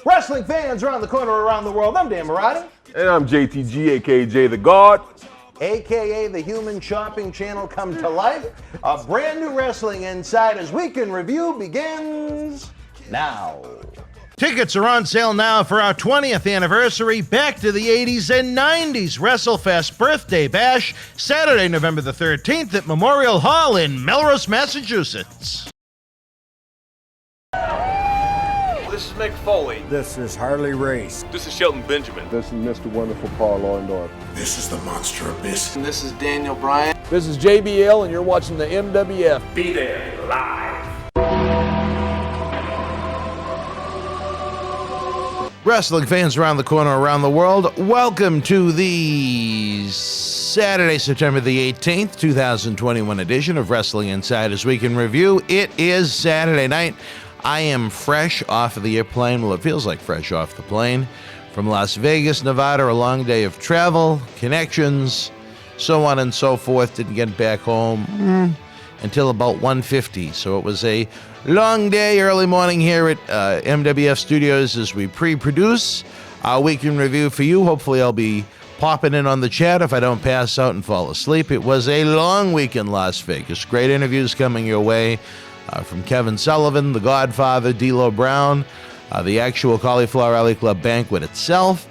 Wrestling fans around the corner, around the world, I'm Dan Marati. And I'm JTG, aka Jay the God. AKA the Human Shopping Channel come to life. A brand new Wrestling Insiders Weekend Review begins now. Tickets are on sale now for our 20th anniversary Back to the 80s and 90s WrestleFest Birthday Bash, Saturday, November the 13th at Memorial Hall in Melrose, Massachusetts. This is Mick Foley. This is Harley Race. This is Shelton Benjamin. This is Mr. Wonderful Paul Orndorf. This is the Monster Abyss. And this is Daniel Bryan. This is JBL, and you're watching the MWF. Be there live. Wrestling fans around the corner, around the world, welcome to the Saturday, September the 18th, 2021 edition of Wrestling Insiders Weekend Review. It is Saturday night. I am fresh off of the airplane. Well, it feels like fresh off the plane. From Las Vegas, Nevada, a long day of travel, connections, so on and so forth. Didn't get back home until about 1:50. So it was a long day, early morning here at MWF Studios as we pre-produce our weekend review for you. Hopefully I'll be popping in on the chat if I don't pass out and fall asleep. It was a long week in Las Vegas. Great interviews coming your way. From Kevin Sullivan, The Godfather, D'Lo Brown, the actual Cauliflower Alley Club banquet itself.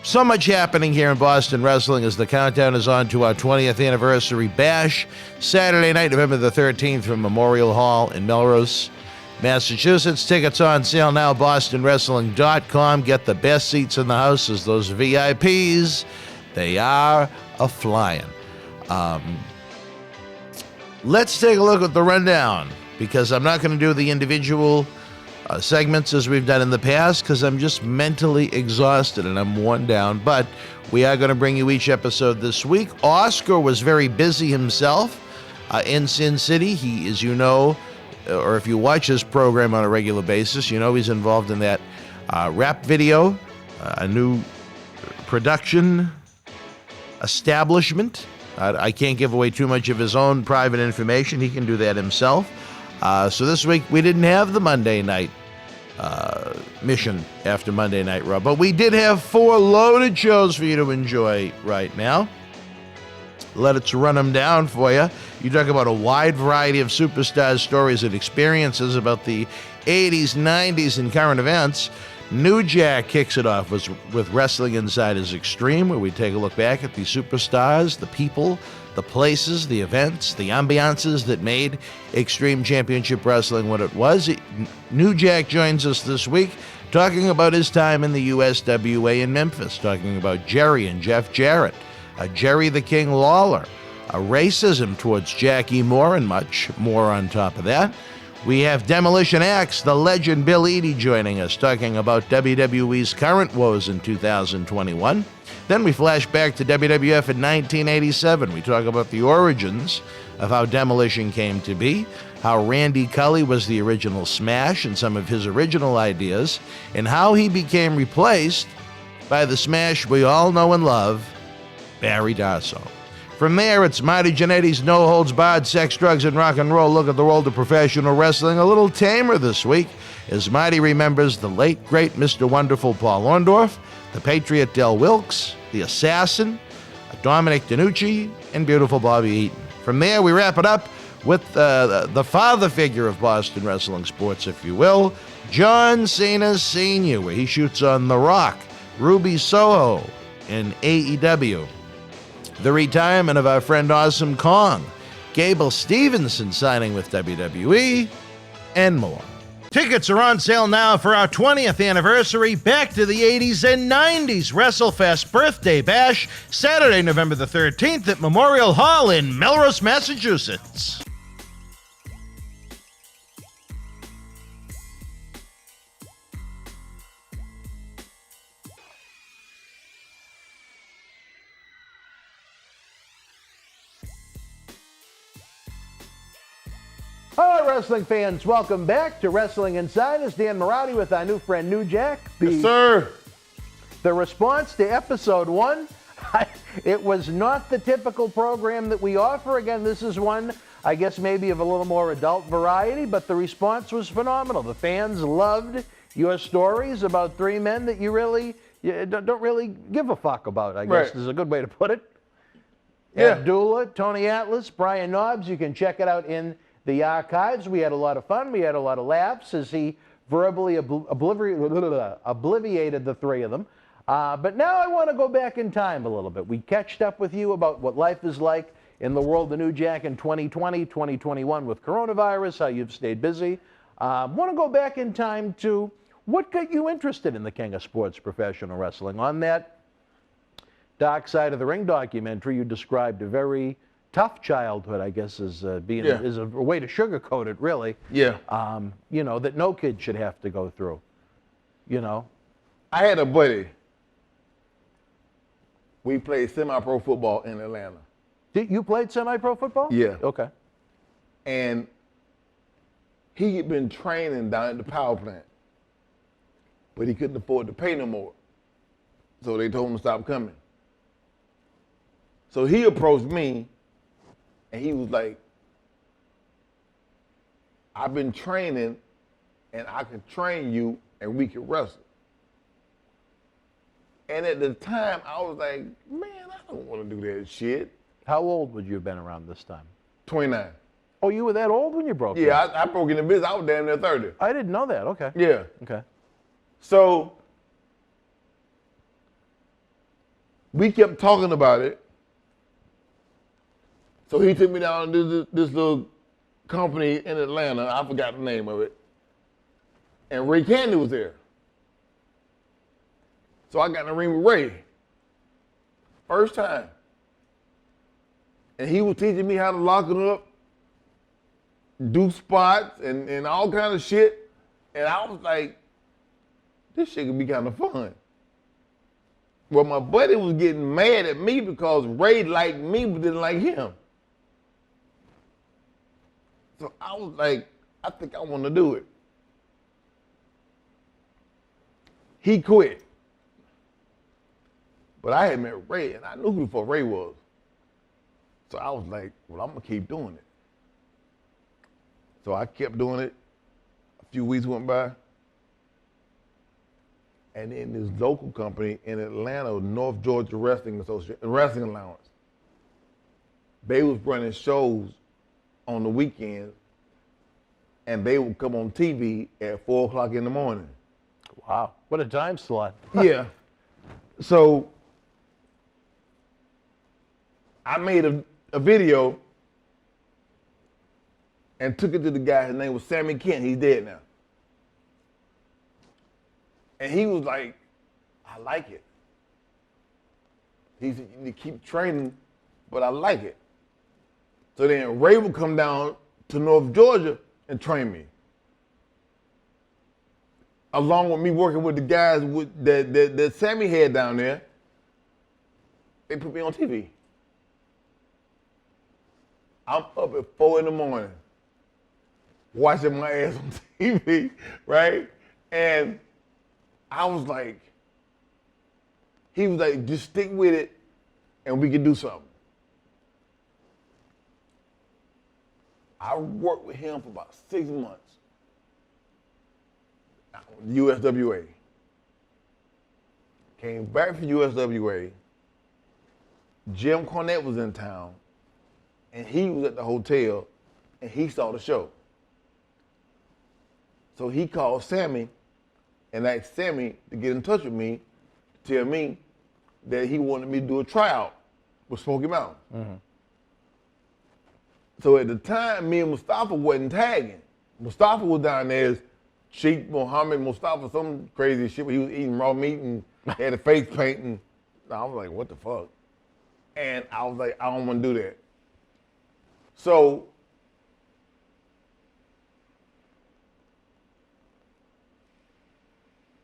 So much happening here in Boston Wrestling as the countdown is on to our 20th anniversary bash. Saturday night, November the 13th from Memorial Hall in Melrose, Massachusetts. Tickets on sale now, bostonwrestling.com. Get the best seats in the house as those VIPs. They are a-flying. Let's take a look at the rundown, because I'm not going to do the individual segments as we've done in the past, because I'm just mentally exhausted and I'm worn down. But we are going to bring you each episode this week. Oscar was very busy himself in Sin City. He, as you know, or if you watch his program on a regular basis, you know he's involved in that rap video, a new production establishment. I can't give away too much of his own private information. He can do that himself. So this week we didn't have the Monday night mission after Monday Night Raw, but we did have 4 loaded shows for you to enjoy right now. Let's run them down for you. You talk about a wide variety of superstars' stories and experiences about the 80s, 90s, and current events. New Jack kicks it off with Wrestling Insiders Extreme, where we take a look back at the superstars, the people, the places, the events, the ambiances that made Extreme Championship Wrestling what it was. New Jack joins us this week talking about his time in the USWA in Memphis, talking about Jerry and Jeff Jarrett, Jerry the King Lawler, racism towards Jackie Moore, and much more on top of that. We have Demolition Axe, the legend Bill Eadie, joining us, talking about WWE's current woes in 2021. Then we flash back to WWF in 1987. We talk about the origins of how Demolition came to be, how Randy Cully was the original Smash and some of his original ideas, and how he became replaced by the Smash we all know and love, Barry Darsow. From there, it's Marty Jannetty's no-holds-barred sex, drugs, and rock and roll look at the world of professional wrestling. A little tamer this week as Marty remembers the late, great Mr. Wonderful Paul Orndorf, the Patriot Del Wilkes, the Assassin, Dominic DeNucci, and beautiful Bobby Eaton. From there, we wrap it up with the father figure of Boston wrestling sports, if you will, John Cena Sr., where he shoots on The Rock, Ruby Soho in AEW. The retirement of our friend Awesome Kong, Gable Stevenson signing with WWE, and more. Tickets are on sale now for our 20th anniversary Back to the 80s and 90s WrestleFest Birthday Bash, Saturday, November the 13th at Memorial Hall in Melrose, Massachusetts. All right, wrestling fans, welcome back to Wrestling Insiders. Dan Marati with our new friend New Jack. Yes, sir. The response to episode 1, it was not the typical program that we offer. Again, this is one, I guess, maybe of a little more adult variety, but the response was phenomenal. The fans loved your stories about three men that you really don't really give a fuck about, I guess is a good way to put it. Yeah. Abdullah, Tony Atlas, Brian Nobbs. You can check it out in the archives. We had a lot of fun. We had a lot of laughs as he verbally obliviated the three of them. But now I want to go back in time a little bit. We catched up with you about what life is like in the world of New Jack in 2020, 2021 with coronavirus, how you've stayed busy. Want to go back in time to what got you interested in the King of Sports Professional Wrestling. On that Dark Side of the Ring documentary, you described a very tough childhood, I guess, as being is a way to sugarcoat it, really. Yeah. You know, that no kid should have to go through. You know. I had a buddy. We played semi-pro football in Atlanta. You played semi-pro football? Yeah. Okay. And he had been training down at the power plant, but he couldn't afford to pay no more. So they told him to stop coming. So he approached me, and he was like, I've been training, and I could train you, and we could wrestle. And at the time, I was like, man, I don't want to do that shit. How old would you have been around this time? 29. Oh, you were that old when you broke in? Yeah, I broke in the business. I was damn near 30. I didn't know that. Okay. Yeah. Okay. So we kept talking about it. So he took me down to this little company in Atlanta. I forgot the name of it. And Ray Candy was there. So I got in the ring with Ray. First time. And he was teaching me how to lock it up, do spots, and all kind of shit. And I was like, this shit could be kind of fun. Well, my buddy was getting mad at me because Ray liked me but didn't like him. So I was like, I think I want to do it. He quit. But I had met Ray, and I knew who the fuck Ray was. So I was like, well, I'm going to keep doing it. So I kept doing it. A few weeks went by. And then this local company in Atlanta, North Georgia Wrestling Allowance, they was running shows on the weekends, and they would come on TV at 4 o'clock in the morning. Wow, what a time slot. Yeah. So I made a video and took it to the guy. His name was Sammy Kent. He's dead now. And he was like, I like it. He said, you need to keep training, but I like it. So then Ray would come down to North Georgia and train me. Along with me working with the guys that Sammy had down there, they put me on TV. I'm up at 4 in the morning watching my ass on TV, right? And I was like, he was like, just stick with it and we can do something. I worked with him for about 6 months. USWA. Came back from USWA. Jim Cornette was in town, and he was at the hotel, and he saw the show. So he called Sammy and asked Sammy to get in touch with me to tell me that he wanted me to do a tryout with Smoky Mountain. Mm-hmm. So at the time, me and Mustafa wasn't tagging. Mustafa was down there as Sheikh Mohammed Mustafa, some crazy shit where he was eating raw meat and had a face paint. And I was like, what the fuck? And I was like, I don't want to do that. So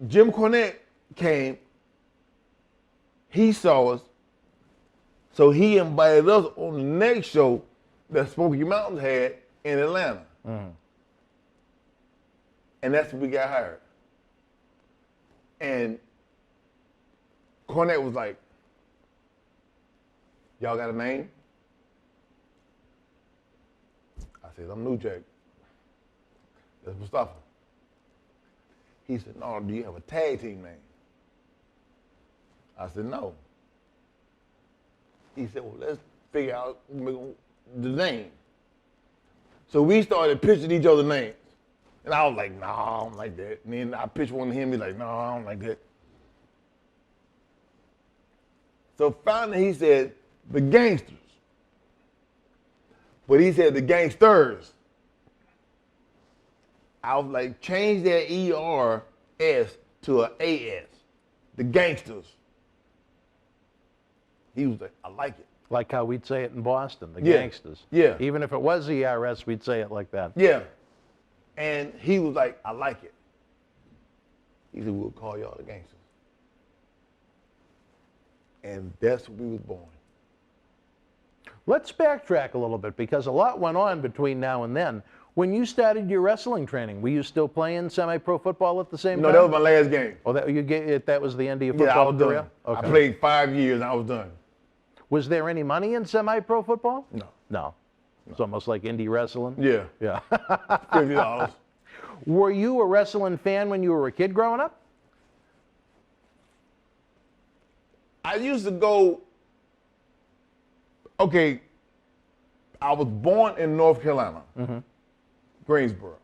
Jim Cornette came, he saw us, so he invited us on the next show that Smoky Mountains had in Atlanta. Mm-hmm. And that's when we got hired. And Cornette was like, y'all got a name? I said, I'm New Jack. That's Mustafa. He said, no, do you have a tag team name? I said, no. He said, well, let's figure out the name. So we started pitching each other names. And I was like, no, I don't like that. And then I pitched one to him, he's like, no, I don't like that. So finally he said, the Gangsters. But he said the Gangsters. I was like, change that E-R-S to an A-S. The Gangsters. He was like, I like it. Like how we'd say it in Boston, the Yeah. Gangsters. Yeah. Even if it was ERS, we'd say it like that. Yeah. And he was like, I like it. He said, we'll call y'all the Gangsters. And that's when we was born. Let's backtrack a little bit because a lot went on between now and then. When you started your wrestling training, were you still playing semi-pro football at the same time? No, that was my last game. Oh, that was the end of your Yeah, I football was career? done. Okay. I played 5 years and I was done. Was there any money in semi-pro football? No. No. It's almost like indie wrestling? Yeah. Yeah. $50. Were you a wrestling fan when you were a kid growing up? I used to go, okay, I was born in North Carolina, Greensboro.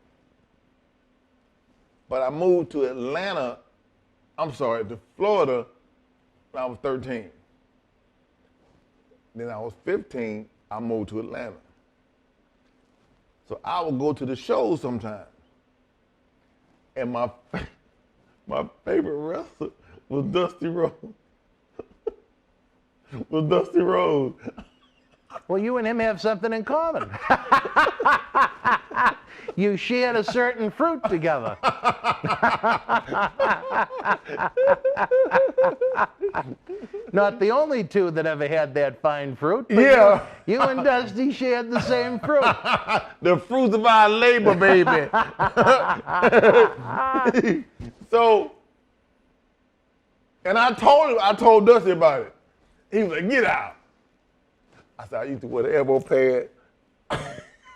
But I moved to Florida when I was 13. Then I was 15, I moved to Atlanta. So I would go to the shows sometimes. And my favorite wrestler was Dusty Rhodes. Well, you and him have something in common. You shared a certain fruit together. Not the only two that ever had that fine fruit. But Yeah. You and Dusty shared the same fruit. The fruits of our labor, baby. So, and I told Dusty about it. He was like, get out. I said, I used to wear the elbow pad.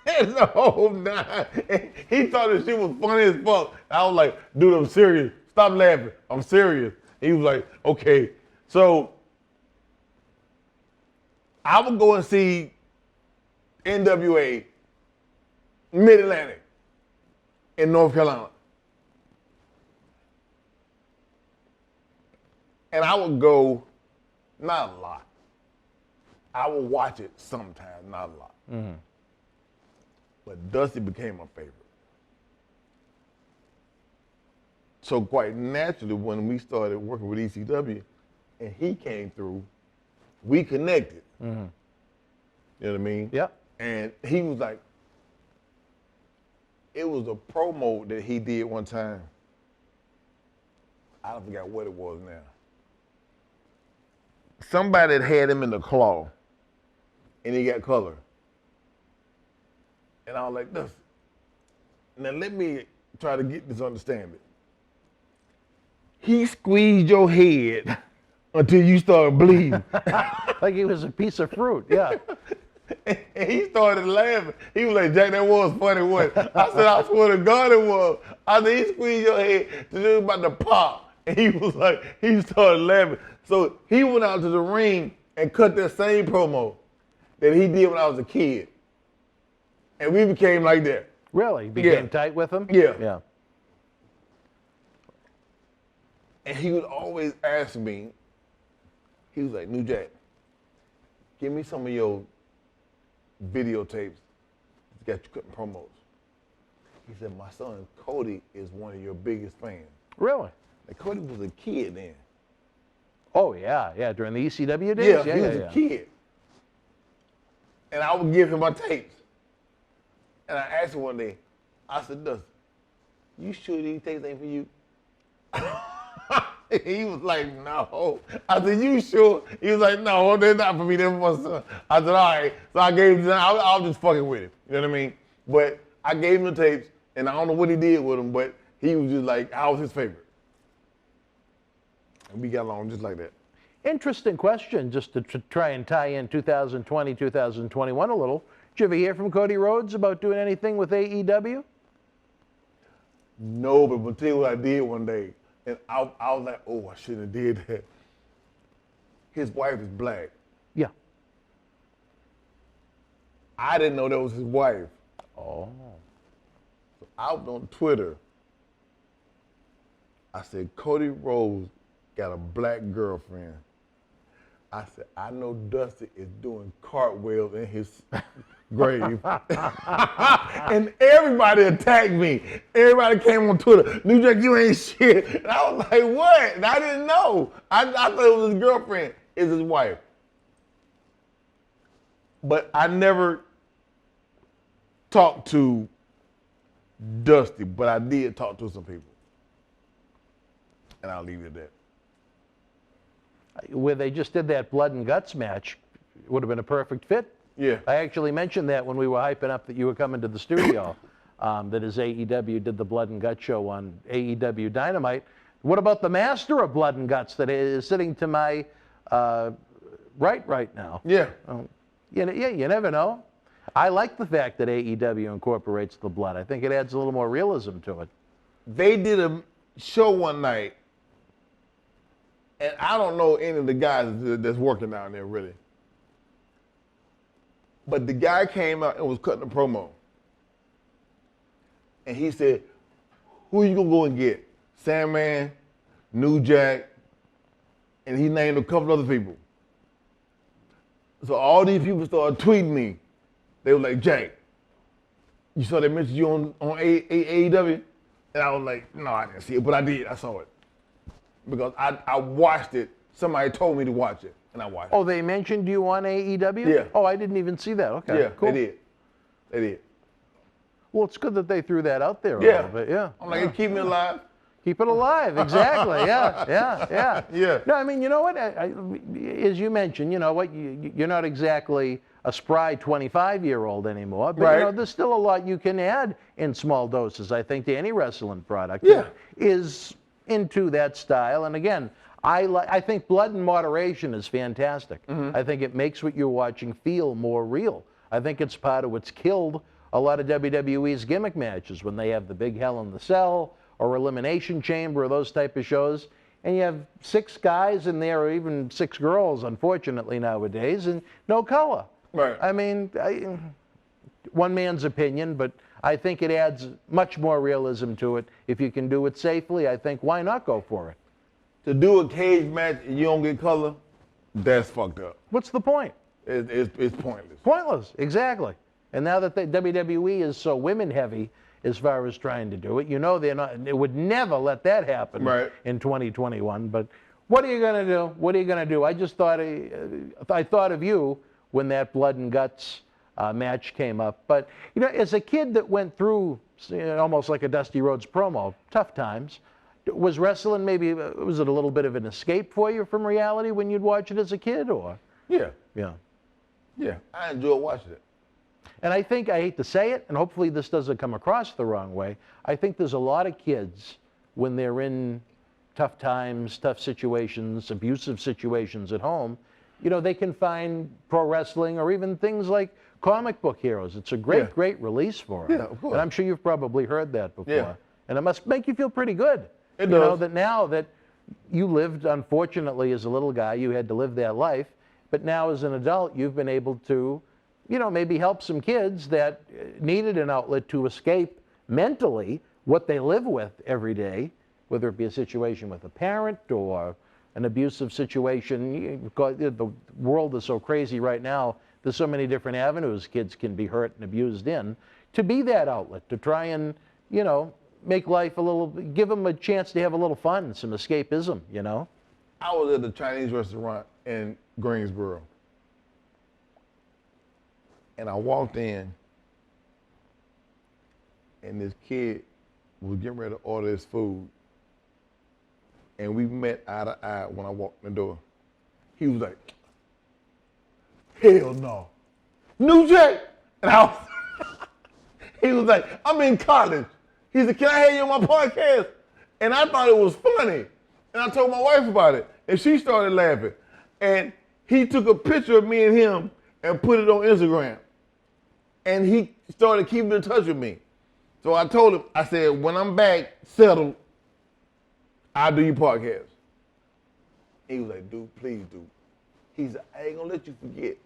And the whole nine. And he thought this shit was funny as fuck. I was like, dude, I'm serious. Stop laughing. I'm serious. He was like, okay. So I would go and see NWA Mid-Atlantic in North Carolina. And I would go, not a lot. I would watch it sometimes, not a lot. Mm-hmm. But Dusty became my favorite. So quite naturally, when we started working with ECW and he came through, we connected. Mm-hmm. You know what I mean? Yep. And he was like, it was a promo that he did one time. I don't forget what it was now. Somebody had him in the claw and he got color. And I was like, this. Now let me try to get this understanding. He squeezed your head until you started bleeding. Like he was a piece of fruit, yeah. And he started laughing. He was like, Jack, that was funny, what? I said, I swear to God it was. I said, he squeezed your head till it was about to pop. And he was like, he started laughing. So he went out to the ring and cut that same promo that he did when I was a kid. And we became like that. Really? Became tight with him? Yeah. Yeah. And he would always ask me, he was like, New Jack, give me some of your videotapes that got you cutting promos. He said, my son Cody is one of your biggest fans. Really? And Cody was a kid then. Oh, yeah, during the ECW days? Yeah, he was a kid. And I would give him my tapes. And I asked him one day, I said, Dusty, you sure these tapes ain't for you? He was like, no. I said, you sure? He was like, no, they're not for me, they're for my son. I said, all right. So I gave him, I was just fucking with him, you know what I mean? But I gave him the tapes, and I don't know what he did with them, but he was just like, I was his favorite. And we got along just like that. Interesting question, just to try and tie in 2020, 2021 a little. Did you ever hear from Cody Rhodes about doing anything with AEW? No, but I'm gonna tell you what I did one day. And I was like, oh, I shouldn't have did that. His wife is black. Yeah. I didn't know that was his wife. Oh. So I was on Twitter. I said, Cody Rhodes got a black girlfriend. I said, I know Dusty is doing cartwheels in his grave. And everybody attacked me. Everybody came on Twitter. New Jack, you ain't shit. And I was like, what? And I didn't know. I thought it was his girlfriend. It's his wife. But I never talked to Dusty, but I did talk to some people. And I'll leave it at that. Where they just did that blood and guts match, it would have been a perfect fit. Yeah. I actually mentioned that when we were hyping up that you were coming to the studio, that as AEW did the blood and guts show on AEW Dynamite. What about the master of blood and guts that is sitting to my right now? Yeah. You never know. I like the fact that AEW incorporates the blood. I think it adds a little more realism to it. They did a show one night, and I don't know any of the guys that's working down there really. But the guy came out and was cutting a promo. And he said, who you gonna go and get? Sandman, New Jack, and he named a couple other people. So all these people started tweeting me. They were like, Jack, you saw they mentioned you on AEW? And I was like, no, I didn't see it, but I did, I saw it. Because I watched it. Somebody told me to watch it, and I watched it. Oh, they mentioned you on AEW? Yeah. Oh, I didn't even see that. Okay, Yeah, cool. they did. Well, it's good that they threw that out there a Yeah. little bit, yeah. I'm like, keep me alive. Keep it alive, exactly, yeah. Yeah. No, I mean, you know what, as you mentioned, you know what, you're not exactly a spry 25-year-old anymore, but Right. you know, there's still a lot you can add in small doses, I think, to any wrestling product Yeah. that is into that style. And again, I think blood in moderation is fantastic. Mm-hmm. I think it makes what you're watching feel more real. I think it's part of what's killed a lot of WWE's gimmick matches when they have the big Hell in the Cell or Elimination Chamber or those type of shows. And you have 6 guys in there, or even 6 girls, unfortunately, nowadays, and no color. Right. I mean, one man's opinion, but I think it adds much more realism to it. If you can do it safely, I think why not go for it? To do a cage match and you don't get color, that's fucked up. What's the point? It's pointless. Pointless, exactly. And now that the WWE is so women heavy as far as trying to do it, you know they would never let that happen Right. in 2021. But what are you going to do? What are you going to do? I just thought, I thought of you when that blood and guts match came up. But, you know, as a kid that went through almost like a Dusty Rhodes promo, tough times, was wrestling maybe, was it a little bit of an escape for you from reality when you'd watch it as a kid, or? Yeah. Yeah. Yeah. I enjoy watching it. And I think, I hate to say it, and hopefully this doesn't come across the wrong way, I think there's a lot of kids when they're in tough times, tough situations, abusive situations at home, you know, they can find pro wrestling or even things like comic book heroes. It's a great, great release for them. Yeah, of course. And I'm sure you've probably heard that before. Yeah. And it must make you feel pretty good. It You know, does. that now that you lived, unfortunately, as a little guy, you had to live that life, but now as an adult, you've been able to, you know, maybe help some kids that needed an outlet to escape mentally what they live with every day, whether it be a situation with a parent or an abusive situation. Because the world is so crazy right now, there's so many different avenues kids can be hurt and abused in. To be that outlet, to try and, you know, make life a little, give them a chance to have a little fun, some escapism, you know? I was at a Chinese restaurant in Greensboro. And I walked in, and this kid was getting ready to order his food. And we met eye to eye when I walked in the door. He was like, hell no. New Jack? And I was, he was like, I'm in college. He said, can I have you on my podcast? And I thought it was funny. And I told my wife about it, and she started laughing. And he took a picture of me and him and put it on Instagram. And he started keeping in touch with me. So I told him, I said, when I'm back settled, I'll do your podcast. He was like, dude, please do. He said, I ain't gonna let you forget.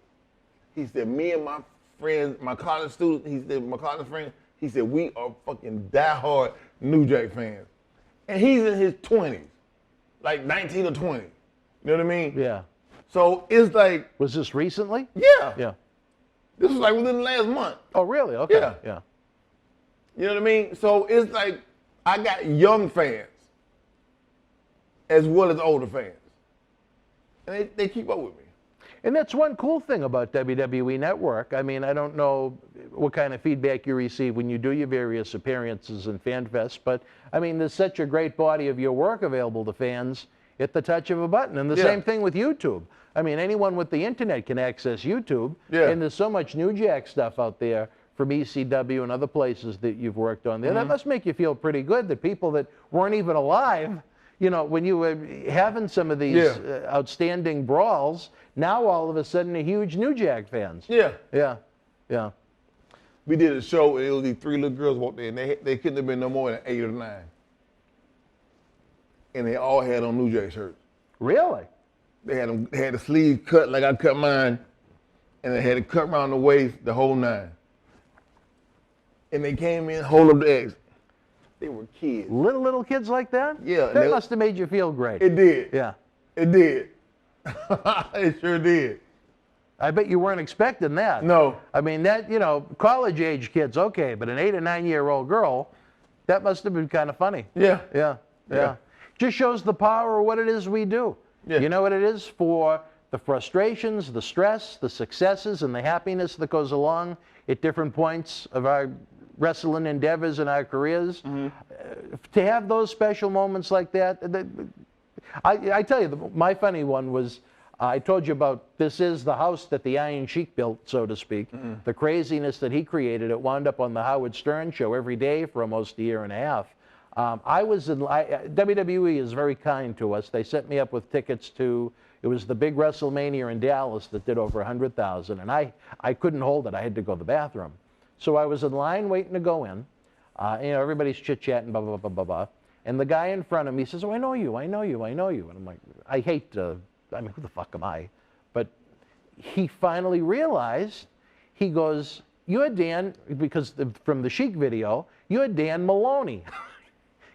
He said, me and my friends, my college students, he said, my college friends, he said, we are fucking diehard New Jack fans. And he's in his 20s, like 19 or 20. You know what I mean? Yeah. So it's like. Was this recently? Yeah. Yeah. This was like within the last month. Oh, really? Okay. Yeah. Yeah. You know what I mean? So it's like I got young fans as well as older fans. And they keep up with me. And that's one cool thing about WWE Network. I mean, I don't know what kind of feedback you receive when you do your various appearances in FanFest, but I mean, there's such a great body of your work available to fans at the touch of a button. And the same thing with YouTube. I mean, anyone with the internet can access YouTube. Yeah. And there's so much New Jack stuff out there from ECW and other places that you've worked on there. That must make you feel pretty good that people that weren't even alive, you know, when you were having some of these outstanding brawls, now all of a sudden are huge New Jack fans. Yeah. Yeah. Yeah. We did a show and it was these 3 little girls walked in. They couldn't have been no more than 8 or 9. And they all had on New Jack shirts. Really? They had the sleeves cut like I cut mine, and they had it cut around the waist, the whole 9. And they came in, hold up the X. They were kids. Little kids like that? Yeah. That must have made you feel great. It did. Yeah. It did. It sure did. I bet you weren't expecting that. No. I mean, that, you know, college age kids, okay, but an 8 or 9 year old girl, that must have been kind of funny. Yeah. Yeah. Yeah. Just shows the power of what it is we do. Yeah. You know what it is? For the frustrations, the stress, the successes, and the happiness that goes along at different points of our wrestling endeavors and our careers. To have those special moments like that, I tell you, my funny one was, I told you about, this is the house that the Iron Sheik built, so to speak. The craziness that he created, it wound up on the Howard Stern show every day for almost a year and a half. WWE is very kind to us. They set me up with tickets to, it was the big WrestleMania in Dallas that did over 100,000, and I couldn't hold it. I had to go to the bathroom. So I was in line waiting to go in. You know, everybody's chit-chatting, blah, blah, blah, blah, blah. And the guy in front of me says, oh, I know you. And I'm like, I hate I mean, who the fuck am I? But he finally realized, he goes, you're Dan, because from the Sheik video, you're Dan Maloney.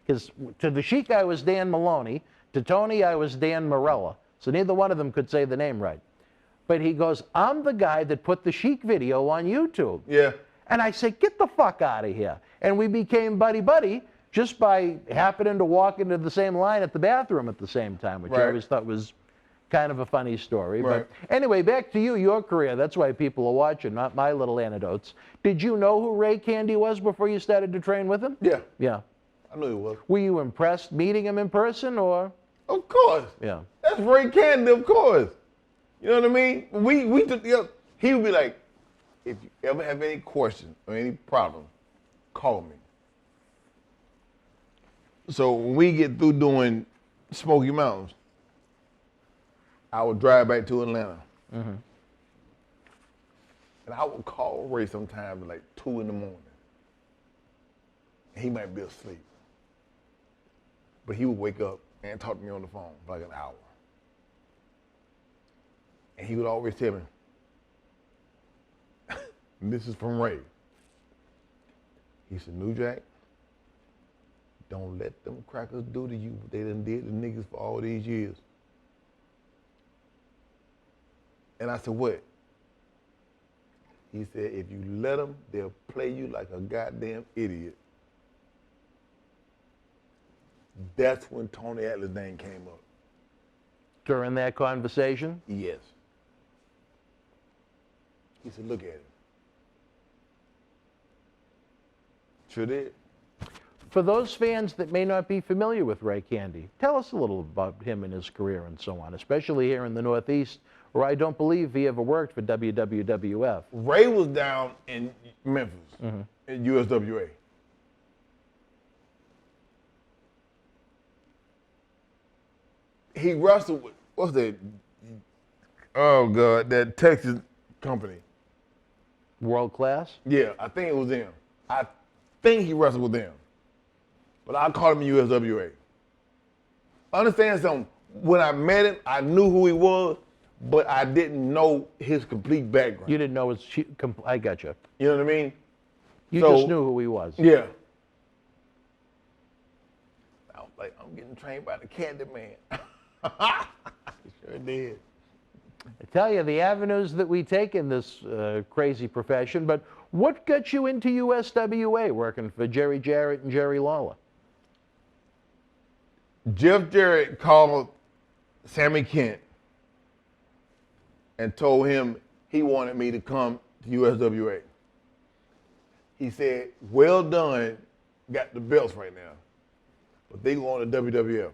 Because to the Sheik, I was Dan Maloney. To Tony, I was Dan Morella. So neither one of them could say the name right. But he goes, I'm the guy that put the Sheik video on YouTube. Yeah. And I said, get the fuck out of here. And we became buddy-buddy just by happening to walk into the same line at the bathroom at the same time, which I always thought was kind of a funny story. But anyway, back to you, your career. That's why people are watching, not my little anecdotes. Did you know who Ray Candy was before you started to train with him? Yeah. Yeah. I knew he was. Were you impressed meeting him in person, or? Of course. Yeah. That's Ray Candy, of course. You know what I mean? We took together. He would be like, if you ever have any questions or any problem, call me. So when we get through doing Smoky Mountains, I would drive back to Atlanta. And I would call Ray sometime at like 2 in the morning. He might be asleep. But he would wake up and talk to me on the phone for like an hour. And he would always tell me, and this is from Ray. He said, New Jack, don't let them crackers do to you what they done did to niggas for all these years. And I said, what? He said, if you let them, they'll play you like a goddamn idiot. That's when Tony Atlas' name came up. During that conversation? Yes. He said, look at it. Sure did. For those fans that may not be familiar with Ray Candy, tell us a little about him and his career and so on, especially here in the Northeast, where I don't believe he ever worked for WWF. Ray was down in Memphis, in USWA. He wrestled with, what's that? Oh, God, that Texas company. World Class? Yeah, I think it was them. I think he wrestled with them. But I called him USWA. Understand something? When I met him, I knew who he was, but I didn't know his complete background. You didn't know his. I got you. You know what I mean? You So- just knew who he was. Yeah. I was like, I'm getting trained by the Candy Man. Sure did. I tell you, the avenues that we take in this crazy profession, but what got you into USWA working for Jerry Jarrett and Jerry Lawler? Jeff Jarrett called Sammy Kent and told him he wanted me to come to USWA. He said, well done, got the belts right now, but they going to WWF.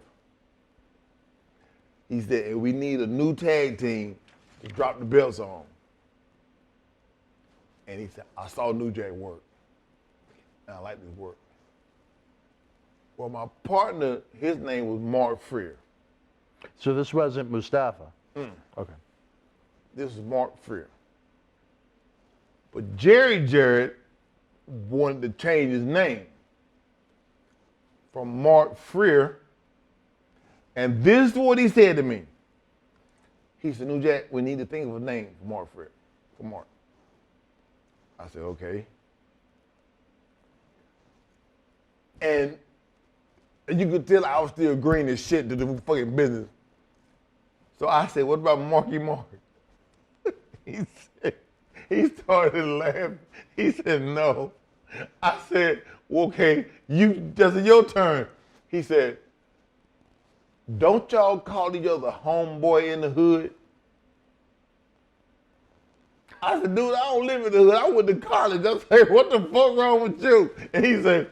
He said, and we need a new tag team to drop the belts on. And he said, I saw New Jack work, and I like this work. Well, my partner, his name was Mark Freer. So this wasn't Mustafa? Okay. This is Mark Freer. But Jerry Jarrett wanted to change his name from Mark Freer. And this is what he said to me. He said, New Jack, we need to think of a name for Mark Freer, for Mark. I said, okay. And you could tell I was still green as shit to the fucking business. So I said, what about Marky Mark? He started laughing. He said, no. I said, well, okay, just your turn. He said, don't y'all call each other homeboy in the hood? I said, dude, I don't live in the hood. I went to college. I said, what the fuck wrong with you? And he said,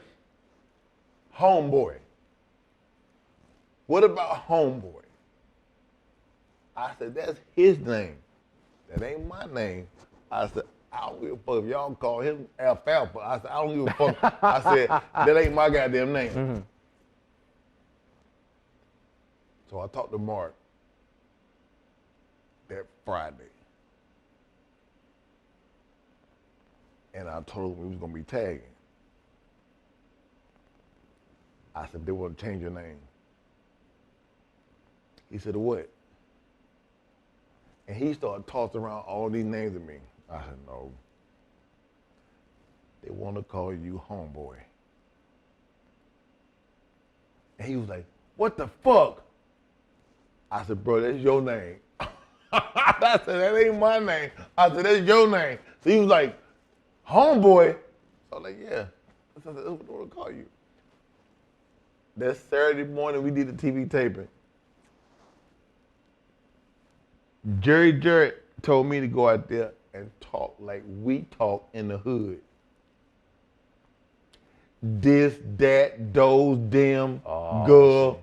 homeboy. What about homeboy? I said, that's his name. That ain't my name. I said, I don't give a fuck if y'all call him Alfalfa. I said, I don't give a fuck. I said, that ain't my goddamn name. Mm-hmm. So I talked to Mark that Friday. And I told him we was gonna be tagging. I said, they want to change your name. He said, what? And he started tossing around all these names to me. I said, no. They want to call you homeboy. And he was like, what the fuck? I said, bro, that's your name. I said, that ain't my name. I said, that's your name. So he was like, homeboy? So I was like, yeah. I said, that's what they want to call you. That Saturday morning, we did the TV taping. Jerry Jarrett told me to go out there and talk like we talk in the hood. This, that, those, them, girl.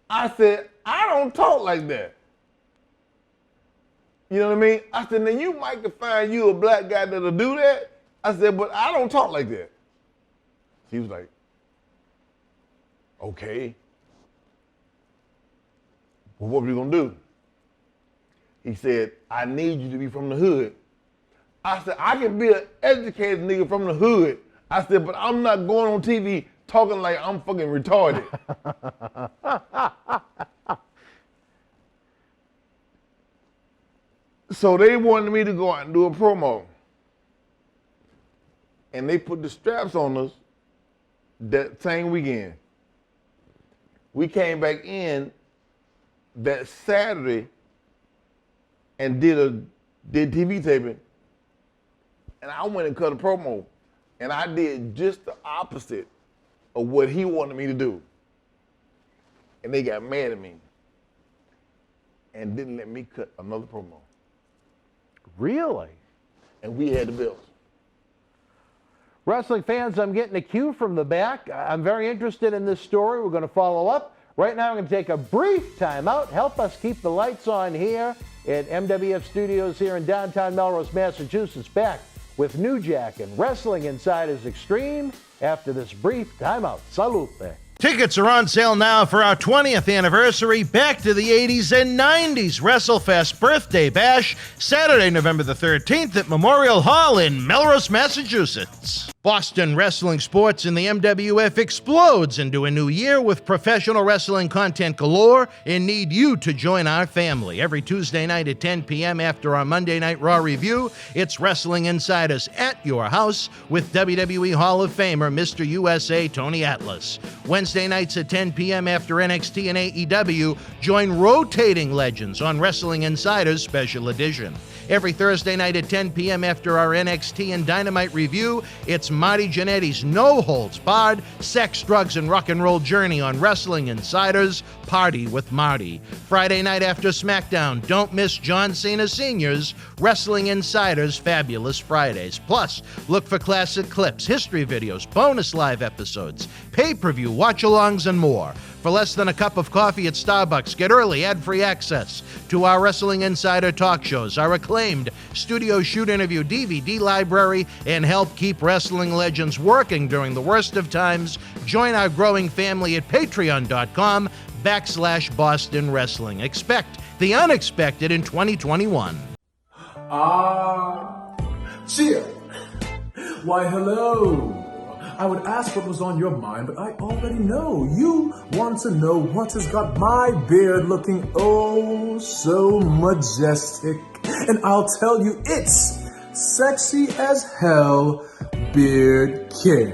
I said, I don't talk like that. You know what I mean? I said, now you might could find you a black guy that'll do that. I said, but I don't talk like that. He was like, okay. Well, what are we gonna do? He said, I need you to be from the hood. I said, I can be an educated nigga from the hood. I said, but I'm not going on TV talking like I'm fucking retarded. So they wanted me to go out and do a promo. And they put the straps on us that same weekend. We came back in that Saturday and did TV taping, and I went and cut a promo, and I did just the opposite of what he wanted me to do. And they got mad at me and didn't let me cut another promo. Really? And we had the bills. Wrestling fans, I'm getting a cue from the back. I'm very interested in this story. We're going to follow up. Right now, I'm going to take a brief time out. Help us keep the lights on here at MWF Studios here in downtown Melrose, Massachusetts. Back with New Jack and Wrestling Insiders Extreme after this brief timeout. Salute. Tickets are on sale now for our 20th anniversary Back to the 80s and 90s WrestleFest Birthday Bash, Saturday, November the 13th at Memorial Hall in Melrose, Massachusetts. Boston wrestling sports in the MWF explodes into a new year with professional wrestling content galore and need you to join our family. Every Tuesday night at 10 p.m. after our Monday Night Raw review, it's Wrestling Insiders at your house with WWE Hall of Famer Mr. USA Tony Atlas. Wednesday nights at 10 p.m. after NXT and AEW, join rotating legends on Wrestling Insiders Special Edition. Every Thursday night at 10 p.m. after our NXT and Dynamite review, it's Marty Jannetty's no-holds-barred sex, drugs, and rock and roll journey on Wrestling Insiders Party with Marty. Friday night after SmackDown, don't miss John Cena Sr.'s Wrestling Insiders Fabulous Fridays. Plus, look for classic clips, history videos, bonus live episodes, pay-per-view watch-alongs, and more. For less than a cup of coffee at Starbucks, get early ad-free access to our Wrestling Insider talk shows, our acclaimed studio shoot interview DVD library, and help keep wrestling legends working during the worst of times. Join our growing family at patreon.com/Boston Wrestling. Expect the unexpected in 2021. Cheer. Why, hello. I would ask what was on your mind, but I already know. You want to know what has got my beard looking oh so majestic. And I'll tell you, it's sexy as hell beard care.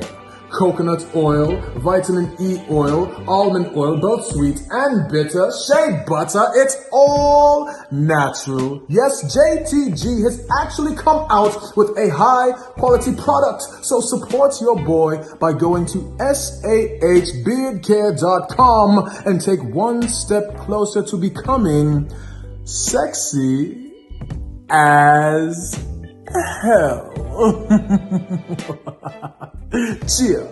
Coconut oil, vitamin E oil, almond oil, both sweet and bitter, shea butter, it's all natural. Yes, JTG has actually come out with a high quality product. So support your boy by going to sahbeardcare.com and take one step closer to becoming sexy as hell. Cheer.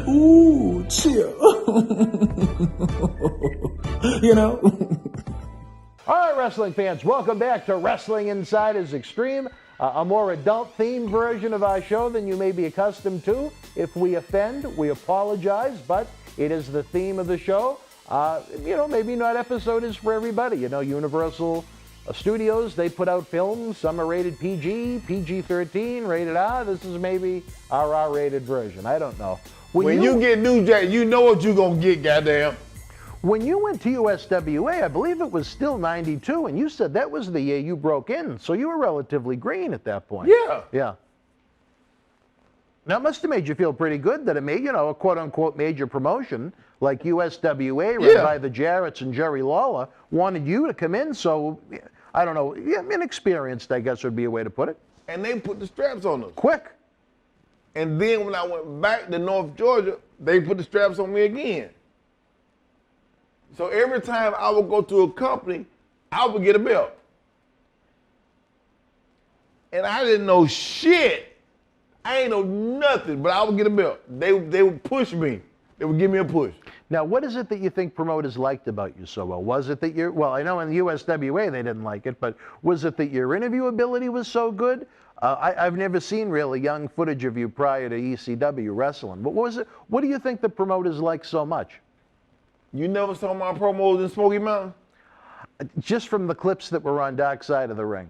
Ooh, cheer. You know? All right, wrestling fans, welcome back to Wrestling Insiders Extreme, a more adult-themed version of our show than you may be accustomed to. If we offend, we apologize, but it is the theme of the show. Maybe not episode is for everybody. Universal Studios, they put out films. Some are rated PG, PG-13, rated R. This is maybe our R-rated version. I don't know. When you get New Jack, you know what you're going to get, goddamn. When you went to USWA, I believe it was still 92, and you said that was the year you broke in, so you were relatively green at that point. Yeah. Yeah. That must have made you feel pretty good that it made, a quote-unquote major promotion like USWA, run by the Jarretts and Jerry Lawler, wanted you to come in, so, I don't know, inexperienced, I guess would be a way to put it. And they put the straps on us. Quick. And then when I went back to North Georgia, they put the straps on me again. So every time I would go to a company, I would get a belt. And I didn't know shit. I ain't know nothing, but I would get a belt. They would push me. They would give me a push. Now, what is it that you think promoters liked about you so well? Was it that I know in the USWA they didn't like it, but was it that your interview ability was so good? I've never seen really young footage of you prior to ECW wrestling. But what do you think the promoters liked so much? You never saw my promos in Smoky Mountain? Just from the clips that were on Dark Side of the Ring.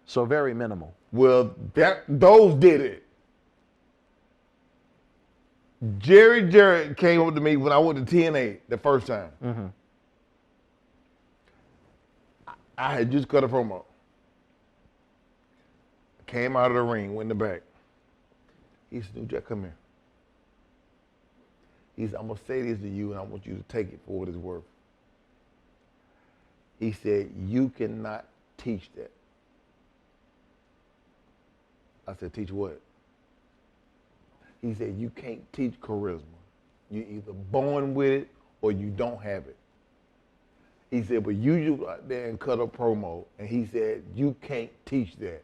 So very minimal. Well, those did it. Jarrett came up to me when I went to TNA the first time. Mm-hmm. I had just cut a promo. Came out of the ring, went in the back. He said, "New Jack, come here." He said, "I'm going to say this to you, and I want you to take it for what it's worth." He said, "You cannot teach that." I said, "Teach what?" He said, "You can't teach charisma. You're either born with it or you don't have it." He said, "But you go out there and cut a promo." And he said, "You can't teach that."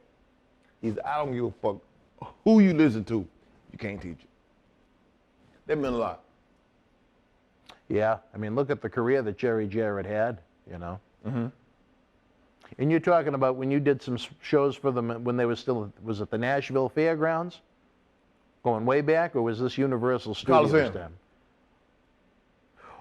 He said, "I don't give a fuck who you listen to. You can't teach it." That meant a lot. Yeah, I mean, look at the career that Jerry Jarrett had, Mm-hmm. And you're talking about when you did some shows for them when they were still, was it the Nashville Fairgrounds? Going way back, or was this Universal Studios Coliseum. then?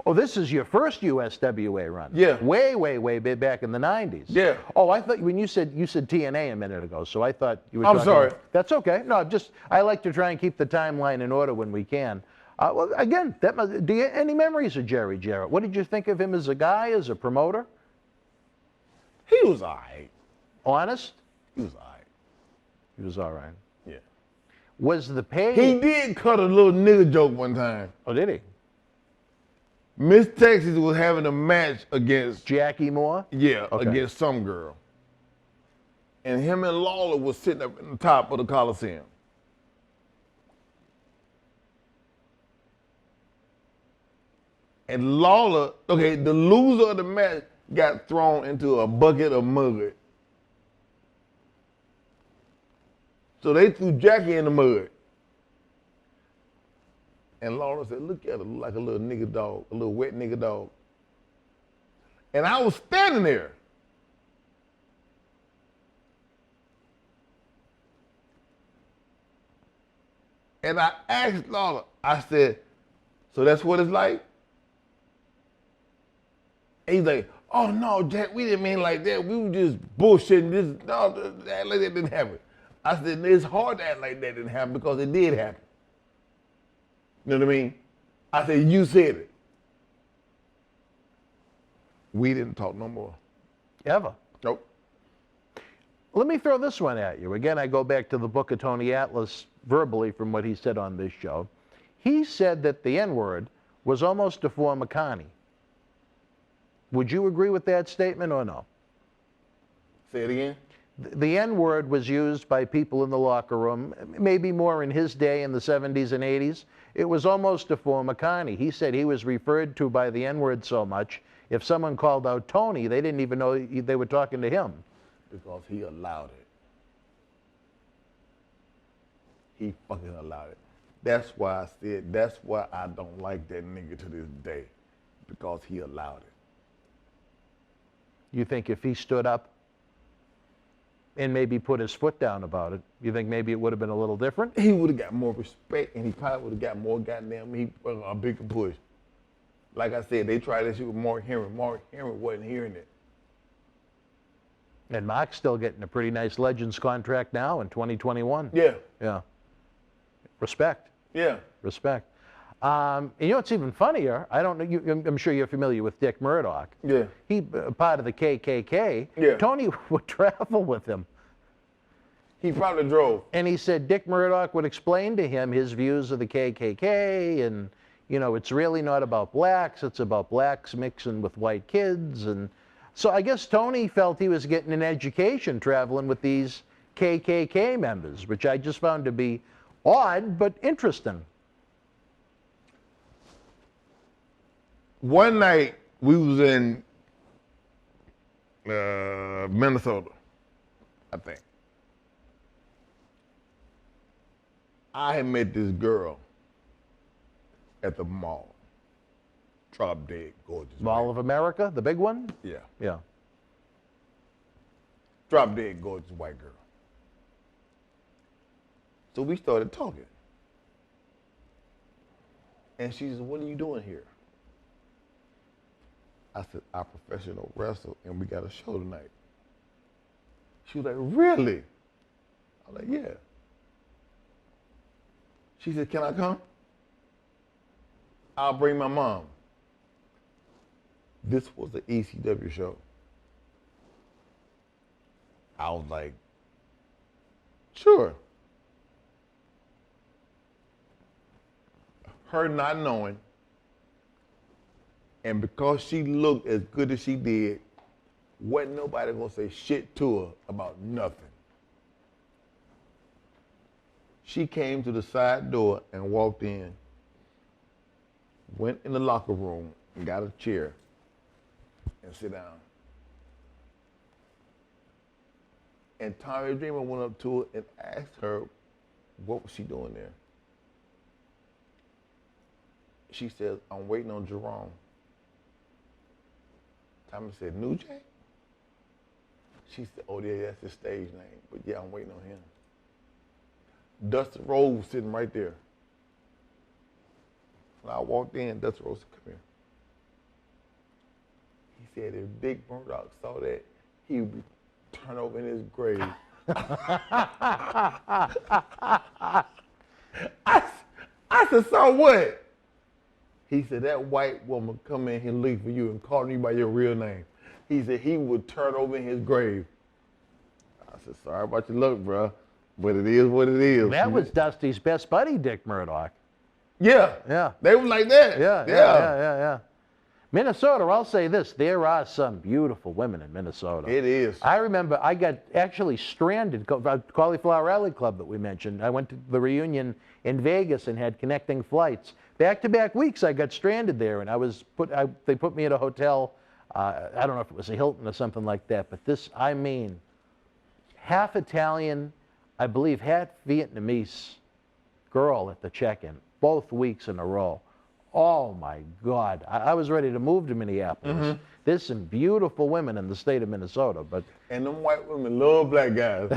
Oh, this is your first USWA run. Yeah. Way back in the 90s. Yeah. Oh, I thought when you said TNA a minute ago, so I thought you were I'm talking sorry. That's okay. No, I like to try and keep the timeline in order when we can. Well, again, any memories of Jerry Jarrett? What did you think of him as a guy, as a promoter? He was all right. Honest? He was all right. He was all right. Yeah. Was the pay? He did cut a little nigga joke one time. Oh, did he? Miss Texas was having a match against, Jackie Moore? Okay. against some girl. And him and Lawler was sitting up in the top of the Coliseum. And Lawler, the loser of the match got thrown into a bucket of mud. So they threw Jackie in the mud. And Lawler said, look at her, look like a little nigga dog, a little wet nigga dog. And I was standing there. And I asked Lawler, I said, so that's what it's like? And he's like, oh no, Jack, we didn't mean like that. We were just bullshitting. That like that didn't happen. I said, it's hard to act like that didn't happen because it did happen. You know what I mean? I said, you said it. We didn't talk no more. Ever? Nope. Let me throw this one at you. Again, I go back to the book of Tony Atlas verbally from what he said on this show. He said that the N-word was almost a form of Connie. Would you agree with that statement or no? Say it again. The N-word was used by people in the locker room, maybe more in his day in the 70s and 80s. It was almost a form of Connie. He said he was referred to by the N-word so much, if someone called out Tony, they didn't even know they were talking to him. Because he allowed it. He fucking allowed it. That's why I said, that's why I don't like that nigga to this day. Because he allowed it. You think if he stood up and maybe put his foot down about it, you think maybe it would have been a little different? He would have got more respect and he probably would have got more a bigger push. Like I said, they tried that shit with Mark Henry. Mark Henry wasn't hearing it. And Mark's still getting a pretty nice Legends contract now in 2021. Yeah. Yeah. Respect. Yeah. Respect. And you know what's even funnier? I don't know. I'm sure you're familiar with Dick Murdoch. Yeah. He part of the KKK. Yeah. Tony would travel with him. He probably drove. And he said Dick Murdoch would explain to him his views of the KKK, and it's really not about blacks. It's about blacks mixing with white kids, and so I guess Tony felt he was getting an education traveling with these KKK members, which I just found to be odd but interesting. One night we was in Minnesota, I think. I had met this girl at the mall. Drop dead gorgeous. Mall of America, the big one? Yeah. Yeah. Drop dead gorgeous white girl. So we started talking. And she said, what are you doing here? I said, I professional wrestle and we got a show tonight. She was like, really? I was like, yeah. She said, can I come? I'll bring my mom. This was the ECW show. I was like, sure. Her not knowing, and because she looked as good as she did, wasn't nobody gonna say shit to her about nothing. She came to the side door and walked in, went in the locker room and got a chair and sit down. And Tommy Dreamer went up to her and asked her, what was she doing there? She said, I'm waiting on Jerome. Tommy said, New Jack? She said, oh yeah, that's his stage name, but yeah, I'm waiting on him. Dustin Rhodes was sitting right there. When I walked in, Dustin Rhodes said, "Come here." He said if Dick Murdoch saw that, he would be turned over in his grave. I said, "So what?" He said, "That white woman come in here looking for you and calling you by your real name." He said he would turn over in his grave. I said, "Sorry about your luck, bro, but it is what it is." That was Dusty's best buddy, Dick Murdoch. Yeah. Yeah. They were like that. Yeah. Minnesota, I'll say this, there are some beautiful women in Minnesota. It is. I remember I got actually stranded, Cauliflower Alley Club that we mentioned. I went to the reunion in Vegas and had connecting flights. Back-to-back weeks I got stranded there, and they put me at a hotel, I don't know if it was a Hilton or something like that, but this, I mean, half Italian, I believe half Vietnamese girl at the check-in, both weeks in a row. Oh my God, I was ready to move to Minneapolis. Mm-hmm. There's some beautiful women in the state of Minnesota, but And them white women love black guys.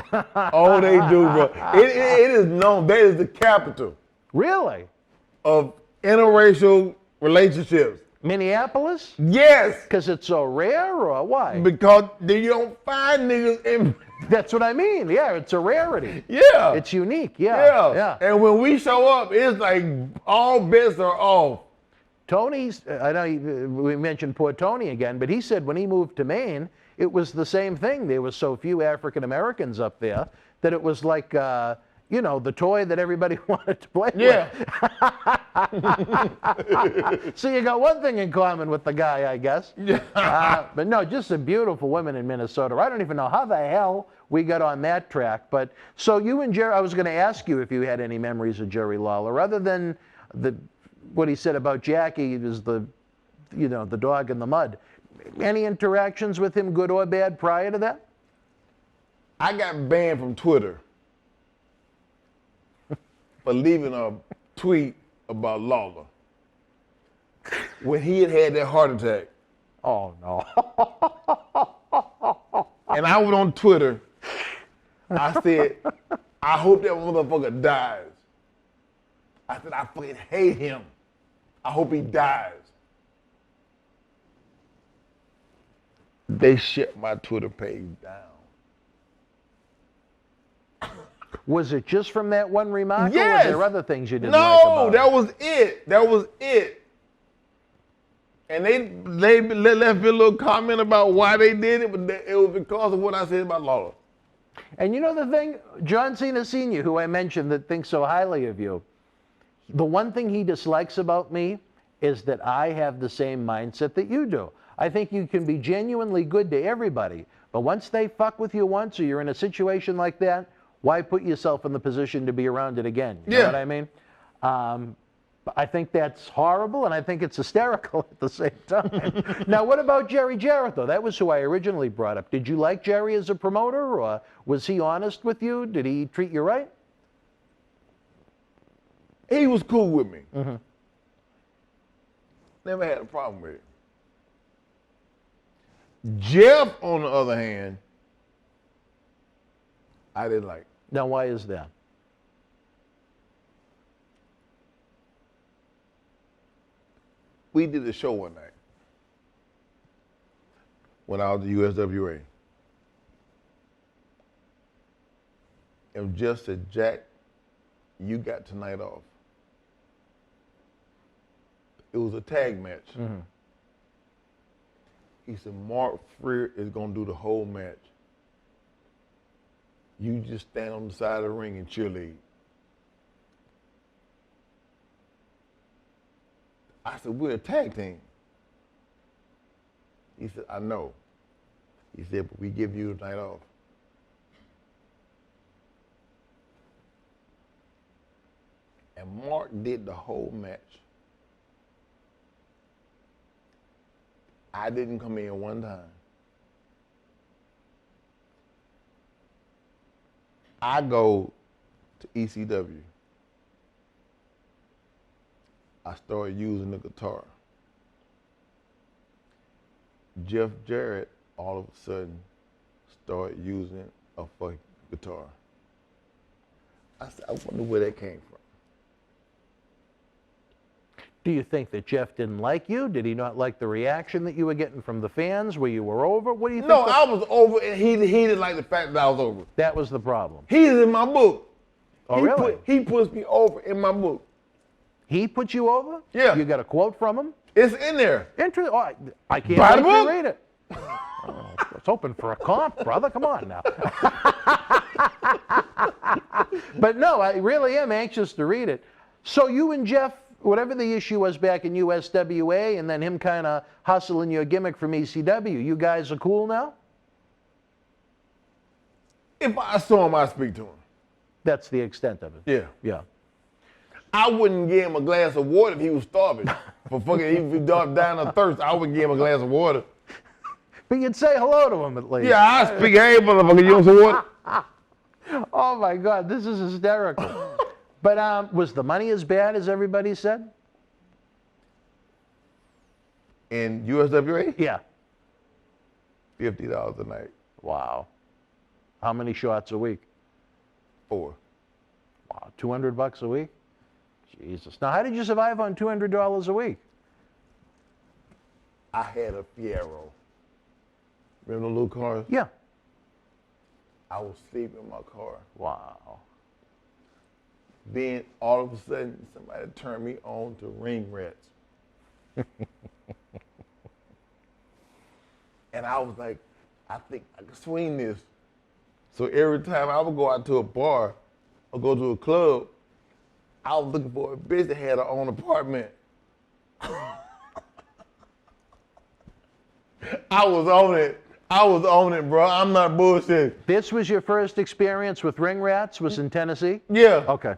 Oh, they do, bro. It is known, that is the capital really, of interracial relationships. Minneapolis? Yes, Because it's so rare, or why? because you don't find niggas in, That's what I mean. Yeah, it's a rarity. yeah. It's unique. Yeah. And when we show up, it's like all bets are off. Tony's, I know we mentioned poor Tony again, but he said when he moved to Maine, it was the same thing. There were so few African Americans up there that it was like, the toy that everybody wanted to play Yeah. with. So you got one thing in common with the guy, I guess. But no, just some beautiful women in Minnesota. I don't even know how the hell we got on that track. But so you and Jerry, I was going to ask you if you had any memories of Jerry Lawler, other than what he said about Jackie is the dog in the mud. Any interactions with him, good or bad, prior to that? I got banned from Twitter for leaving a tweet about Lawler when he had that heart attack. Oh, no. And I went on Twitter. I said, I hope that motherfucker dies. I said, I fucking hate him. I hope he dies. They shut my Twitter page down. Was it just from that one remark, or Yes. were there other things you didn't like about No, it? that was it. That was it. And they left me a little comment about why they did it, but it was because of what I said about Lawler. And you know the thing, John Cena Sr., who I mentioned that thinks so highly of you, the one thing he dislikes about me is that I have the same mindset that you do. I think you can be genuinely good to everybody, but once they fuck with you once, or you're in a situation like that, why put yourself in the position to be around it again? You know what I mean? I think that's horrible, and I think it's hysterical at the same time. Now, what about Jerry Jarrett, though? That was who I originally brought up. Did you like Jerry as a promoter, or was he honest with you? Did he treat you right? He was cool with me. Mm-hmm. Never had a problem with it. Jeff, on the other hand, I didn't like. Now, why is that? We did a show one night when I was at USWA. And Jeff said, Jack, you got tonight off. It was a tag match. Mm-hmm. He said, Mark Freer is going to do the whole match. You just stand on the side of the ring and cheerlead. I said, we're a tag team. He said, I know. He said, but we give you the night off. And Mark did the whole match. I didn't come in one time. I go to ECW. I started using the guitar. Jeff Jarrett all of a sudden started using a fucking guitar. I said, I wonder where that came from. Do you think that Jeff didn't like you? Did he not like the reaction that you were getting from the fans where you were over? What do you think? No, I was over, and he didn't like the fact that I was over. That was the problem. He's in my book. Oh, really? He puts me over in my book. He put you over? Yeah. You got a quote from him? It's in there. Interesting. Oh, I can't Buy the wait to book? read it. Oh, I was hoping for a comp, brother. Come on now. But no, I really am anxious to read it. So you and Jeff, whatever the issue was back in USWA, and then him kind of hustling your gimmick from ECW, you guys are cool now? If I saw him, I'd speak to him. That's the extent of it. Yeah. Yeah. I wouldn't give him a glass of water if he was starving. For fucking, if he died down of thirst, I wouldn't give him a glass of water. But you'd say hello to him at least. Yeah, I speak, hey, motherfucker, you want some water? Oh my God, this is hysterical. But was the money as bad as everybody said? In USWA? Yeah. $50 a night. Wow. How many shots a week? 4. Wow, $200 a week? Jesus. Now, how did you survive on $200 a week? I had a Fiero. Remember the little cars? Yeah. I was sleeping in my car. Wow. Then all of a sudden, somebody turned me on to ring rats. And I was like, I think I can swing this. So every time I would go out to a bar or go to a club, I was looking for a bitch that had her own apartment. I was on it. I was on it, bro. I'm not bullshitting. This was your first experience with ring rats, was in Tennessee? Yeah. Okay.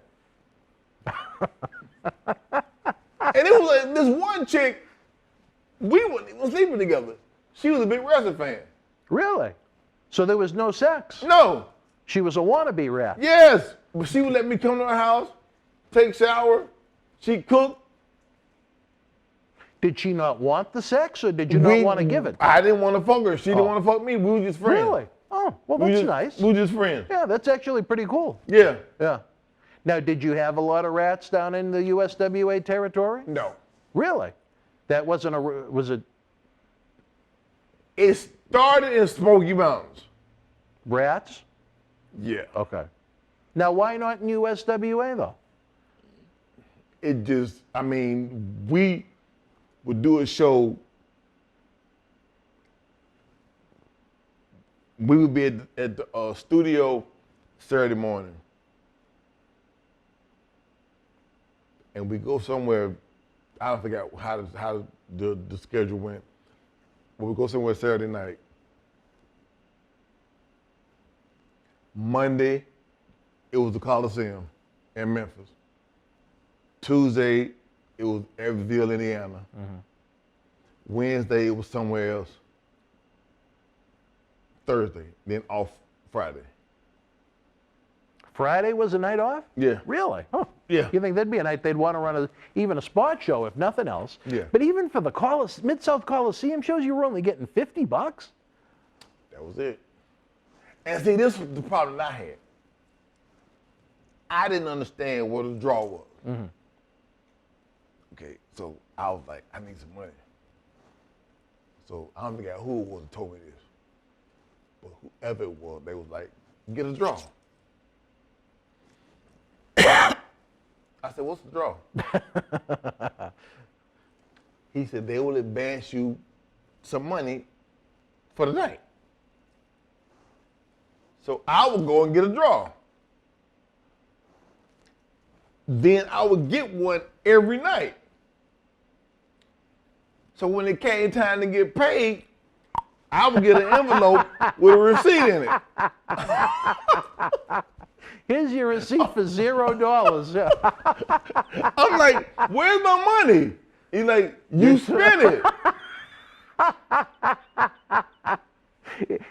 And it was like this one chick, we weren't even sleeping together. She was a big wrestling fan. Really? So there was no sex? No. She was a wannabe rat? Yes. But she would let me come to her house, take a shower, she'd cook. Did she not want the sex, or did you not want to give it? I didn't want to fuck her. She didn't want to fuck me. We were just friends. Really? Oh, well, that's nice. We were just friends. Yeah, that's actually pretty cool. Yeah. Yeah. Now, did you have a lot of rats down in the USWA territory? No. Really? That wasn't was it It started in Smoky Mountains. rats? Yeah. Okay. Now, why not in USWA, though? It just, I mean, we would do a show. We would be at the studio Saturday morning. And we go somewhere, I forgot how the schedule went, but we go somewhere Saturday night. Monday, it was the Coliseum in Memphis. Tuesday, it was Evansville, Indiana. Mm-hmm. Wednesday, it was somewhere else. Thursday, then off Friday. Friday was a night off? Yeah. Really? Huh. Yeah. You think that'd be a night they'd want to run even a spot show, if nothing else? Yeah. But even for the Mid-South Coliseum shows, you were only getting $50? That was it. And see, this was the problem I had. I didn't understand what a draw was. Mm-hmm. Okay, so I was like, I need some money. So I don't forget who it was that told me this. But whoever it was, they was like, get a draw. I said, what's the draw? He said, they will advance you some money for the night. So I would go and get a draw. Then I would get one every night. So when it came time to get paid, I would get an envelope with a receipt in it. Here's your receipt for $0. I'm like, where's my money? He's like, you spent it.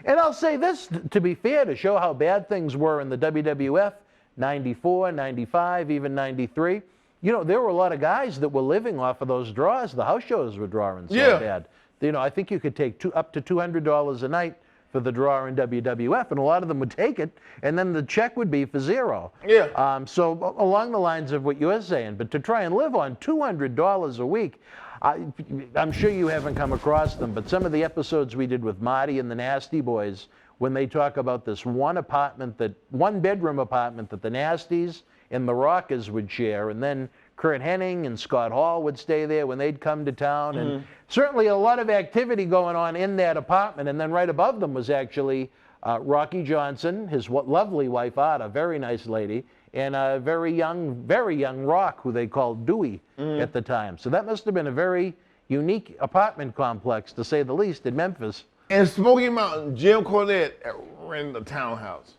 And I'll say this, to be fair, to show how bad things were in the WWF, 94, 95, even 93, you know, there were a lot of guys that were living off of those draws. The house shows were drawing so bad. You know, I think you could take up to $200 a night for the draw in WWF, and a lot of them would take it, and then the check would be for zero. Yeah. So along the lines of what you're saying, but to try and live on $200 a week, I'm sure you haven't come across them, but some of the episodes we did with Marty and the Nasty Boys, when they talk about this one bedroom apartment that the Nasties and the Rockers would share, and then Kurt Hennig and Scott Hall would stay there when they'd come to town, and certainly a lot of activity going on in that apartment. And then right above them was actually Rocky Johnson, his lovely wife Ada, very nice lady, and a very young Rock, who they called Dewey at the time. So that must have been a very unique apartment complex, to say the least, in Memphis. And Smoky Mountain, Jim Cornette ran the townhouse.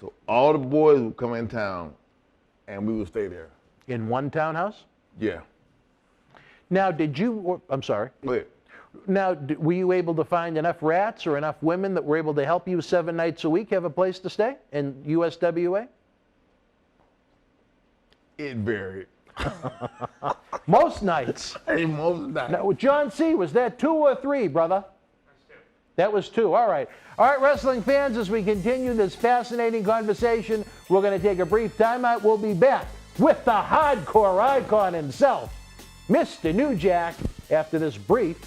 So all the boys would come in town, and we would stay there. In one townhouse? Yeah. Now, I'm sorry. Go ahead. Now, were you able to find enough rats or enough women that were able to help you 7 nights a week have a place to stay in USWA? It varied. Most nights. Hey, most nights. Now, John C., was that 2 or 3, brother? That was 2. All right. All right, wrestling fans, as we continue this fascinating conversation, we're going to take a brief timeout. We'll be back with the hardcore icon himself, Mr. New Jack, after this brief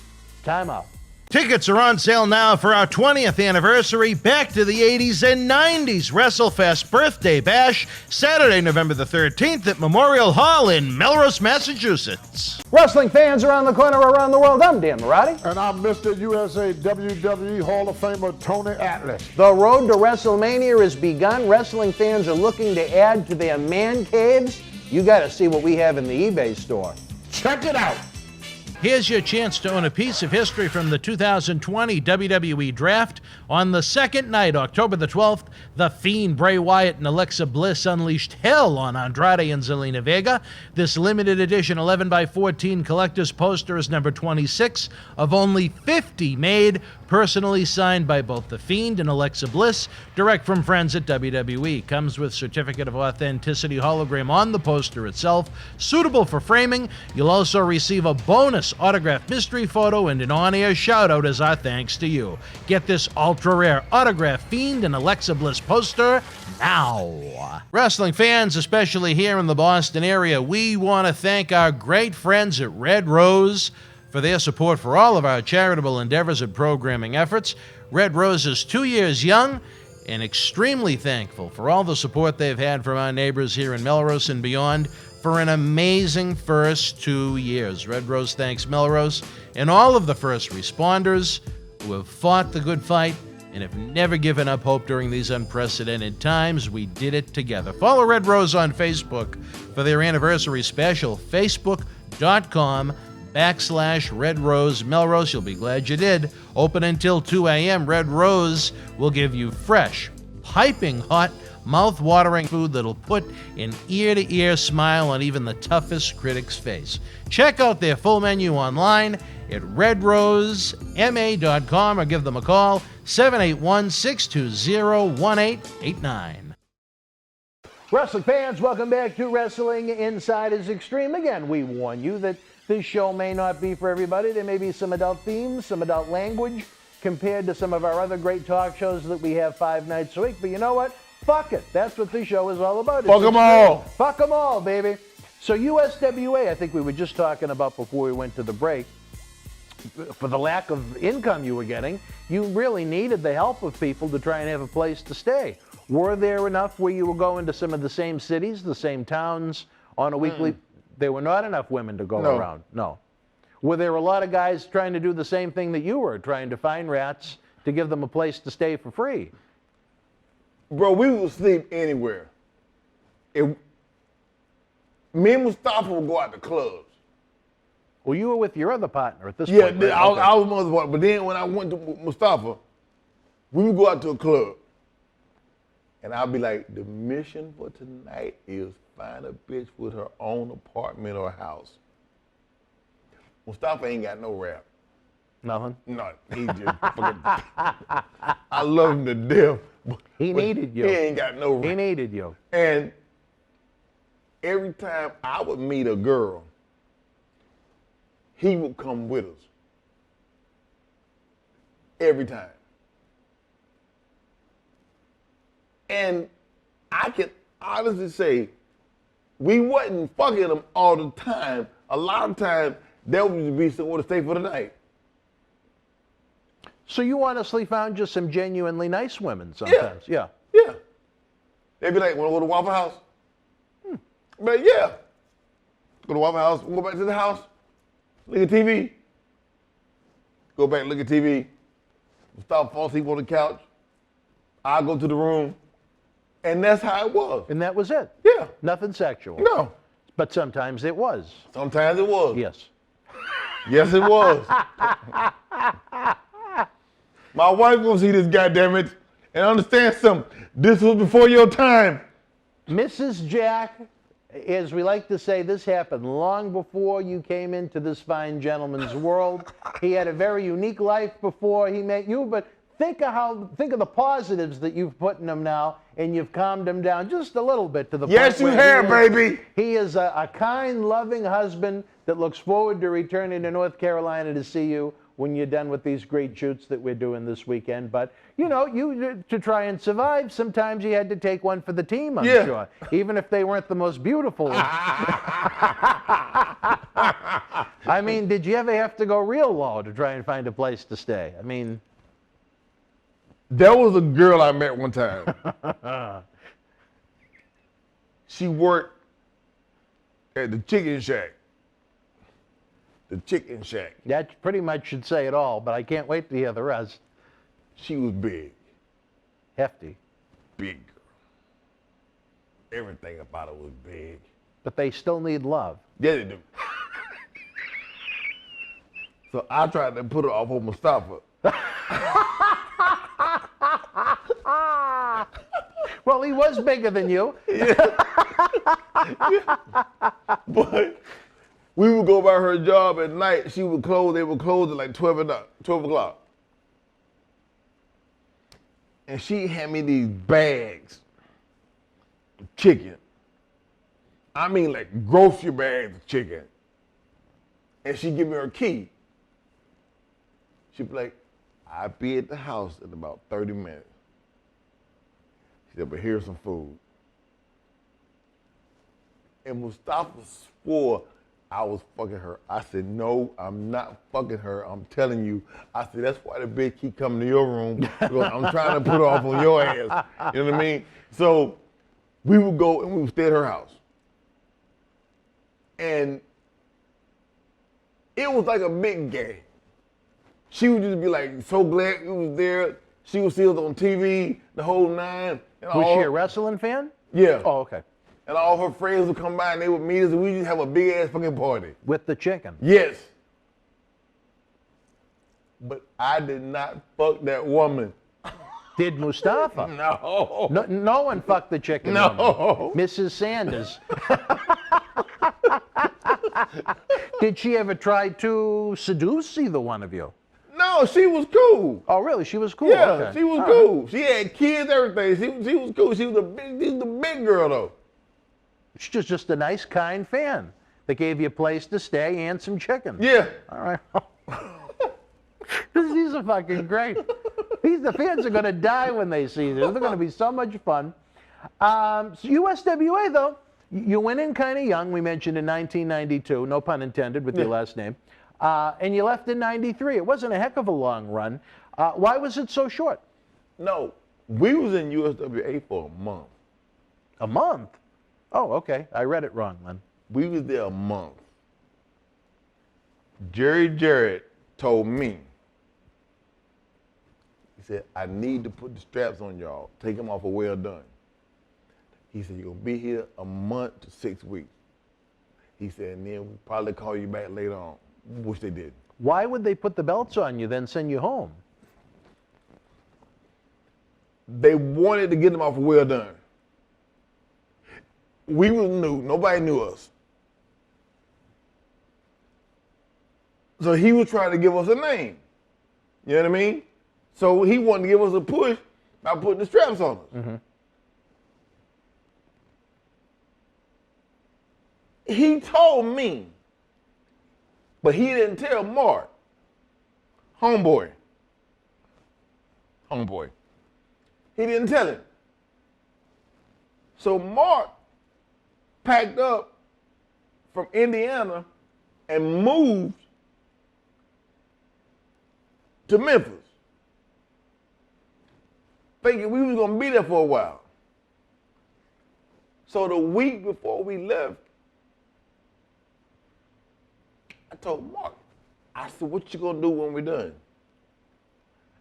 timeout. Tickets are on sale now for our 20th anniversary Back to the 80s and 90s WrestleFest Birthday Bash, Saturday, November the 13th at Memorial Hall in Melrose, Massachusetts. Wrestling fans around the corner, around the world, I'm Dan Marotti. And I'm Mr. USA WWE Hall of Famer Tony Atlas. The road to WrestleMania has begun. Wrestling fans are looking to add to their man caves. You got to see what we have in the eBay store. Check it out. Here's your chance to own a piece of history from the 2020 WWE Draft. On the second night, October the 12th, The Fiend, Bray Wyatt, and Alexa Bliss unleashed hell on Andrade and Zelina Vega. This limited edition 11x14 collector's poster is number 26 of only 50 made, personally signed by both The Fiend and Alexa Bliss, direct from friends at WWE. Comes with certificate of authenticity hologram on the poster itself, suitable for framing. You'll also receive a bonus autographed mystery photo and an on-air shout-out as our thanks to you. Get this ultra-rare autographed Fiend and Alexa Bliss poster now. Wrestling fans, especially here in the Boston area, we want to thank our great friends at Red Rose for their support for all of our charitable endeavors and programming efforts. Red Rose is 2 years young and extremely thankful for all the support they've had from our neighbors here in Melrose and beyond for an amazing first 2 years. Red Rose thanks Melrose and all of the first responders who have fought the good fight and have never given up hope during these unprecedented times. We did it together. Follow Red Rose on Facebook for their anniversary special, facebook.com/Red Rose Melrose. You'll be glad you did. Open until 2 a.m. Red Rose will give you fresh, piping hot, mouth-watering food that'll put an ear-to-ear smile on even the toughest critic's face. Check out their full menu online at redrosema.com or give them a call, 781-620-1889. Wrestling fans, welcome back to Wrestling Insiders Extreme. Again, we warn you that this show may not be for everybody. There may be some adult themes, some adult language compared to some of our other great talk shows that we have 5 nights a week. But you know what? Fuck it. That's what this show is all about. Fuck them all. Fuck them all, baby. So USWA, I think we were just talking about before we went to the break, for the lack of income you were getting, you really needed the help of people to try and have a place to stay. Were there enough where you were going to some of the same cities, the same towns on a weekly? There were not enough women to go around. No. Were there a lot of guys trying to do the same thing that you were, trying to find rats to give them a place to stay for free? Bro, we would sleep anywhere. Me and Mustafa would go out to clubs. Well, you were with your other partner at this Yeah, point. Right? I was with my other, but then when I went to Mustafa, we would go out to a club. And I'd be like, the mission for tonight is find a bitch with her own apartment or house. Mustafa ain't got no rap. Nothing? No, he just fucking, I love him to death. He needed you. He ain't got no rap. He needed you. And every time I would meet a girl, he would come with us. every time. And I can honestly say, we wasn't fucking them all the time. A lot of times, there would be somewhere to stay for the night. So you honestly found just some genuinely nice women sometimes? Yeah. Yeah. They'd be like, want to go to Waffle House? But yeah. Go to Waffle House, go back to the house, look at TV. Go back, look at TV. Stop falling asleep on the couch. I go to the room. And that's how it was. And that was it? Yeah. Nothing sexual? No. But sometimes it was? Sometimes it was. Yes. Yes, it was. My wife gonna see this, goddammit, and understand something. This was before your time. Mrs. Jack, as we like to say, this happened long before you came into this fine gentleman's world. He had a very unique life before he met you, but think of the positives that you've put in him now, and you've calmed him down just a little bit to the point Yes, you have, baby. He is a kind, loving husband that looks forward to returning to North Carolina to see you when you're done with these great shoots that we're doing this weekend. But, you know, to try and survive, sometimes you had to take one for the team, I'm sure, even if they weren't the most beautiful. I mean, did you ever have to go real low to try and find a place to stay? I mean... There was a girl I met one time. She worked at the Chicken Shack. The Chicken Shack. That pretty much should say it all, but I can't wait to hear the rest. She was big. Hefty. Big girl. Everything about her was big. But they still need love. Yeah, they do. So I tried to put her off on Mustafa. Well, he was bigger than you. But we would go by her job at night. She would close. They would close at like 12 o'clock. And she had me these bags of chicken. I mean like grocery bags of chicken. And she'd give me her key. She'd be like, I'll be at the house in about 30 minutes. She said, but here's some food. And Mustafa swore I was fucking her. I said, no, I'm not fucking her. I'm telling you. I said, that's why the bitch keep coming to your room, because I'm trying to put her off on your ass. You know what I mean? So we would go and we would stay at her house. And it was like a big game. She would just be like, so glad we was there. She would see us on TV, the whole nine. And Was she a wrestling fan? Yeah. Oh, okay. And all her friends would come by and they would meet us and we just have a big ass fucking party. With the chicken? Yes. But I did not fuck that woman. Did Mustafa? No. No one fucked the chicken No. woman. Mrs. Sanders. Did she ever try to seduce either one of you? No, she was cool. Oh, really? She was cool? Yeah, Okay. she was All cool. right. She had kids, everything. She was cool. She was the big girl though. She's just a nice, kind fan that gave you a place to stay and some chicken. Yeah. All right. These are fucking great. The fans are going to die when they see this. They're going to be so much fun. So USWA, though, you went in kind of young. We mentioned in 1992, no pun intended with your last name. And you left in 93. It wasn't a heck of a long run. Why was it so short? No, we was in USWA for a month. A month? Oh, okay. I read it wrong, then. We was there a month. Jarrett told me, he said, I need to put the straps on y'all. Take them off of Well Done. He said, you're going to be here a month to 6 weeks. He said, and then we'll probably call you back later on, which they did. Why would they put the belts on you, then send you home? They wanted to get them off of Well Done. We was new. Nobody knew us. So he was trying to give us a name. You know what I mean? So he wanted to give us a push by putting the straps on us. Mm-hmm. He told me, but he didn't tell Mark, homeboy. homeboy. He didn't tell him. So Mark packed up from Indiana and moved to Memphis, thinking we was gonna be there for a while. So the week before we left, I told Mark, I said, what you gonna do when we're done?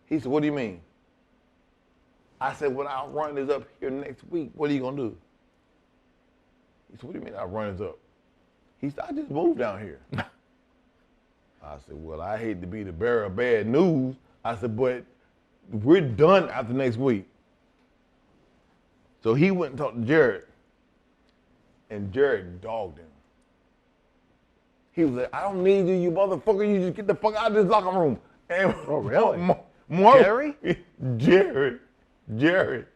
He said, what do you mean? I said, well, I'll run this up here next week. What are you gonna do? He said, what do you mean I'll run this up? He said, I just moved down here. I said, well, I hate to be the bearer of bad news. I said, but we're done after next week. So he went and talked to Jarrett, and Jarrett dogged him. He was like, I don't need you, you motherfucker. You just get the fuck out of this locker room. And Oh, really? Mark, Jerry? Jarrett.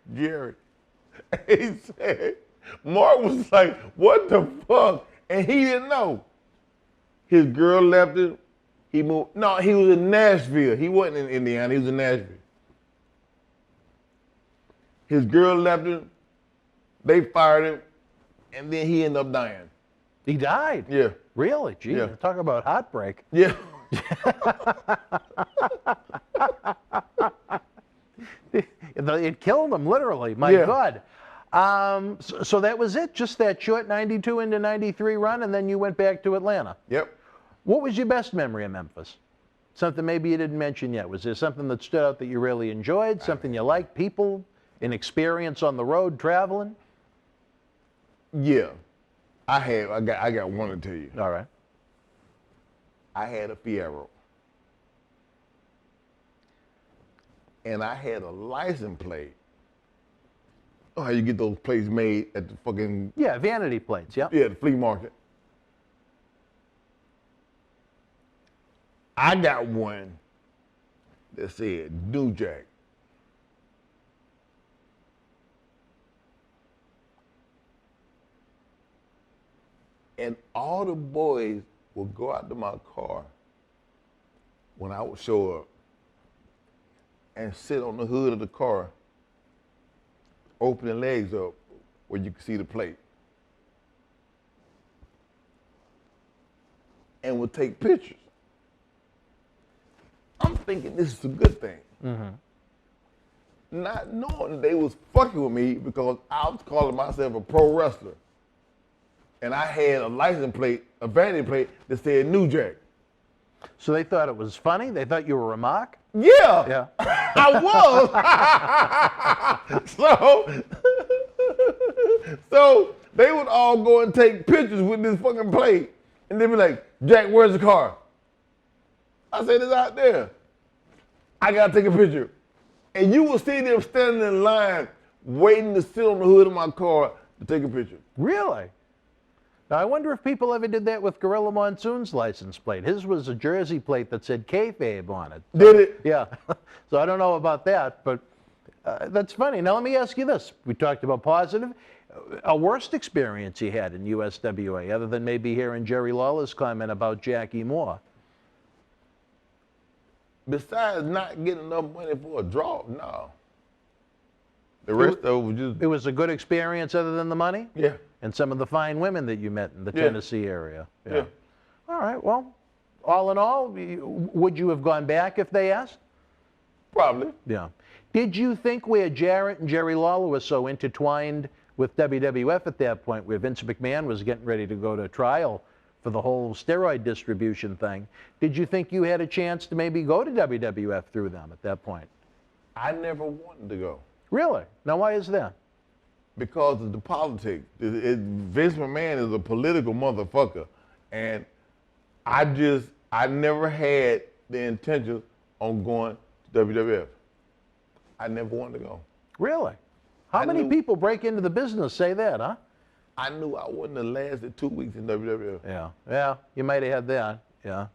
He said, Mark was like, what the fuck? And he didn't know. His girl left him. He moved. No, he was in Nashville. He wasn't in Indiana. He was in Nashville. His girl left him. They fired him. And then he ended up dying. He died? Yeah. Really? Gee, Yeah. talk about heartbreak. Yeah. It killed him, literally. My Yeah. God. So that was it? Just that short 92 into 93 run, and then you went back to Atlanta? Yep. What was your best memory of Memphis? Something maybe you didn't mention yet. Was there something that stood out that you really enjoyed? Something you liked? People? An experience on the road traveling? Yeah. I got one to tell you. All right. I had a Fiero. And I had a license plate. Oh, how you get those plates made at the fucking, Yeah, vanity plates, yeah. the flea market. I got one that said New Jack. And all the boys would go out to my car when I would show up and sit on the hood of the car, open the legs up where you could see the plate. And would take pictures. I'm thinking this is a good thing. Not knowing they was fucking with me because I was calling myself a pro wrestler. And I had a license plate, a vanity plate that said New Jack. So they thought it was funny? They thought you were a mock? Yeah. Yeah. I was. So they would all go and take pictures with this fucking plate. And they'd be like, Jack, where's the car? I said, it's out there. I gotta take a picture. And you will see them standing in line waiting to sit on the hood of my car to take a picture. Really? Now, I wonder if people ever did that with Gorilla Monsoon's license plate. His was a jersey plate that said kayfabe on it. Did it? Yeah. So I don't know about that, but that's funny. Now, let me ask you this. We talked about positive. A worst experience you had in USWA, other than maybe hearing Jerry Lawler's comment about Jackie Moore? Besides not getting enough money for a draw, no. The rest of it was just, It was a good experience other than the money? yeah. And some of the fine women that you met in the Yeah. Tennessee area? Yeah. All right, well, all in all, would you have gone back if they asked? Probably. Yeah. Did you think where Jarrett and Jerry Lawler were so intertwined with WWF at that point, where Vince McMahon was getting ready to go to trial for the whole steroid distribution thing, did you think you had a chance to maybe go to WWF through them at that point? I never wanted to go Really? Now, why is that? because of the politics. Vince McMahon is a political motherfucker. And I never had the intention on going to WWF. I never wanted to go. Really? How many knew- people break into the business say that, huh? I knew I wouldn't have lasted 2 weeks in WWF. Yeah, you might have had that, yeah.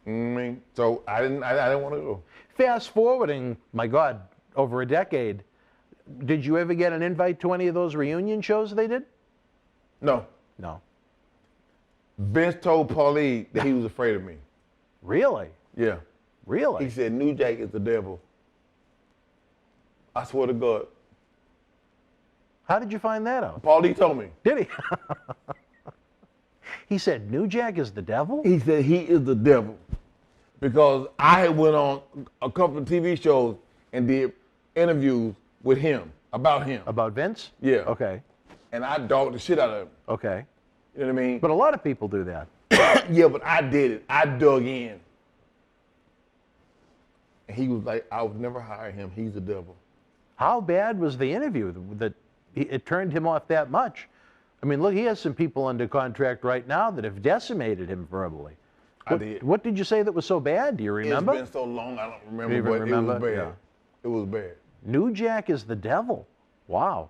I mean, so I didn't want to go. Fast forwarding, my God, over a decade, did you ever get an invite to any of those reunion shows they did? No. No. Vince told Paulie that he was afraid of me. Really? Yeah. Really? He said, New Jack is the devil. I swear to God. How did you find that out? Paulie told me. Did he? He said New Jack is the devil? He said he is the devil. Because I had went on a couple of TV shows and did interviews with him, about him. About Vince? Yeah. Okay. And I dogged the shit out of him. Okay. You know what I mean? But a lot of people do that. Yeah, but I did it. I dug in. And he was like, I would never hire him. He's the devil. How bad was the interview that it turned him off that much? I mean, look, he has some people under contract right now that have decimated him verbally. I did. What did you say that was so bad? Do you remember? It's been so long, I don't remember, You even but remember? it was bad. Yeah. It was bad. New Jack is the devil. Wow.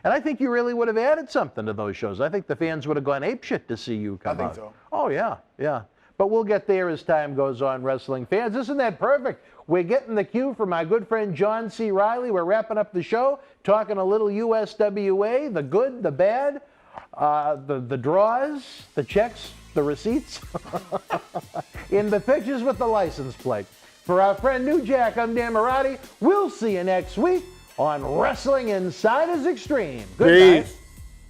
And I think you really would have added something to those shows. I think the fans would have gone apeshit to see you come out. I think so. Oh, yeah, yeah. But we'll get there as time goes on, wrestling fans. Isn't that perfect? We're getting the cue from my good friend John C. Riley. We're wrapping up the show, talking a little USWA, the good, the bad, the draws, the checks, the receipts, in the pictures with the license plate. For our friend New Jack, I'm Dan Marati. We'll see you next week on Wrestling Insiders Extreme. Good night.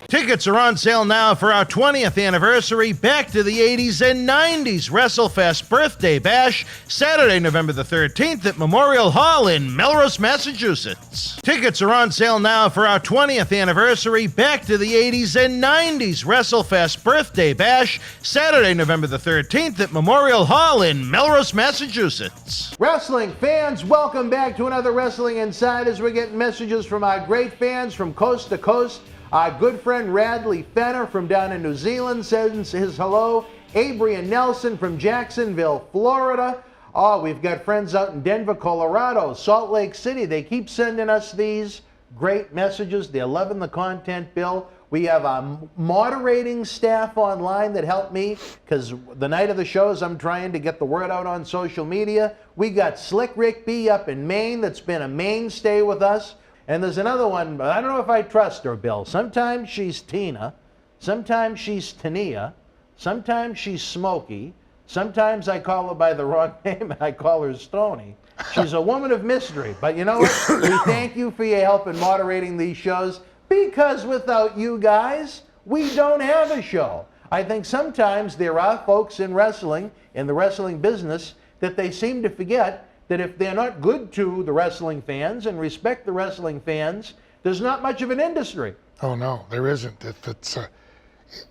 Tickets are on sale now for our 20th anniversary Back to the 80s and 90s WrestleFest Birthday Bash, Saturday, November the 13th at Memorial Hall in Melrose, Massachusetts. Tickets are on sale now for our 20th anniversary Back to the 80s and 90s WrestleFest Birthday Bash, Saturday, November the 13th at Memorial Hall in Melrose, Massachusetts. Wrestling fans, welcome back to another Wrestling Insiders. We're getting messages from our great fans from coast to coast. Our good friend Radley Fenner from down in New Zealand sends his hello. Abrian Nelson from Jacksonville, Florida. Oh, we've got friends out in Denver, Colorado, Salt Lake City. They keep sending us these great messages. They're loving the content, Bill. We have our moderating staff online that help me because the night of the shows, I'm trying to get the word out on social media. We got Slick Rick B up in Maine that's been a mainstay with us. And there's another one, but I don't know if I trust her, Bill. Sometimes she's Tina, sometimes she's Tania, sometimes she's Smokey, sometimes I call her by the wrong name and I call her Stony. She's a woman of mystery, but you know what? We thank you for your help in moderating these shows because without you guys, we don't have a show. I think sometimes there are folks in wrestling, in the wrestling business, that they seem to forget that if they're not good to the wrestling fans and respect the wrestling fans, there's not much of an industry. Oh no, there isn't.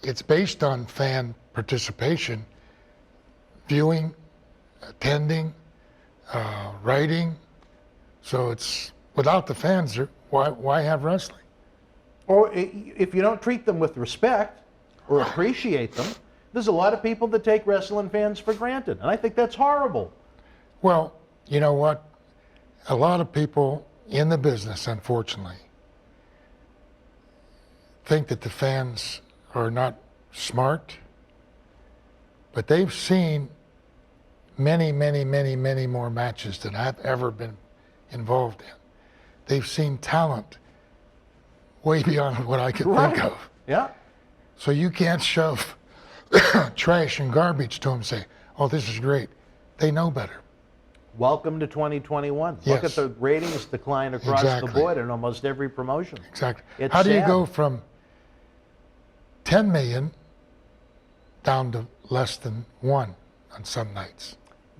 It's based on fan participation, viewing, attending, writing. So it's without the fans, why have wrestling? Or if you don't treat them with respect or appreciate them, there's a lot of people that take wrestling fans for granted, and I think that's horrible. Well, you know what? A lot of people in the business, unfortunately, think that the fans are not smart, but they've seen many, many, many, many more matches than I've ever been involved in. They've seen talent way beyond what I could think of. Yeah. So you can't shove trash and garbage to them and say, oh, this is great. They know better. Welcome to 2021. Yes. Look at the ratings decline across Exactly. the board in almost every promotion. Exactly. It's How do you sad. go from 10 million down to less than 1 on some nights?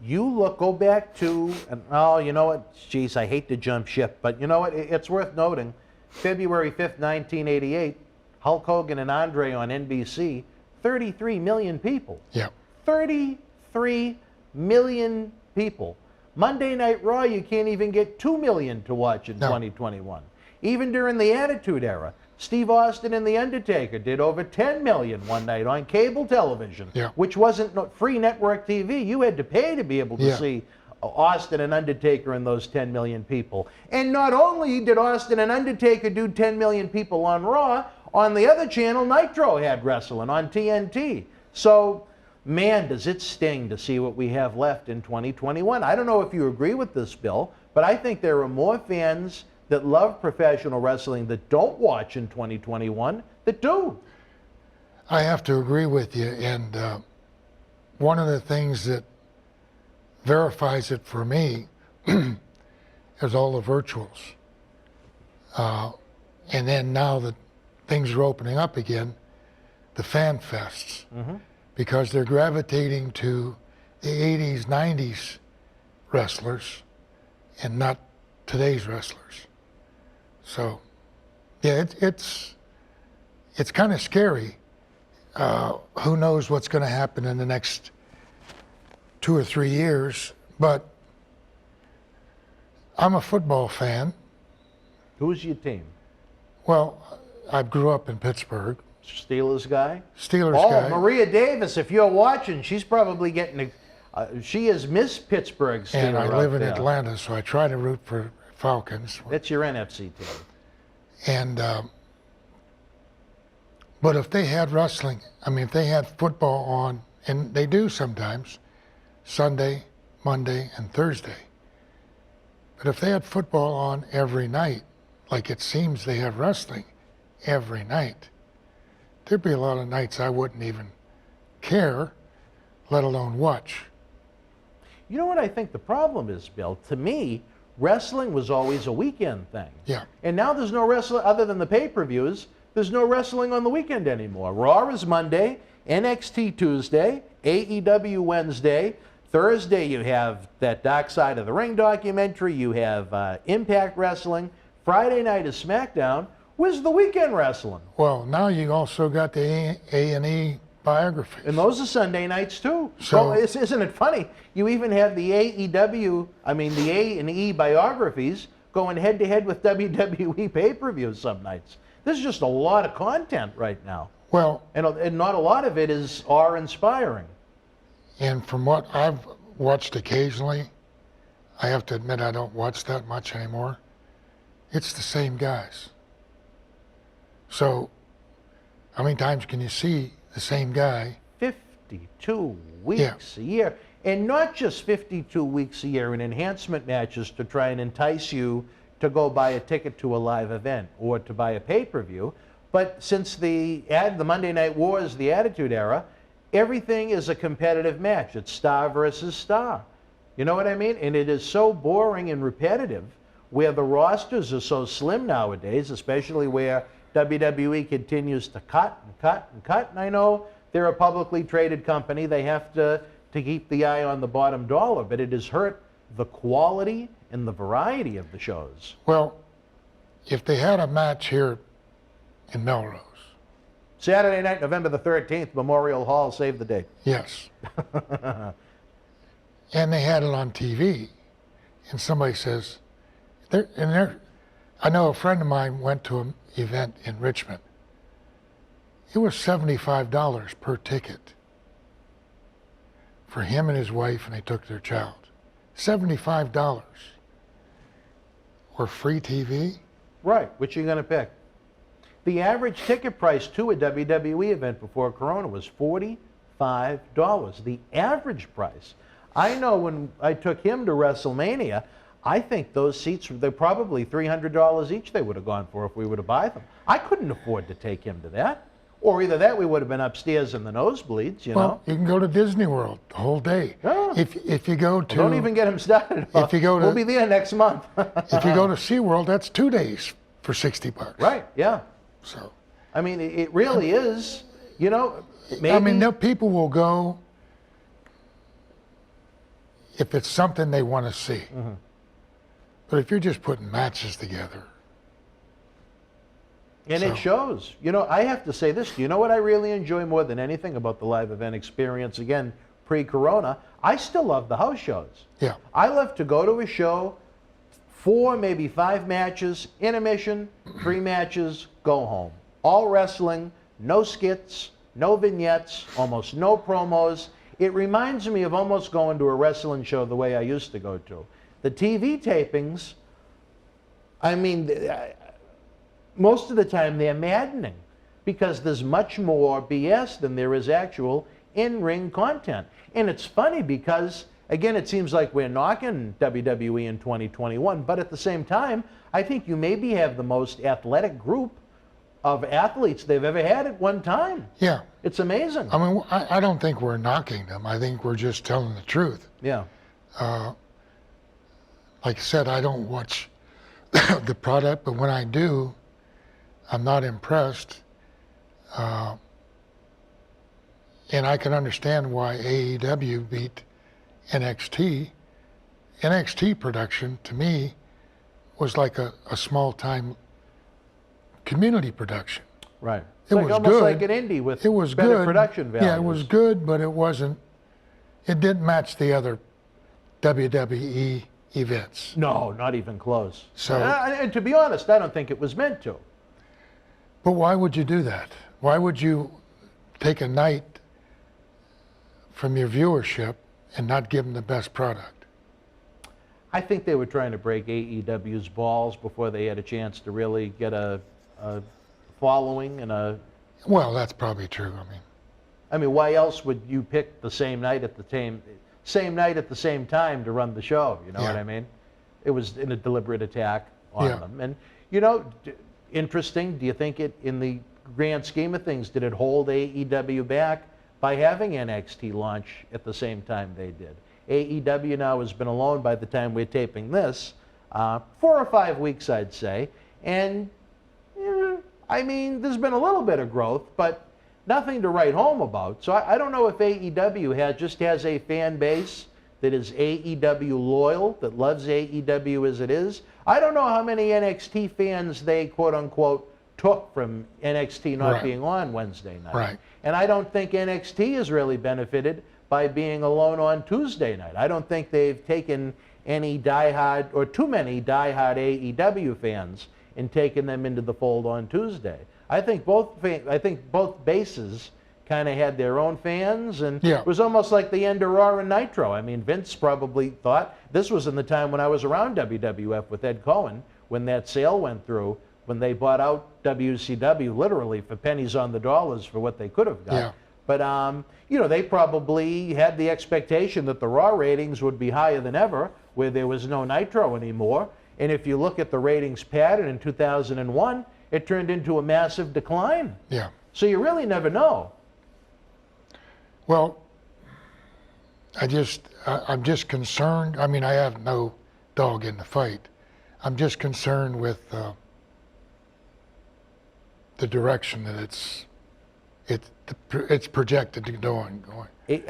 Go back to, and oh, you know what? Geez, I hate to jump ship, but you know what? It's worth noting. February 5th, 1988, Hulk Hogan and Andre on NBC, 33 million people. Yeah. 33 million people. Monday Night Raw, you can't even get 2 million to watch in 2021. Even during the Attitude Era, Steve Austin and The Undertaker did over 10 million one night on cable television, which wasn't free network TV. You had to pay to be able to see Austin and Undertaker and those 10 million people. And not only did Austin and Undertaker do 10 million people on Raw, on the other channel, Nitro had wrestling on TNT. So, man, does it sting to see what we have left in 2021. I don't know if you agree with this, Bill, but I think there are more fans that love professional wrestling that don't watch in 2021 that do. I have to agree with you, and one of the things that verifies it for me is all the virtuals. And then now that things are opening up again, the fan fests, because they're gravitating to the 80s, 90s wrestlers and not today's wrestlers. So, yeah, it's kind of scary. Who knows what's going to happen in the next 2 or 3 years, but I'm a football fan. Who's your team? Well, I grew up in Pittsburgh. Steelers guy? Steelers Oh, guy. Maria Davis, if you're watching, she's probably getting she is Miss Pittsburgh Steeler. And I live in there. Atlanta, so I try to root for Falcons. That's your NFC team. And but if they had wrestling, I mean, if they had football on, and they do sometimes, Sunday, Monday, and Thursday. But if they had football on every night, like it seems they have wrestling every night, there'd be a lot of nights I wouldn't even care, let alone watch. You know what I think the problem is, Bill? To me, wrestling was always a weekend thing. Yeah. And now there's no wrestling, other than the pay-per-views, there's no wrestling on the weekend anymore. Raw is Monday, NXT Tuesday, AEW Wednesday. Thursday you have that Dark Side of the Ring documentary. You have Impact Wrestling. Friday night is SmackDown. Where's the weekend wrestling? Well, now you also got the A&E biographies. And those are Sunday nights too. So isn't it funny? You even have the the A&E biographies going head to head with WWE pay-per-views some nights. There's just a lot of content right now. Well, and not a lot of it is awe-inspiring. And from what I've watched occasionally, I have to admit I don't watch that much anymore. It's the same guys. So, how many times can you see the same guy? 52 weeks a year. And not just 52 weeks a year in enhancement matches to try and entice you to go buy a ticket to a live event or to buy a pay-per-view. But since the Monday Night Wars, the Attitude Era, everything is a competitive match. It's star versus star. You know what I mean? And it is so boring and repetitive, where the rosters are so slim nowadays, especially where WWE continues to cut and cut and cut. And I know they're a publicly traded company. They have to keep the eye on the bottom dollar, but it has hurt the quality and the variety of the shows. Well, if they had a match here in Melrose. Saturday night, November the 13th, Memorial Hall, save the date. Yes. And they had it on TV, and somebody says, I know a friend of mine went to an event in Richmond. It was $75 per ticket for him and his wife, and they took their child. $75. Or free TV? Right, which are you going to pick? The average ticket price to a WWE event before Corona was $45. The average price. I know when I took him to WrestleMania, I think those seats, they're probably $300 each they would have gone for if we were to buy them. I couldn't afford to take him to that. Or either that, we would have been upstairs in the nosebleeds, you know. You can go to Disney World the whole day. Yeah. If you go to... Don't even get him started. If you go to, we'll be there next month. If you go to SeaWorld, that's 2 days for $60. Right, yeah. So, I mean, it really is, you know, maybe... I mean, people will go if it's something they want to see. Mm-hmm. But if you're just putting matches together... And it shows. You know, I have to say this. Do you know what I really enjoy more than anything about the live event experience, again, pre-corona? I still love the house shows. Yeah. I love to go to a show, 4, maybe 5 matches, intermission, 3 matches, go home. All wrestling, no skits, no vignettes, almost no promos. It reminds me of almost going to a wrestling show the way I used to go to. The TV tapings, I mean... most of the time they're maddening because there's much more BS than there is actual in-ring content. And it's funny because, again, it seems like we're knocking WWE in 2021, but at the same time, I think you maybe have the most athletic group of athletes they've ever had at one time. Yeah. It's amazing. I mean, I don't think we're knocking them. I think we're just telling the truth. Yeah. Like I said, I don't watch the product, but when I do, I'm not impressed. And I can understand why AEW beat NXT. NXT production, to me, was like a small-time community production. Right. It was almost good. like an indie with It was better good. production values. Yeah, it was good, but it didn't match the other WWE events. No, not even close. So- and to be honest, I don't think it was meant to. But why would you do that? Why would you take a night from your viewership and not give them the best product? I think they were trying to break AEW's balls before they had a chance to really get a following and a. Well, that's probably true. I mean, why else would you pick the same night at the same time to run the show? You know what I mean? It was in a deliberate attack on them. And interesting. Do you think it, in the grand scheme of things, did it hold AEW back by having NXT launch at the same time they did? AEW now has been alone by the time we're taping this, 4 or 5 weeks, I'd say. And, I mean, there's been a little bit of growth, but nothing to write home about. So I don't know if AEW just has a fan base that is AEW loyal, that loves AEW as it is. I don't know how many NXT fans they, quote unquote, took from NXT not being on Wednesday night. Right. And I don't think NXT has really benefited by being alone on Tuesday night. I don't think they've taken any diehard or too many diehard AEW fans and taken them into the fold on Tuesday. I think both bases kind of had their own fans, and it was almost like the end of Raw and Nitro. I mean, Vince probably thought, this was in the time when I was around WWF with Ed Cohen, when that sale went through, when they bought out WCW literally for pennies on the dollars for what they could have got. Yeah. But, they probably had the expectation that the Raw ratings would be higher than ever, where there was no Nitro anymore. And if you look at the ratings pattern in 2001, it turned into a massive decline. Yeah. So you really never know. Well, I'm just concerned. I mean, I have no dog in the fight. I'm just concerned with the direction that it's projected to go on.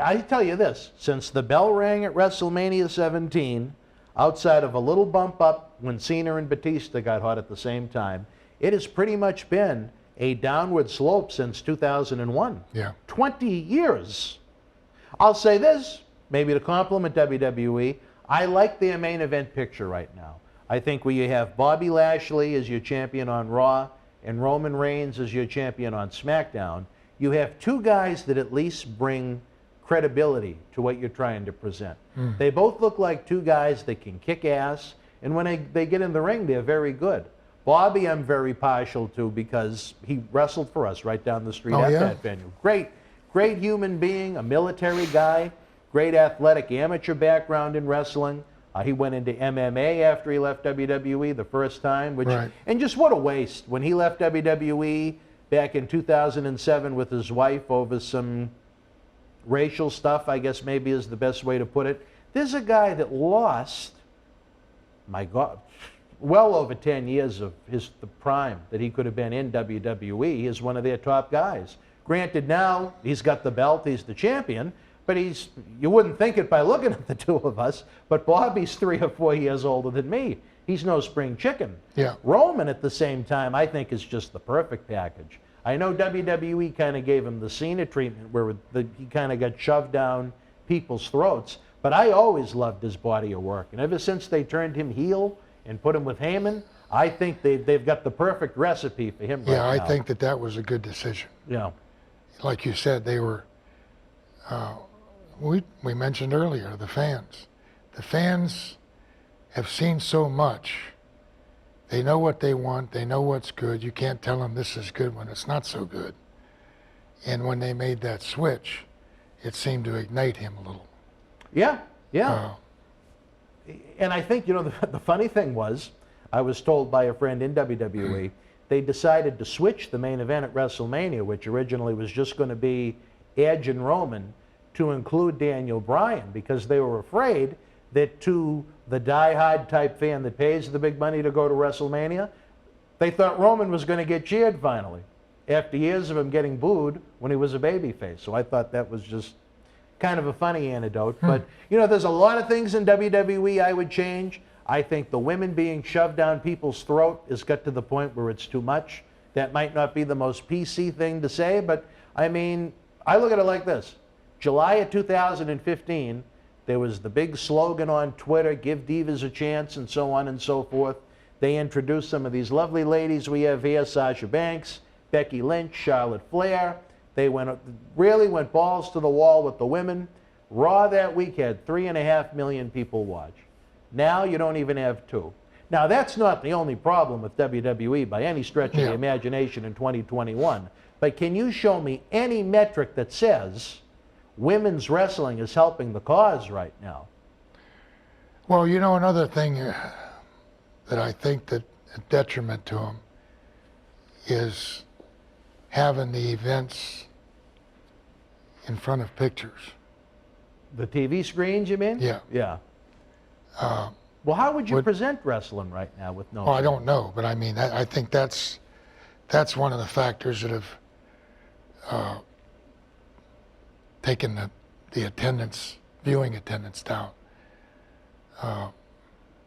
I tell you this, since the bell rang at WrestleMania 17, outside of a little bump up when Cena and Batista got hot at the same time, it has pretty much been a downward slope since 2001. Yeah. 20 years. I'll say this, maybe to compliment WWE, I like their main event picture right now. I think where you have Bobby Lashley as your champion on Raw and Roman Reigns as your champion on SmackDown, you have two guys that at least bring credibility to what you're trying to present. They both look like two guys that can kick ass, and when they get in the ring, they're very good. Bobby, I'm very partial to because he wrestled for us right down the street at that venue. Great human being, a military guy, great athletic amateur background in wrestling. He went into MMA after he left WWE the first time, and just what a waste when he left WWE back in 2007 with his wife over some racial stuff, I guess maybe is the best way to put it. There's a guy that lost, my God, well over 10 years of the prime that he could have been in WWE as one of their top guys. Granted, now he's got the belt, he's the champion, but you wouldn't think it by looking at the two of us, but Bobby's 3 or 4 years older than me. He's no spring chicken. Yeah. Roman, at the same time, I think is just the perfect package. I know WWE kind of gave him the Cena treatment where he kind of got shoved down people's throats, but I always loved his body of work. And ever since they turned him heel and put him with Heyman, I think they've got the perfect recipe for him right now. Yeah, I think that was a good decision. Yeah. Like you said, they were, we mentioned earlier, the fans. The fans have seen so much. They know what they want. They know what's good. You can't tell them this is good when it's not so good. And when they made that switch, it seemed to ignite him a little. Yeah. And I think, the funny thing was, I was told by a friend in WWE, they decided to switch the main event at WrestleMania, which originally was just going to be Edge and Roman, to include Daniel Bryan, because they were afraid that to the die-hard type fan that pays the big money to go to WrestleMania, they thought Roman was going to get cheered finally, after years of him getting booed when he was a babyface. So I thought that was just kind of a funny anecdote. But, there's a lot of things in WWE I would change. I think the women being shoved down people's throat has got to the point where it's too much. That might not be the most PC thing to say, but I mean, I look at it like this. July of 2015, there was the big slogan on Twitter, give divas a chance, and so on and so forth. They introduced some of these lovely ladies we have here, Sasha Banks, Becky Lynch, Charlotte Flair. They really went balls to the wall with the women. Raw that week had 3.5 million people watch. Now you don't even have 2. Now that's not the only problem with WWE by any stretch of the imagination in 2021. But can you show me any metric that says women's wrestling is helping the cause right now? Well, another thing that I think that a detriment to them is having the events in front of pictures. The TV screens, you mean? Yeah. Yeah. Well, how would you present wrestling right now with no? Well, I don't know, but I mean, I think that's one of the factors that have taken the viewing attendance down. I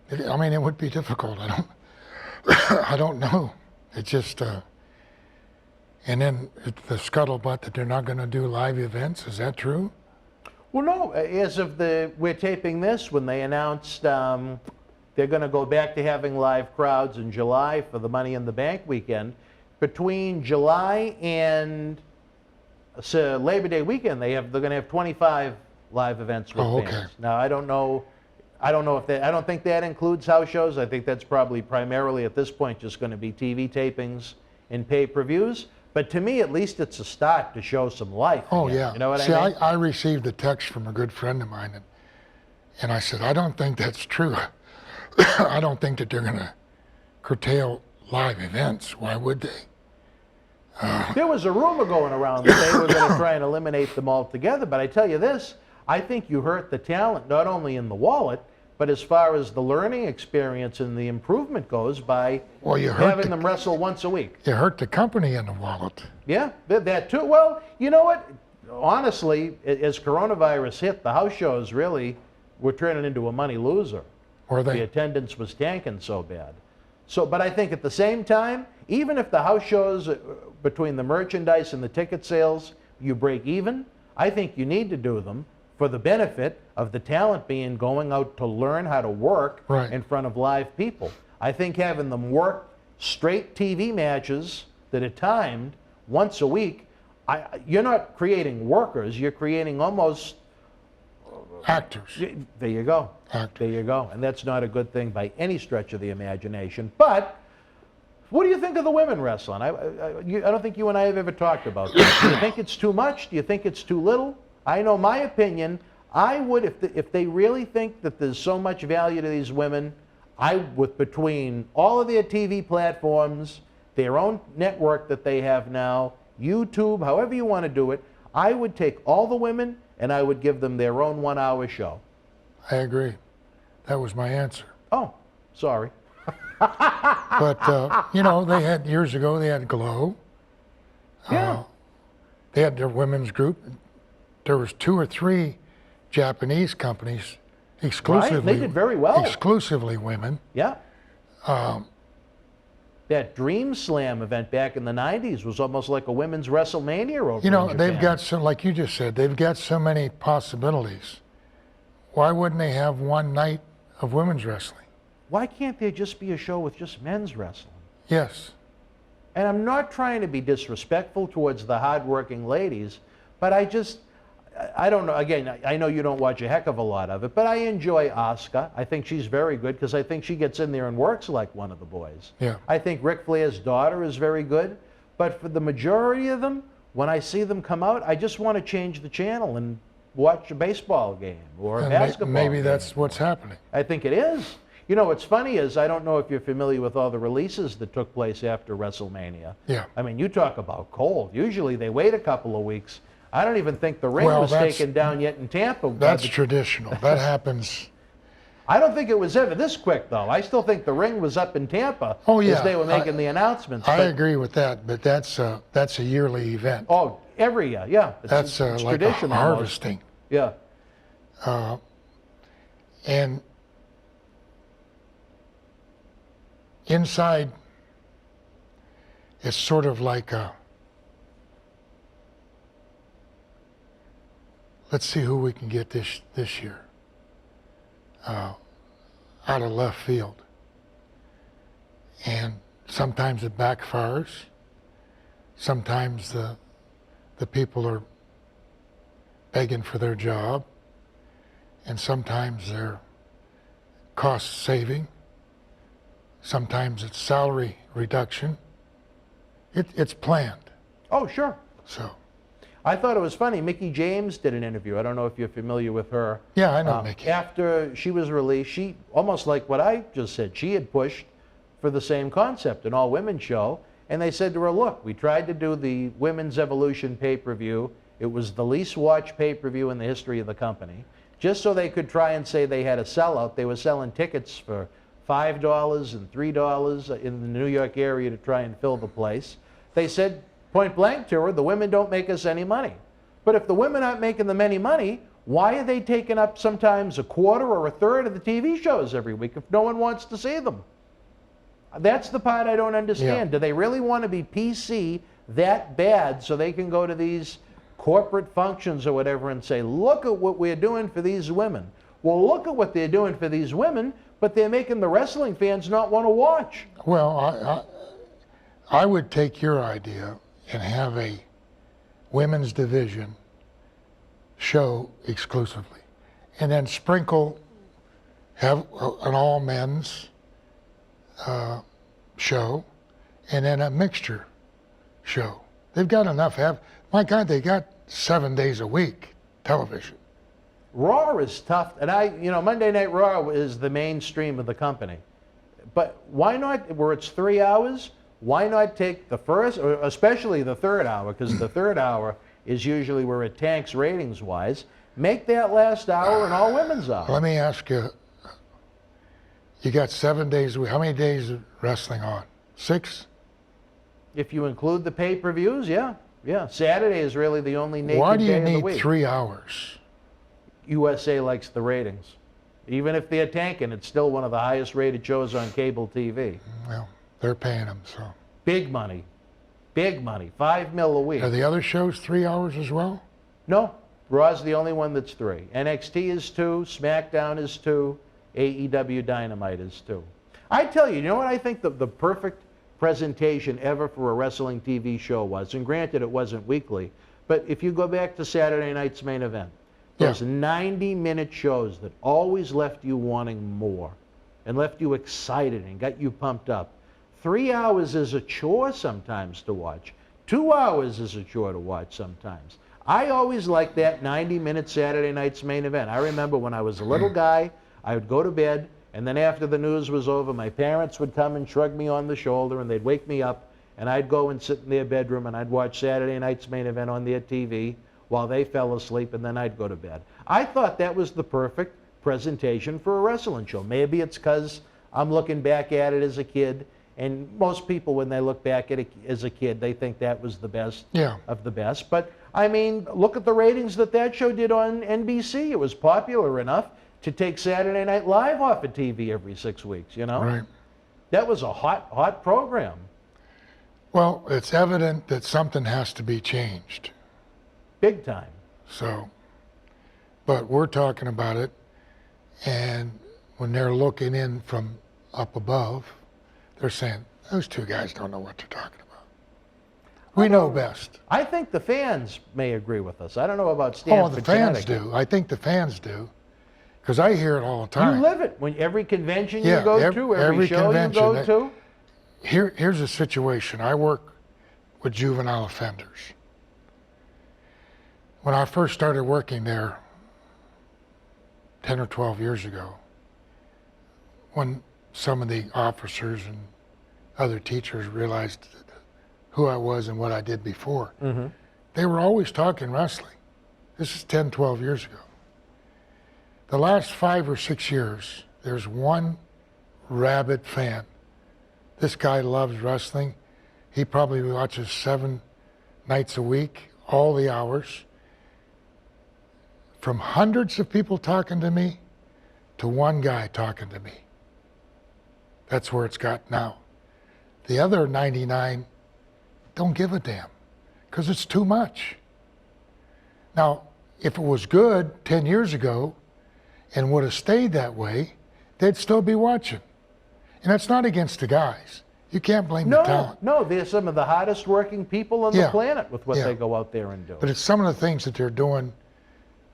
mean, it would be difficult. I don't know. It's just, and then the scuttlebutt that they're not going to do live events. Is that true? Well, no. As of we're taping this, when they announced they're going to go back to having live crowds in July for the Money in the Bank weekend, between July and Labor Day weekend, they're going to have 25 live events with fans. Okay. Now, I don't know if I don't think that includes house shows. I think that's probably primarily at this point just going to be TV tapings and pay-per-views. But to me, at least it's a start to show some life. Oh, again. yeah. You know what See, I mean? I received a text from a good friend of mine, and I said, I don't think that's true. I don't think that they're going to curtail live events. Why would they? There was a rumor going around that they were going to try and eliminate them altogether. But I tell you this, I think you hurt the talent, not only in the wallet, but as far as the learning experience and the improvement goes by having them wrestle once a week. You hurt the company in the wallet. Yeah, that too. Well, you know what? Honestly, as coronavirus hit, the house shows really were turning into a money loser. Were they? The attendance was tanking so bad. So, but I think at the same time, even if the house shows between the merchandise and the ticket sales, you break even, I think you need to do them for the benefit of the talent being going out to learn how to work in front of live people. I think having them work straight TV matches that are timed once a week, you're not creating workers, you're creating almost actors. There you go. Actors. There you go. And that's not a good thing by any stretch of the imagination. But what do you think of the women wrestling? I don't think you and I have ever talked about that. Do you think it's too much? Do you think it's too little? I know my opinion. I would, if they really think that there's so much value to these women, between all of their TV platforms, their own network that they have now, YouTube, however you want to do it, I would take all the women and I would give them their own 1-hour show. I agree. That was my answer. Oh, sorry. But, they had, years ago, they had Glow. Yeah. They had their women's group. There was 2 or 3 Japanese companies exclusively. Right, they did very well. Exclusively women. Yeah. That Dream Slam event back in the 90s was almost like a women's WrestleMania over in Japan. They've got so, like you just said, they've got so many possibilities. Why wouldn't they have one night of women's wrestling? Why can't there just be a show with just men's wrestling? Yes. And I'm not trying to be disrespectful towards the hardworking ladies, but I don't know. Again, I know you don't watch a heck of a lot of it, but I enjoy Asuka. I think she's very good because I think she gets in there and works like one of the boys. Yeah. I think Ric Flair's daughter is very good, but for the majority of them, when I see them come out, I just want to change the channel and watch a baseball game or a basketball game. Maybe that's what's happening. I think it is. You know, what's funny is, I don't know if you're familiar with all the releases that took place after WrestleMania. Yeah. I mean, you talk about cold. Usually they wait a couple of weeks. I don't even think the ring was taken down yet in Tampa. That's traditional. That happens I don't think it was ever this quick, though. I still think the ring was up in Tampa as they were making the announcements. I agree with that, but that's a yearly event. Oh, every year, yeah. It's like tradition a harvesting. Yeah. And inside, it's sort of like let's see who we can get this year out of left field. And sometimes it backfires. Sometimes the people are begging for their job. And sometimes they're cost saving. Sometimes it's salary reduction. It's planned. Oh, sure. So. I thought it was funny. Mickie James did an interview. I don't know if you're familiar with her. Yeah, I know Mickie. After she was released, she, almost like what I just said, she had pushed for the same concept, an all-women show. And they said to her, look, we tried to do the Women's Evolution pay-per-view. It was the least watched pay-per-view in the history of the company. Just so they could try and say they had a sellout, they were selling tickets for $5 and $3 in the New York area to try and fill the place. They said, point blank to her, the women don't make us any money. But if the women aren't making them any money, why are they taking up sometimes a quarter or a third of the TV shows every week if no one wants to see them? That's the part I don't understand. Yeah. Do they really want to be PC that bad so they can go to these corporate functions or whatever and say, look at what we're doing for these women? Well, look at what they're doing for these women, but they're making the wrestling fans not want to watch. Well, I would take your idea and have a women's division show exclusively, and then have an all men's show, and then a mixture show. They've got enough. My God, they got 7 days a week television. Raw is tough, and Monday Night Raw is the mainstream of the company. But why not, where it's 3 hours, why not take the first, or especially the third hour, because the third hour is usually where it tanks ratings-wise, make that last hour an all-women's hour. Let me ask you, you got 7 days a week. How many days of wrestling on? 6? If you include the pay-per-views, yeah. Saturday is really the only naked Why do you day of the need week. 3 hours? USA likes the ratings. Even if they're tanking, it's still one of the highest rated shows on cable TV. Well, they're paying them, so. Big money. $5 million a week. Are the other shows 3 hours as well? No, Raw's the only one that's 3. NXT is 2, SmackDown is 2, AEW Dynamite is 2. I tell you, you know what I think the perfect presentation ever for a wrestling TV show was? And granted, it wasn't weekly, but if you go back to Saturday night's main event, those 90-minute shows that always left you wanting more and left you excited and got you pumped up. 3 hours is a chore sometimes to watch. 2 hours is a chore to watch sometimes. I always liked that 90-minute Saturday night's main event. I remember when I was a little guy, I would go to bed, and then after the news was over, my parents would come and shrug me on the shoulder, and they'd wake me up, and I'd go and sit in their bedroom, and I'd watch Saturday night's main event on their TV while they fell asleep, and then I'd go to bed. I thought that was the perfect presentation for a wrestling show. Maybe it's because I'm looking back at it as a kid, and most people, when they look back at it as a kid, they think that was the best of the best. But, I mean, look at the ratings that show did on NBC. It was popular enough to take Saturday Night Live off of TV every 6 weeks, you know? Right. That was a hot program. Well, it's evident that something has to be changed. Big time. So, but we're talking about it, and when they're looking in from up above, they're saying, those two guys don't know what they're talking about. We know best. I think the fans may agree with us. I don't know about Stanford. Oh, the fans do. I think the fans do, because I hear it all the time. You live it. When every convention you go to, every show you go to. Here's a situation. I work with juvenile offenders. When I first started working there 10 or 12 years ago, when some of the officers and other teachers realized who I was and what I did before, they were always talking wrestling. This is 10, 12 years ago. The last 5 or 6 years, there's one rabid fan. This guy loves wrestling. He probably watches 7 nights a week, all the hours. From hundreds of people talking to me to one guy talking to me. That's where it's got now. The other 99 don't give a damn because it's too much. Now, if it was good 10 years ago and would have stayed that way, they'd still be watching. And that's not against the guys. You can't blame the talent. No, they're some of the hardest working people on the planet with what they go out there and do. But it's some of the things that they're doing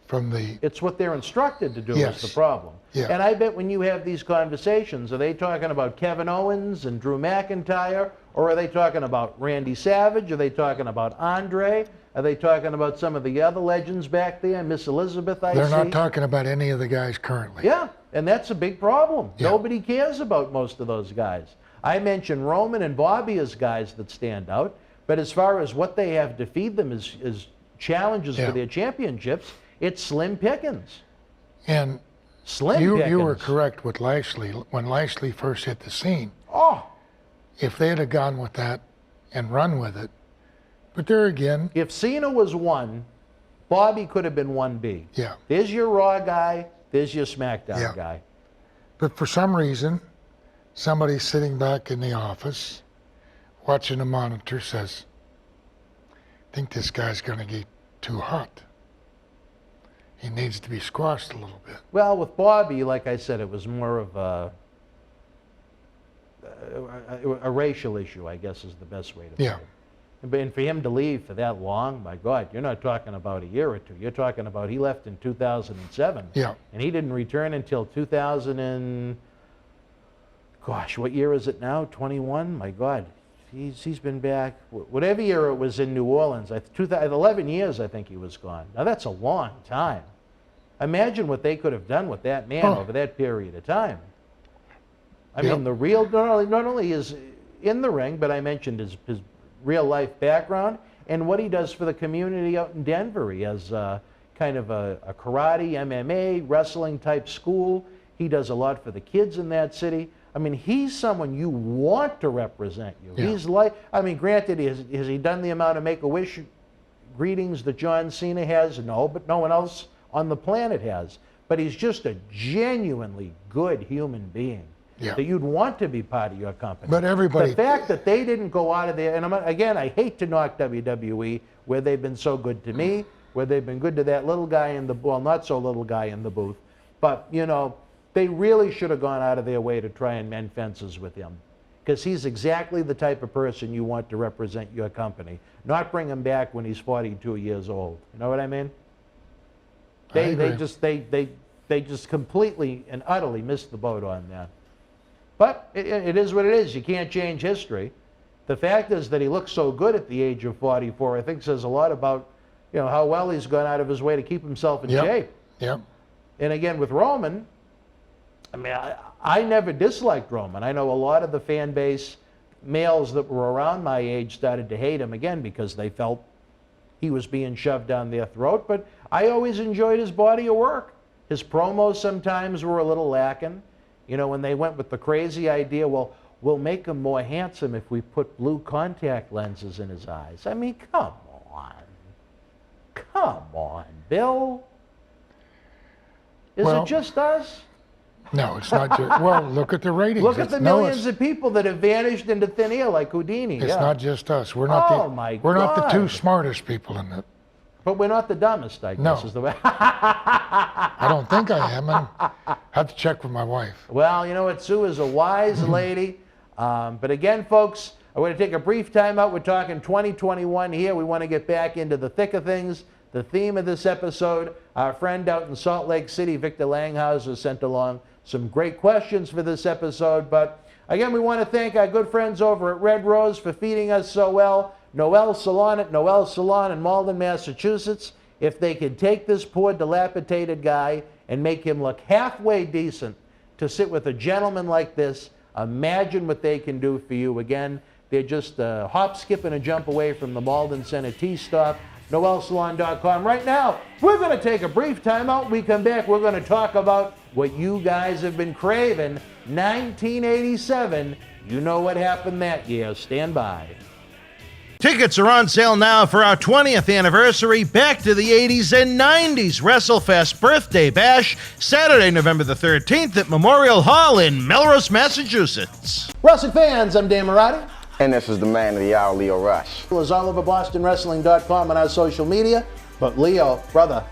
from the... It's what they're instructed to do is the problem. Yeah. And I bet when you have these conversations, are they talking about Kevin Owens and Drew McIntyre? Or are they talking about Randy Savage? Are they talking about Andre? Are they talking about some of the other legends back there? Miss Elizabeth, I see. They're not talking about any of the guys currently. Yeah, and that's a big problem. Yeah. Nobody cares about most of those guys. I mentioned Roman and Bobby as guys that stand out, but as far as what they have to feed them as challenges for their championships, it's slim pickings. And slim pickings. You were correct with Lashley. When Lashley first hit the scene, if they'd have gone with that and run with it, but there again... If Cena was 1, Bobby could have been 1B. Yeah. There's your Raw guy, there's your SmackDown guy. But for some reason, somebody sitting back in the office, watching a monitor says, I think this guy's going to get too hot. He needs to be squashed a little bit. Well, with Bobby, like I said, it was more of a racial issue, I guess is the best way to put it. And for him to leave for that long, my God, you're not talking about a year or two. You're talking about he left in 2007. Yeah. And he didn't return until 2000 and, gosh, what year is it now? 21? My God. He's been back, whatever year it was in New Orleans, 11 years I think he was gone. Now that's a long time. Imagine what they could have done with that man over that period of time. I mean, the real, not only is in the ring, but I mentioned his real life background and what he does for the community out in Denver. He has kind of a karate, MMA, wrestling type school. He does a lot for the kids in that city. I mean, he's someone you want to represent you. Yeah. He's like, I mean, granted, has he done the amount of Make-A-Wish greetings that John Cena has? No, but no one else on the planet has. But he's just a genuinely good human being that you'd want to be part of your company. But everybody... The fact that they didn't go out of there, and again, I hate to knock WWE, where they've been so good to me, where they've been good to that little guy in the, well, not so little guy in the booth, but, you know, they really should have gone out of their way to try and mend fences with him, because he's exactly the type of person you want to represent your company, not bring him back when he's 42 years old. You know what I mean? They just completely and utterly missed the boat on that. But it is what it is. You can't change history. The fact is that he looks so good at the age of 44, I think says a lot about, you know, how well he's gone out of his way to keep himself in shape. Yep. And again, with Roman, I mean, I never disliked Roman. I know a lot of the fan base, males that were around my age, started to hate him again because they felt he was being shoved down their throat. But I always enjoyed his body of work. His promos sometimes were a little lacking. You know, when they went with the crazy idea, well, we'll make him more handsome if we put blue contact lenses in his eyes. I mean, come on. Come on, Bill. Is it just us? No, it's not just, well, look at the ratings. Look at the millions of people that have vanished into thin air like Houdini. It's not just us. We're not we're not the two smartest people in it. But we're not the dumbest, I guess, is the way. I don't think I am. I have to check with my wife. Well, you know what? Sue is a wise lady. But again, folks, I want to take a brief time out. We're talking 2021 here. We want to get back into the thick of things. The theme of this episode, our friend out in Salt Lake City, Victor Langhauser, sent along some great questions for this episode. But again, we want to thank our good friends over at Red Rose for feeding us so well. Noel Salon at Noel Salon in Malden, Massachusetts. If they could take this poor dilapidated guy and make him look halfway decent to sit with a gentleman like this, imagine what they can do for you. Again, they're just a hop, skip, and a jump away from the Malden Center Tea Stop. noelsalon.com. Right now, we're going to take a brief time out. We come back, we're going to talk about what you guys have been craving. 1987. You know what happened that year. Stand by. Tickets are on sale now for our 20th anniversary Back to the 80s and 90s WrestleFest Birthday Bash, Saturday, November the 13th at Memorial Hall in Melrose, Massachusetts. Wrestling fans, I'm Dan Marati. And this is the man of the hour, Leo Rush. It's all over BostonWrestling.com and our social media. But Leo, brother,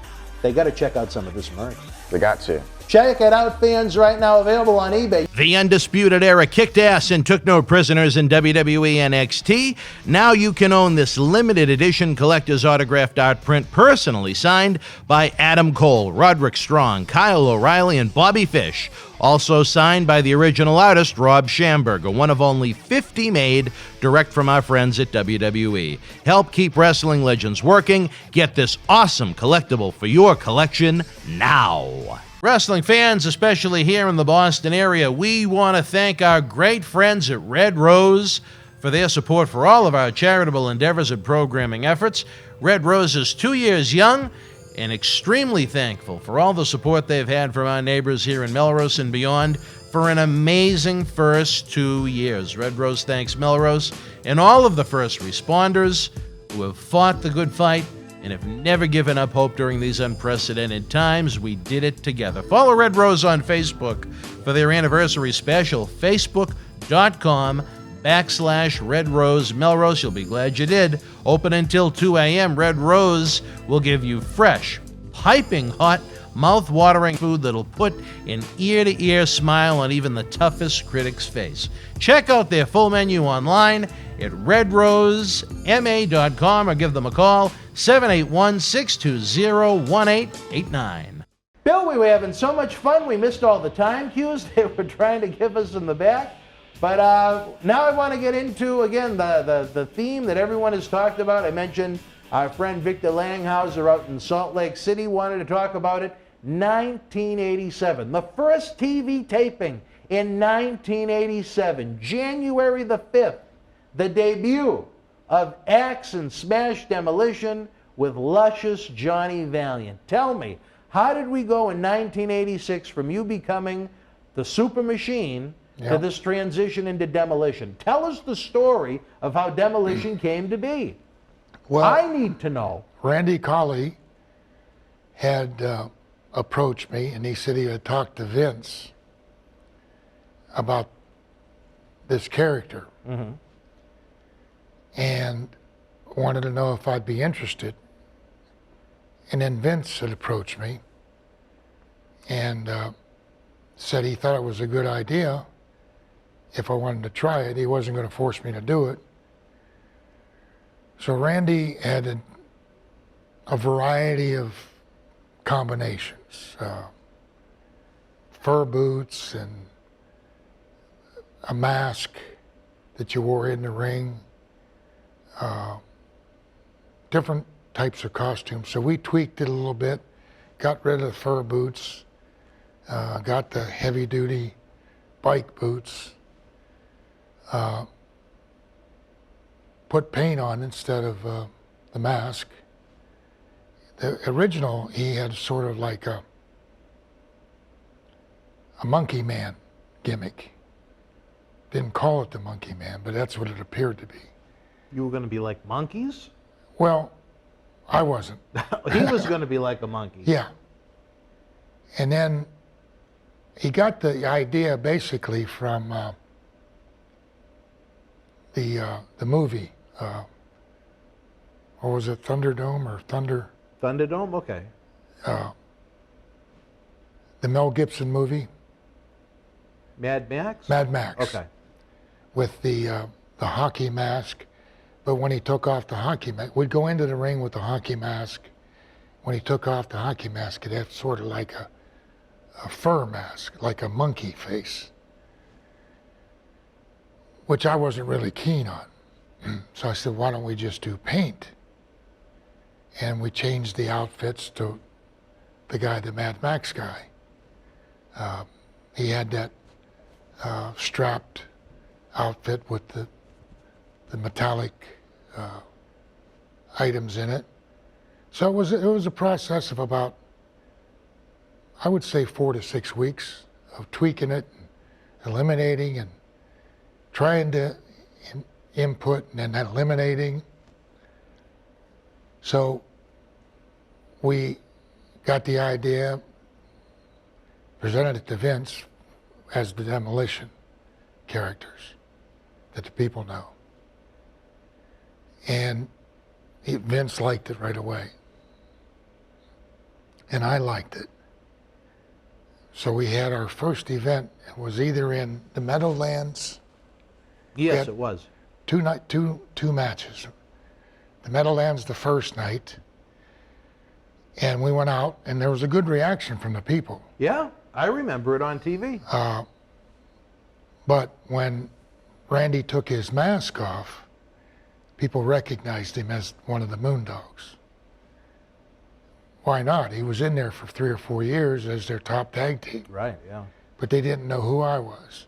they got to check out some of this merch. They got to. Check it out, fans, right now available on eBay. The Undisputed Era kicked ass and took no prisoners in WWE NXT. Now you can own this limited edition collector's autographed art print personally signed by Adam Cole, Roderick Strong, Kyle O'Reilly, and Bobby Fish. Also signed by the original artist, Rob Schamberger, one of only 50 made direct from our friends at WWE. Help keep wrestling legends working. Get this awesome collectible for your collection now. Wrestling fans, especially here in the Boston area, we want to thank our great friends at Red Rose for their support for all of our charitable endeavors and programming efforts. Red Rose is 2 years young and extremely thankful for all the support they've had from our neighbors here in Melrose and beyond for an amazing first 2 years. Red Rose thanks Melrose and all of the first responders who have fought the good fight and have never given up hope during these unprecedented times. We did it together. Follow Red Rose on Facebook for their anniversary special, facebook.com/Red Rose Melrose. You'll be glad you did. Open until 2 a.m. Red Rose will give you fresh, piping hot, mouth-watering food that'll put an ear-to-ear smile on even the toughest critic's face. Check out their full menu online at redrosema.com or give them a call, 781-620-1889. Bill, we were having so much fun, we missed all the time cues they were trying to give us in the back. But now I want to get into, again, the theme that everyone has talked about. I mentioned our friend Victor Langhauser out in Salt Lake City wanted to talk about it. 1987, the first TV taping in 1987, January the 5th, the debut of Axe and Smash Demolition with luscious Johnny Valiant. Tell me, how did we go in 1986 from you becoming the super machine to this transition into Demolition? Tell us the story of how Demolition came to be. Well, I need to know. Randy Colley had approached me, and he said he had talked to Vince about this character. Mm-hmm. And wanted to know if I'd be interested. And then Vince had approached me and said he thought it was a good idea if I wanted to try it. He wasn't going to force me to do it. So Randy had a variety of combinations, fur boots and a mask that you wore in the ring, different types of costumes. So we tweaked it a little bit, got rid of the fur boots, got the heavy duty bike boots, put paint on instead of the mask. The original, he had sort of like a monkey man gimmick. Didn't call it the Monkey Man, but that's what it appeared to be. You were going to be like monkeys? Well, I wasn't. He was going to be like a monkey. Yeah. And then he got the idea basically from the movie. Or was it Thunderdome or Thunder? Thunderdome? Okay. The Mel Gibson movie. Mad Max? Mad Max. Okay. With the hockey mask. But when he took off the hockey mask, we'd go into the ring with the hockey mask. When he took off the hockey mask, it had sort of like a fur mask, like a monkey face, which I wasn't really keen on. So I said, why don't we just do paint? And we changed the outfits to the guy, the Mad Max guy. He had that strapped outfit with the metallic items in it. So it was a process of about, I would say 4 to 6 weeks of tweaking it, and eliminating and trying to input and then eliminating. So we got the idea, presented it to Vince as the Demolition characters that the people know. And Vince liked it right away. And I liked it. So we had our first event. It was either in the Meadowlands. Yes, it was. Two matches. The Meadowlands the first night, and we went out, and there was a good reaction from the people. Yeah, I remember it on TV. But when Randy took his mask off, people recognized him as one of the Moondogs. Why not? He was in there for 3 or 4 years as their top tag team. Right, yeah. But they didn't know who I was,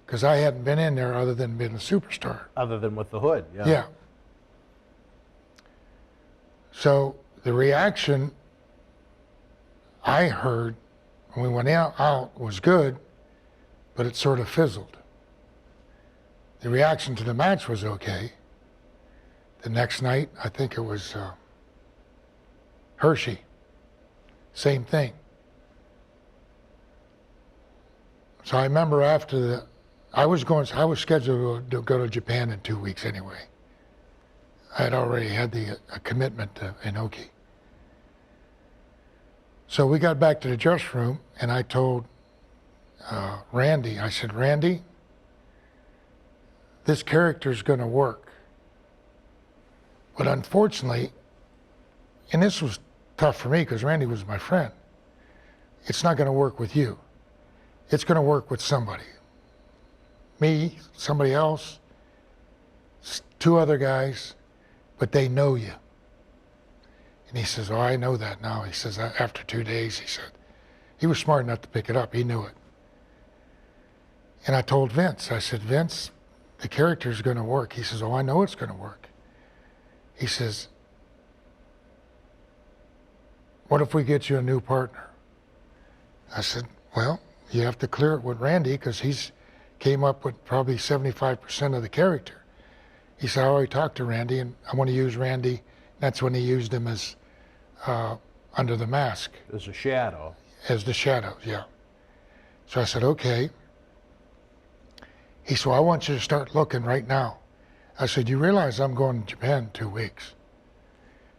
because I hadn't been in there other than being a superstar. Other than with the hood, yeah. Yeah. So the reaction I heard when we went out was good, but it sort of fizzled. The reaction to the match was okay. The next night, I think it was Hershey. Same thing. So I remember after I was scheduled to go to Japan in 2 weeks anyway. I had already had a commitment to Inoki. So we got back to the dressing room, and I told Randy, I said, Randy, this character's going to work. But unfortunately, and this was tough for me because Randy was my friend, it's not going to work with you. It's going to work with somebody. Me, somebody else, 2 other guys, but they know you. And he says, oh, I know that now. He says, after 2 days, he said, he was smart enough to pick it up. He knew it. And I told Vince, I said, Vince, the character's going to work. He says, oh, I know it's going to work. He says, what if we get you a new partner? I said, well, you have to clear it with Randy because he's came up with probably 75% of the character. He said, I already talked to Randy and I want to use Randy. That's when he used him as under the mask. As a shadow. As the shadow, yeah. So I said, okay. He said, well, I want you to start looking right now. I said, you realize I'm going to Japan in 2 weeks?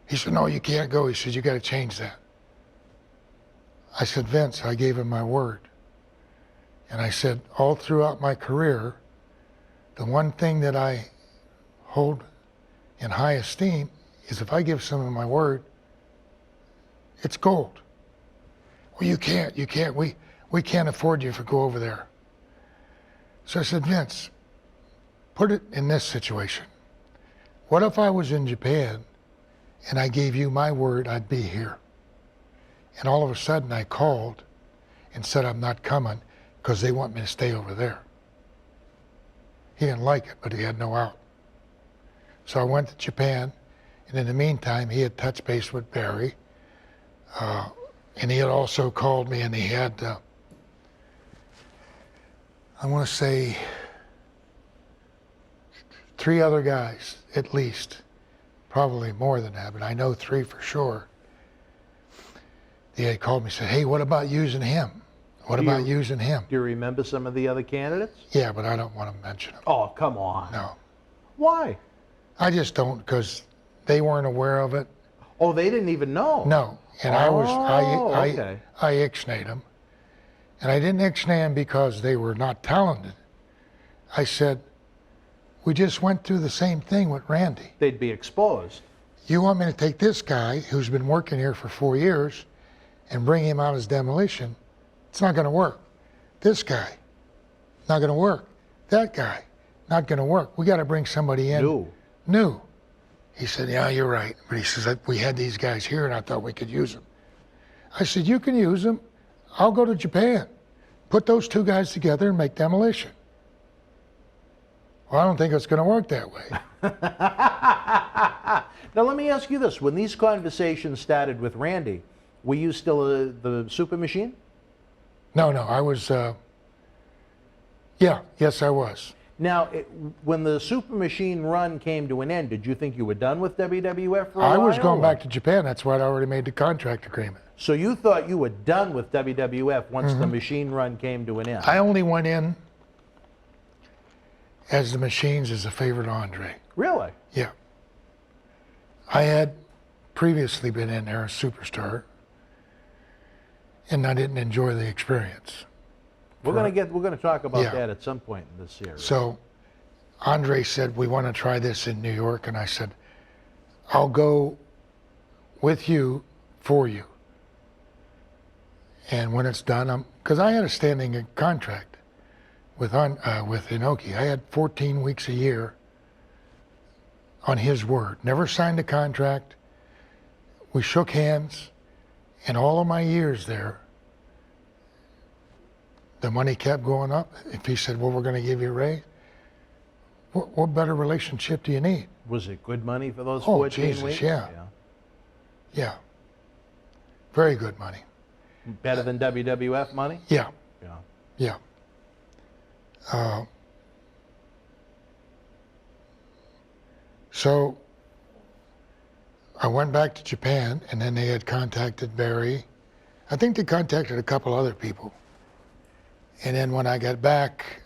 He said, no, you can't go. He said, you got to change that. I said, Vince, I gave him my word. And I said, all throughout my career, the one thing that I hold in high esteem is if I give someone my word, it's gold. Well, you can't. We can't afford you if you go over there. So I said, Vince, put it in this situation. What if I was in Japan and I gave you my word I'd be here? And all of a sudden I called and said I'm not coming because they want me to stay over there. He didn't like it, but he had no out. So I went to Japan, and in the meantime, he had touched base with Barry, and he had also called me, and he had, I want to say, 3 other guys, at least, probably more than that, but I know 3 for sure. They had called me and said, hey, what about using him? What about using him? Do you remember some of the other candidates? Yeah, but I don't want to mention them. Oh, come on. No. Why? I just don't, because they weren't aware of it. Oh, they didn't even know? No. And I ixnayed them. And I didn't ixnay them because they were not talented. I said, we just went through the same thing with Randy. They'd be exposed. You want me to take this guy who's been working here for 4 years and bring him out as Demolition? It's not going to work. This guy, not going to work. That guy, not going to work. We got to bring somebody in. New. He said, yeah, you're right. But he says, we had these guys here and I thought we could use them. I said, you can use them. I'll go to Japan. Put those 2 guys together and make Demolition. Well, I don't think it's going to work that way. Now, let me ask you this. When these conversations started with Randy, were you still the Super Machine? No, I was, yes, I was. Now, when the Super Machine run came to an end, did you think you were done with WWF for a while? I was going back to Japan. That's why I already made the contract agreement. So you thought you were done with WWF once the Machine run came to an end? I only went in as the Machines as a favorite Andre. Really? Yeah. I had previously been in there as Superstar, and I didn't enjoy the experience. We're going to talk about that at some point in this series. So Andre said, we want to try this in New York, and I said, I'll go with you, for you. And when it's done, because I had a standing contract with Inoki. I had 14 weeks a year on his word. Never signed a contract. We shook hands, and all of my years there, the money kept going up. If he said, well, we're going to give you a raise, what better relationship do you need? Was it good money for those 14 Jesus, weeks? Yeah. Very good money. Better than WWF money? Yeah. So I went back to Japan, and then they had contacted Barry. I think they contacted a couple other people. And then when I got back,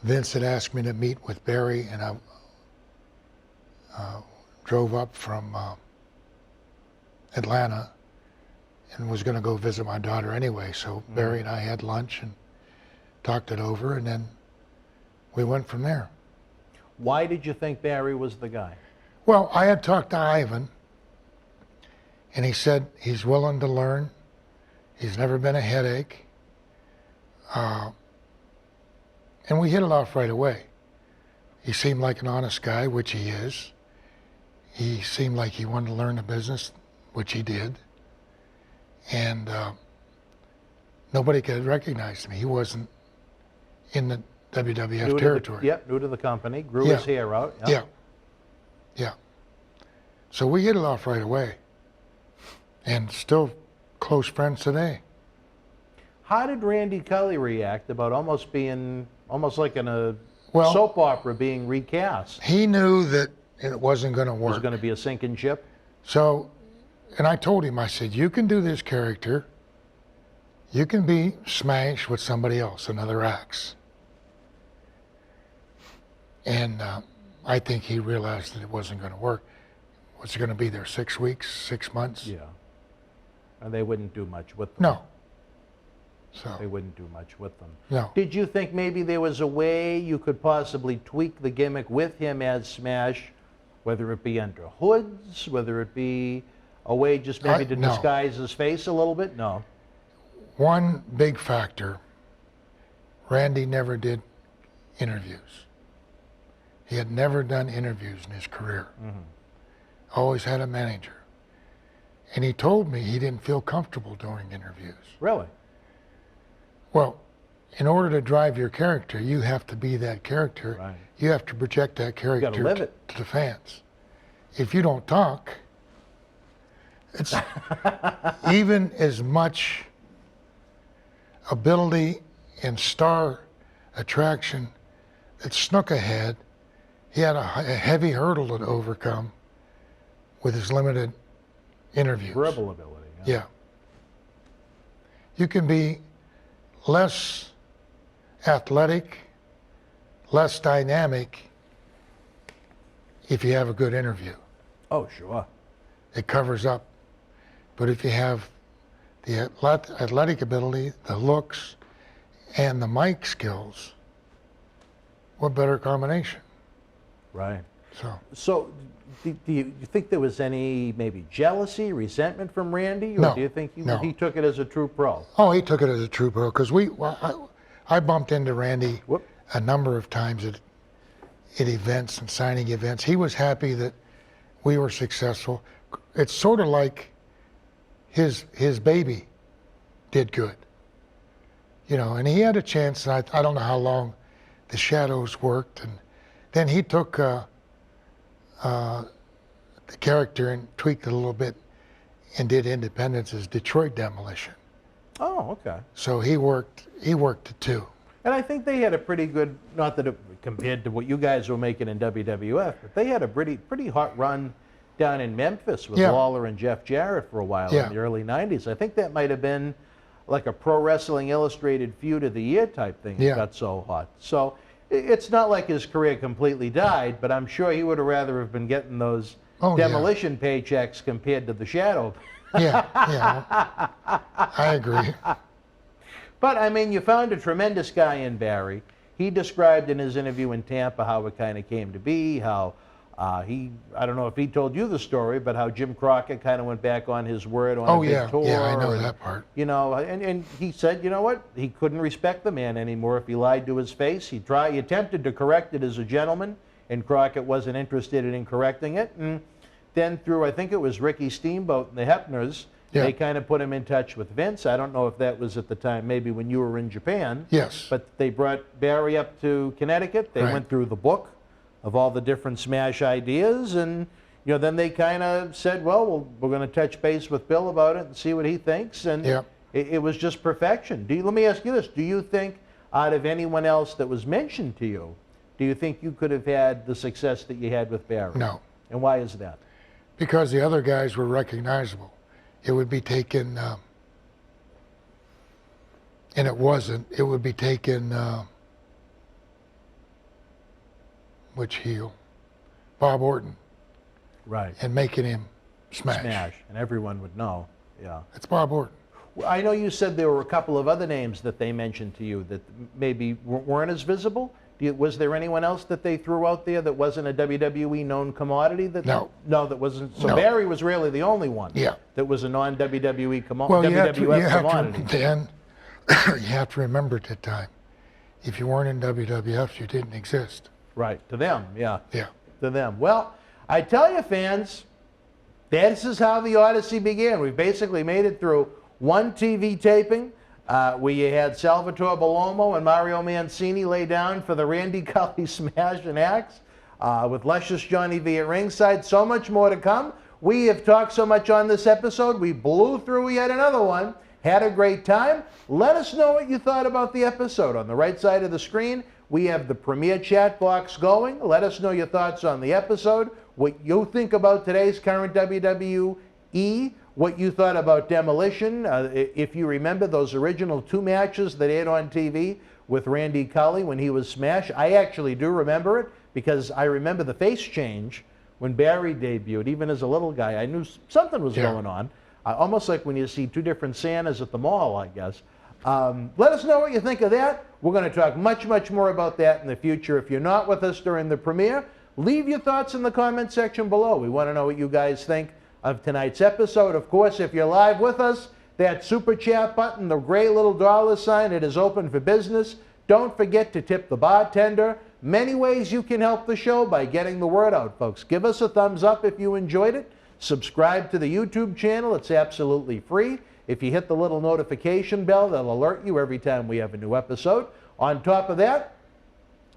Vince had asked me to meet with Barry, and I drove up from Atlanta and was going to go visit my daughter anyway. So Barry and I had lunch and talked it over, and then we went from there. Why did you think Barry was the guy? Well, I had talked to Ivan, and he said he's willing to learn. He's never been a headache. And we hit it off right away. He seemed like an honest guy, which he is. He seemed like he wanted to learn the business, which he did. And nobody could recognize me. He wasn't in the WWF territory. New to the company, grew his hair out. Yeah. So we hit it off right away. And still close friends today. How did Randy Cully react about almost like in a soap opera being recast? He knew that it wasn't going to work. It was going to be a sinking ship? So, and I told him, I said, you can do this character. You can be Smash with somebody else, another Axe. And I think he realized that it wasn't going to work. Was it going to be there 6 weeks, 6 months? Yeah. And they wouldn't do much with them. No. So they wouldn't do much with them. No. Did you think maybe there was a way you could possibly tweak the gimmick with him as Smash, whether it be under hoods, whether it be a way just maybe to disguise his face a little bit? No. One big factor, Randy never did interviews. He had never done interviews in his career. Always had a manager. And he told me he didn't feel comfortable doing interviews. Really? Well, in order to drive your character, you have to be that character. Right. You have to project that character live to the fans. If you don't talk, it's even as much ability and star attraction that Snuka had. He had a heavy hurdle to overcome with his limited interviews. Verbal ability. Yeah. You can be less athletic, less dynamic if you have a good interview. Oh, sure. It covers up. But if you have the athletic ability, the looks, and the mic skills, what better combination? Right. So do you think there was any maybe jealousy, resentment from Randy? Or No, do you think no. he took it as a true pro? Oh, he took it as a true pro, because I bumped into Randy a number of times at events and signing events. He was happy that we were successful. It's sort of like his baby did good. You know, and he had a chance, and I don't know how long the Shadows worked, and then he took the character and tweaked it a little bit and did Independence's Detroit Demolition. Oh, okay. So he worked it too. And I think they had a pretty good, not that it, compared to what you guys were making in WWF, but they had a pretty hot run down in Memphis with Lawler and Jeff Jarrett for a while in the early 90s. I think that might have been like a Pro Wrestling Illustrated Feud of the Year type thing. It got so hot. So it's not like his career completely died, but I'm sure he would have rather have been getting those Demolition paychecks compared to the Shadow. I agree. But, I mean, you found a tremendous guy in Barry. He described in his interview in Tampa how it kind of came to be, how I don't know if he told you the story, but how Jim Crockett kind of went back on his word on a big tour. Yeah, I know that part. You know, and he said, you know what, he couldn't respect the man anymore if he lied to his face. He attempted to correct it as a gentleman, and Crockett wasn't interested in correcting it. And then through, I think it was Ricky Steamboat and the Hepners, they kind of put him in touch with Vince. I don't know if that was at the time, maybe when you were in Japan. Yes. But they brought Barry up to Connecticut. They went through the book of all the different Smash ideas, and you know, then they kind of said, well, we're going to touch base with Bill about it and see what he thinks, and it was just perfection. Let me ask you this. Do you think out of anyone else that was mentioned to you, do you think you could have had the success that you had with Barry? No. And why is that? Because the other guys were recognizable. It would be taken, and it wasn't, it would be taken, which heel? Bob Orton. Right. And making him smash. Smash, and everyone would know, It's Bob Orton. I know you said there were a couple of other names that they mentioned to you that maybe weren't as visible. Was there anyone else that they threw out there that wasn't a WWE known commodity? No, that wasn't. So Barry was really the only one. That was a non-WWE commodity. Well, you have to remember at the time, if you weren't in WWF, you didn't exist. Right, to them, Yeah. to them. Well, I tell you, fans, this is how the Odyssey began. We basically made it through one TV taping. We had Salvatore Bellomo and Mario Mancini lay down for the Randy Cully Smash and Axe with luscious Johnny V at ringside. So much more to come. We have talked so much on this episode. We blew through yet another one. Had a great time. Let us know what you thought about the episode. On the right side of the screen, we have the Premier chat box going. Let us know your thoughts on the episode, what you think about today's current WWE, what you thought about Demolition. If you remember those original 2 matches that aired on TV with Randy Cully when he was Smash. I actually do remember it because I remember the face change when Barry debuted. Even as a little guy, I knew something was going on. Almost like when you see 2 different Santas at the mall, I guess. Let us know what you think of that. We're going to talk much, much more about that in the future. If you're not with us during the premiere, leave your thoughts in the comment section below. We want to know what you guys think of tonight's episode. Of course, if you're live with us, that super chat button, the gray little $sign, it is open for business. Don't forget to tip the bartender. Many ways you can help the show by getting the word out, folks. Give us a thumbs up if you enjoyed it. Subscribe to the YouTube channel. It's absolutely free. If you hit the little notification bell, that'll alert you every time we have a new episode. On top of that,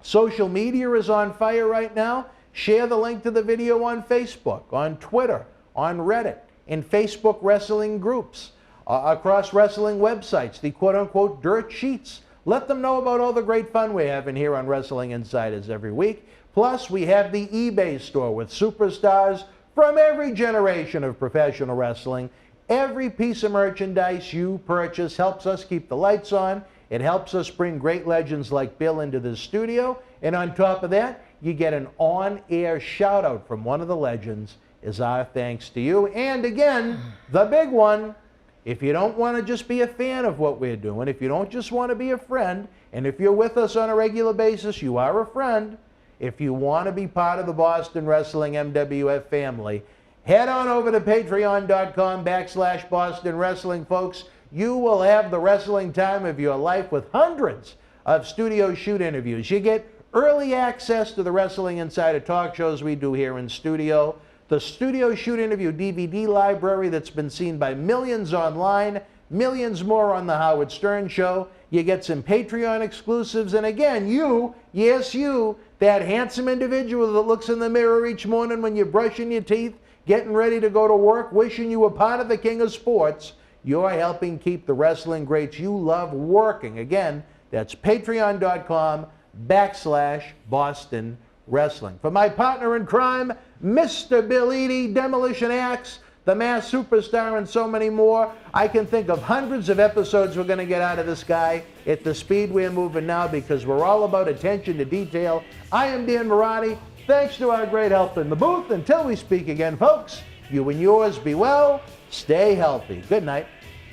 social media is on fire right now. Share the link to the video on Facebook, on Twitter, on Reddit, in Facebook wrestling groups, across wrestling websites, the quote-unquote dirt sheets. Let them know about all the great fun we're having here on Wrestling Insiders every week. Plus, we have the eBay store with superstars from every generation of professional wrestling. Every piece of merchandise you purchase helps us keep the lights on. It helps us bring great legends like Bill into the studio. And on top of that, you get an on-air shout-out from one of the legends as our thanks to you. And again, the big one, if you don't want to just be a fan of what we're doing, if you don't just want to be a friend, and if you're with us on a regular basis, you are a friend. If you want to be part of the Boston Wrestling MWF family, head on over to patreon.com/Boston Wrestling, folks. You will have the wrestling time of your life with hundreds of studio shoot interviews. You get early access to the Wrestling Insider talk shows we do here in studio, the studio shoot interview DVD library that's been seen by millions online, millions more on the Howard Stern Show. You get some Patreon exclusives. And again, you, yes, you, that handsome individual that looks in the mirror each morning when you're brushing your teeth, getting ready to go to work, wishing you were part of the king of sports, you're helping keep the wrestling greats you love working. Again, that's patreon.com/Boston Wrestling. For my partner in crime, Mr. Bill Eadie, Demolition Axe, the Mass Superstar, and so many more. I can think of hundreds of episodes we're going to get out of this guy at the speed we're moving now because we're all about attention to detail. I am Dan Marotti. Thanks to our great help in the booth. Until we speak again, folks, you and yours be well, stay healthy. Good night.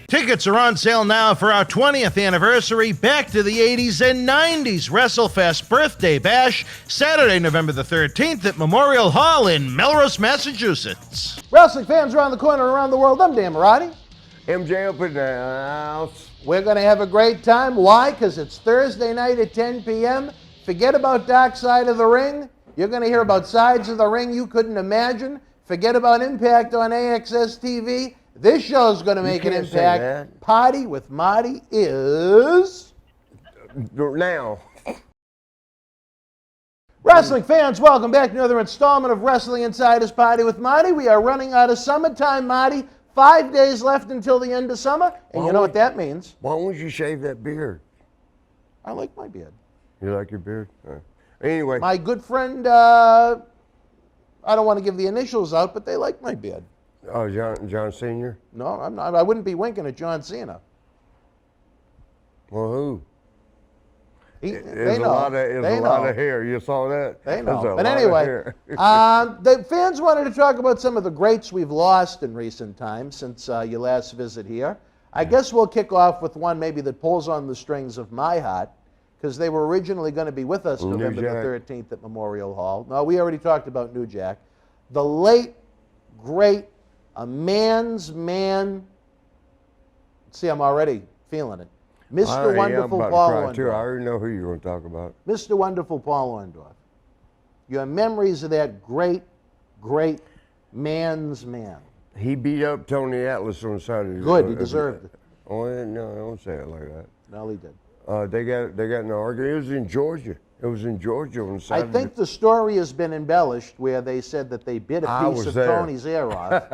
Tickets are on sale now for our 20th anniversary Back to the 80s and 90s WrestleFest Birthday Bash, Saturday, November the 13th at Memorial Hall in Melrose, Massachusetts. Wrestling fans around the corner and around the world, I'm Dan Marotti. MJ up in the house. We're going to have a great time. Why? Because it's Thursday night at 10 p.m. Forget about Dark Side of the Ring. You're going to hear about sides of the ring you couldn't imagine. Forget about Impact on AXS TV. This show's going to make an impact. Party with Marty is... Now. Wrestling fans, welcome back to another installment of Wrestling Insiders Party with Marty. We are running out of summertime, Marty. 5 days left until the end of summer. And you know what that means. Why won't you shave that beard? I like my beard. You like your beard? Anyway. My good friend, I don't want to give the initials out, but they like my beard. Oh, John Sr.? No, I'm not. I wouldn't be winking at John Cena. Well, who? They know. A lot of hair. You saw that? They know. But anyway, the fans wanted to talk about some of the greats we've lost in recent times since your last visit here. I guess we'll kick off with one maybe that pulls on the strings of my heart, because they were originally going to be with us November the 13th at Memorial Hall. No, we already talked about New Jack. The late, great, a man's man. See, I'm already feeling it. Mr. Wonderful Paul Orndorf. I already know who you're going to talk about. Mr. Wonderful Paul Orndorf. Your memories of that great, great man's man. He beat up Tony Atlas on Saturday. Good, he deserved it. Oh, no, don't say it like that. No, he did. They got in an argument. It was in Georgia. It was in Georgia on Saturday. I think the story has been embellished where they said that they bit a piece of Tony's ear off.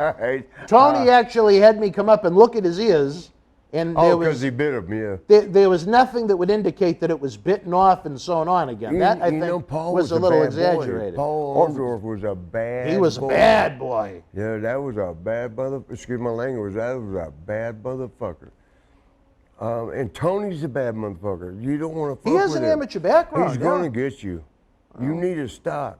Tony actually had me come up and look at his ears. And because he bit him, yeah. There was nothing that would indicate that it was bitten off and sewn on again. That, I think, was a little exaggerated. Paul Orndorf was a bad boy. He was a bad boy. Yeah, that was a bad motherfucker. Excuse my language. That was a bad motherfucker. And Tony's a bad motherfucker. You don't want to fuck with him. He has an amateur background. He's going to get you. You need to stop.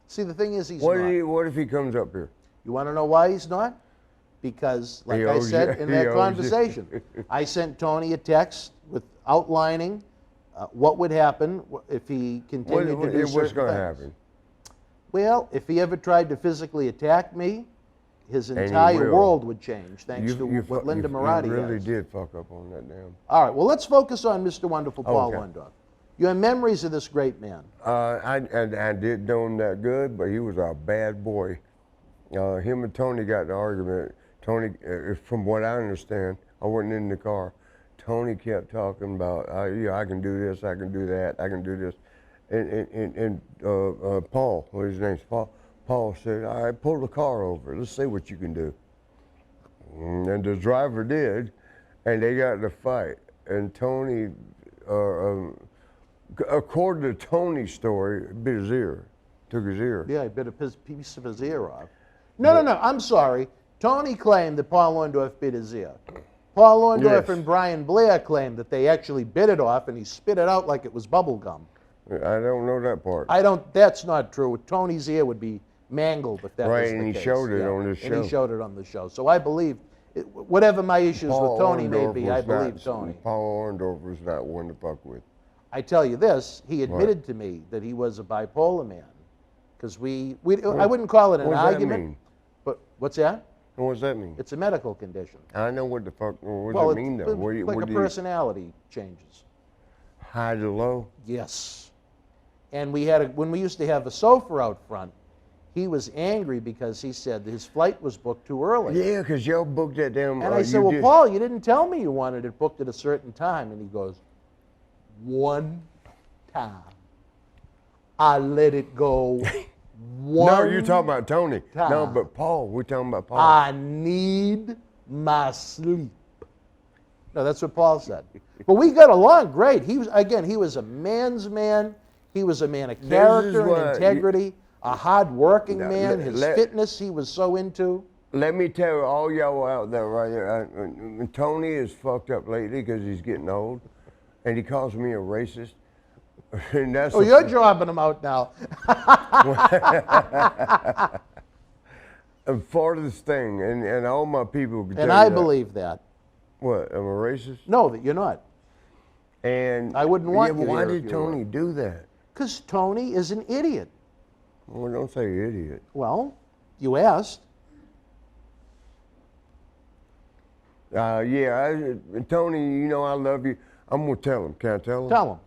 See, the thing is, he's not. What if he comes up here? You want to know why he's not? Because, like I said in that conversation, I sent Tony a text with outlining what would happen if he continued to do certain things. What's going to happen? Well, if he ever tried to physically attack me, his entire world would change, thanks to what Linda Marotti You really has. did fuck up on that damn. All right, well, let's focus on Mr. Wonderful Paul Orndorf. Your memories of this great man. I didn't know him that good, but he was a bad boy. Him and Tony got in an argument. Tony, from what I understand, I wasn't in the car. Tony kept talking about, I can do this, I can do that, I can do this. And Paul, what his name's Paul said, all right, pull the car over. Let's see what you can do. And the driver did, and they got in a fight. And Tony, according to Tony's story, bit his ear, took his ear. Yeah, he bit a piece of his ear off. No, I'm sorry. Tony claimed that Paul Orndorf bit his ear. Paul Orndorf and Brian Blair claimed that they actually bit it off and he spit it out like it was bubble gum. I don't know that part. That's not true. Tony's ear would be mangled if that was the case. Right, and he showed it on the show. And he showed it on the show. So I believe, whatever my issues with Tony may be, I believe Tony. Paul Orndorf was not one to fuck with. I tell you this, he admitted to me that he was a bipolar man. Because I wouldn't call it an argument. What does that mean? But what's that? What does that mean? It's a medical condition. I know what the fuck, what does it mean though? Like personality changes. High to low? Yes. And when we used to have a sofa out front, he was angry because he said his flight was booked too early. Yeah, because y'all booked that damn. And I said, well, Paul, you didn't tell me you wanted it booked at a certain time. And he goes, one time. I let it go. No, you're talking about Tony. time. No, but Paul. We're talking about Paul. I need my sleep. No, that's what Paul said. But we got along great. He was a man's man. He was a man of character and integrity, a hard-working man. His fitness he was so into. Let me tell all y'all out there right here, Tony is fucked up lately because he's getting old, and he calls me a racist. And that's you're jobbing him out now. The farthest thing, and all my people can and tell I you believe that. What, I'm a racist? No, that you're not. And I wouldn't want you but why here if did you were. Tony do that? Because Tony is an idiot. Well, don't say idiot. Well, you asked. Tony, you know I love you. I'm gonna tell him. Can I tell him? Tell him.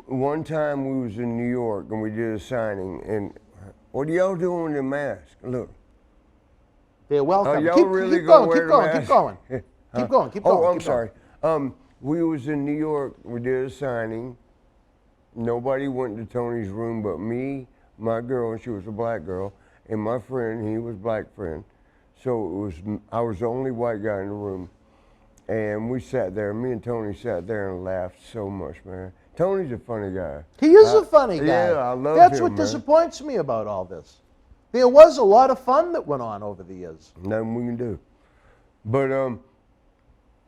One time we was in New York and we did a signing, and what are y'all doing with the mask? Look. They're welcome. Y'all keep gonna going. wear the mask? Keep going. Keep going. Keep going. Oh, I'm keep sorry. Going. We was in New York. We did a signing. Nobody went to Tony's room but me, my girl, and she was a black girl, and my friend. He was black friend. So I was the only white guy in the room, and we sat there. Me and Tony sat there and laughed so much, man. Tony's a funny guy. He is a funny guy. Yeah, I love him. That's what disappoints me about all this. There was a lot of fun that went on over the years. Nothing we can do. But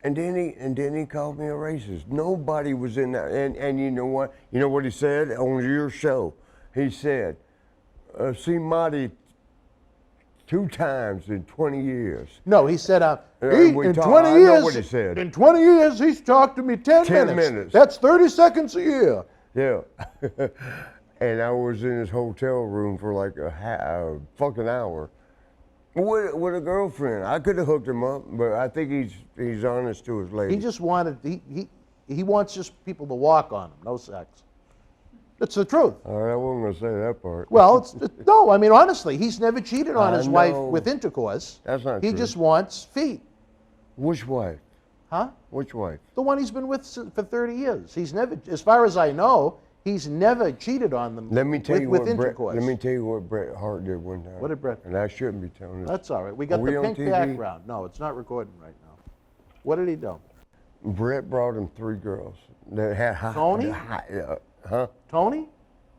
and then he called me a racist. Nobody was in that. And you know what? You know what he said on your show? He said, "See Marty 2 times in 20 years." No, he said, I in 20 know years, what he said. In 20 years, he's talked to me 10 minutes. That's 30 seconds a year. Yeah. And I was in his hotel room for like a fucking hour with a girlfriend. I could have hooked him up, but I think he's honest to his lady. He just wanted, he wants just people to walk on him, no sex. It's the truth. All right, I wasn't going to say that part. Well, no, I mean, honestly, he's never cheated on his wife know. with intercourse. That's not He true. just wants feet. Which wife? Huh? Which wife? The one he's been with for 30 years. He's never, as far as I know, he's never cheated on them Let me tell you with what intercourse. Let me tell you what Bret Hart did one time. What did Bret? And I shouldn't be telling this. That's all right. We got Are we the on pink TV? background. No, it's not recording right now. What did he do? Bret brought him 3 girls that had high. Tony? Huh? Tony?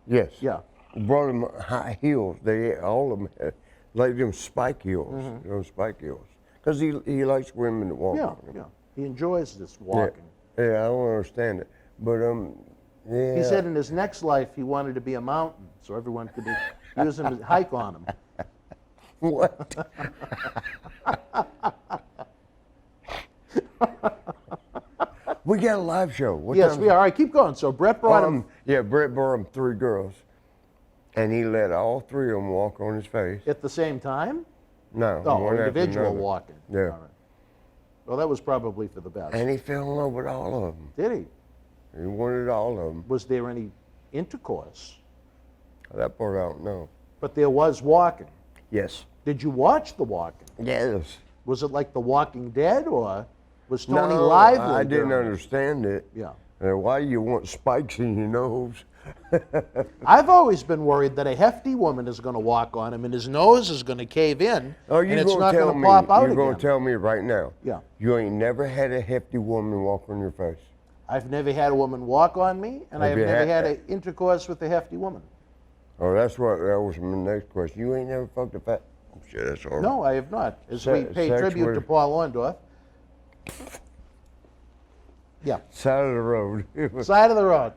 Yes. Yeah. Brought them high heels. All of them had like them spike heels. Mm-hmm. Those spike heels. Because he likes women that walk. Yeah, on them. yeah. He enjoys this walking. Yeah, I don't understand it. But yeah. He said in his next life he wanted to be a mountain, so everyone could use him to hike on him. What? We got a live show. What Yes, time we are. All right, keep going. So Bret brought him. Yeah, Bret brought him 3 girls, and he let all 3 of them walk on his face. At the same time? No, Oh, one after individual another. walking. Yeah. All right. Well, that was probably for the best. And he fell in love with all of them. Did he? He wanted all of them. Was there any intercourse? That part I don't know. But there was walking. Yes. Did you watch the walking? Yes. Was it like The Walking Dead, or was Tony No, lively? I didn't during it? understand it. Yeah. Why you want spikes in your nose? I've always been worried that a hefty woman is going to walk on him and his nose is going to cave in Oh, and you're it's gonna not tell going to me? pop out You're again. gonna tell me right now? Yeah. You ain't never had a hefty woman walk on your face. I've never had a woman walk on me, and I have Have you never had- had an intercourse with a hefty woman. Oh, that was my next question. You ain't never fucked a fat. Oh shit, that's horrible. No, I have not. As Se- we pay sex tribute with- to Paul Orndorf. Yeah. Side of the road. Side of the road.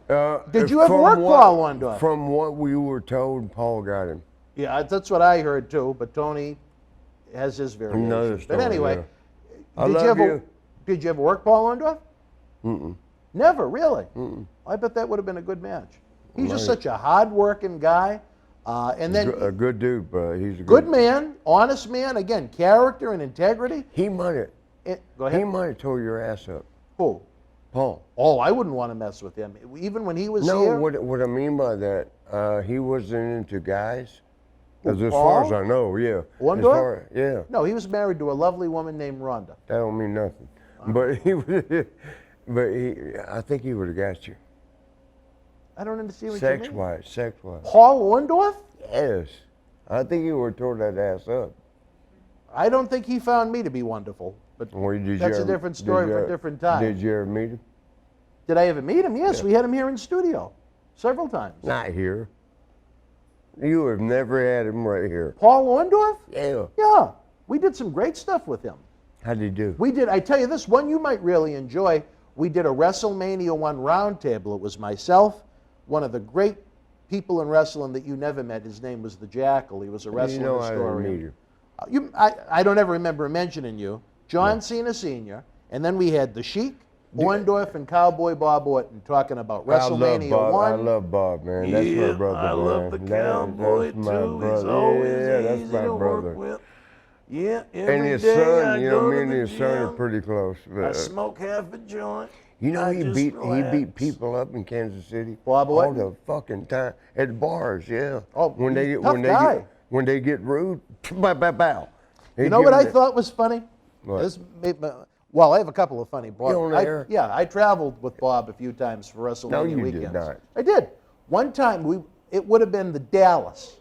Did you ever work Paul Orndorf? From what we were told, Paul got him. Yeah, that's what I heard too, but Tony has his variations. Another But story, anyway, yeah. I did love you ever you. did you ever work Paul Orndorf? Mm-mm. Never, really? Mm-mm. I bet that would have been a good match. He's just Right. such a hard-working guy. And then A good dude, but he's a good man, honest man, again, character and integrity. He might have. Go ahead. He might have tore your ass up. Who? Paul. Oh, I wouldn't want to mess with him. Even when he was No, here. what I mean by that, he wasn't into guys. As Paul? far as I know, yeah. Orndorf? Yeah. No, he was married to a lovely woman named Rhonda. That don't mean nothing. But I think he would have got you. I don't understand what you mean. Sex-wise. Paul Orndorf? Yes. I think he would have tore that ass up. I don't think he found me to be wonderful, but that's a different story for a different time. Did you ever meet him? Did I ever meet him? Yes, we had him here in studio several times. Not here. You have never had him right here. Paul Orndorf? Yeah. Yeah. We did some great stuff with him. How'd he do? We did, I tell you this, one you might really enjoy. We did a WrestleMania 1 roundtable. It was myself, one of the great people in wrestling that you never met. His name was the Jackal. He was a wrestling historian. I don't ever remember mentioning you. John Cena Sr. And then we had the Sheik, Orndorf, and Cowboy Bob Orton talking about WrestleMania 1. I love Bob, man. That's my brother, man. I love the Cowboy, that's my too. brother. He's always that's easy my to brother. work with. Yeah, And his day son, I you know, go me to and the his son are gym, pretty close. I smoke half a joint. You know, I he just beat relax. people up in Kansas City Bob all Orton? the fucking time at bars. Yeah. Oh, when they he's get a tough guy. when they get rude, bow, bow, bow. You know what I thought was funny? What? Well, I have a couple of funny Bob. You on there? I traveled with Bob a few times for WrestleMania No, you weekends. did not. I did. One time it would have been the Dallas,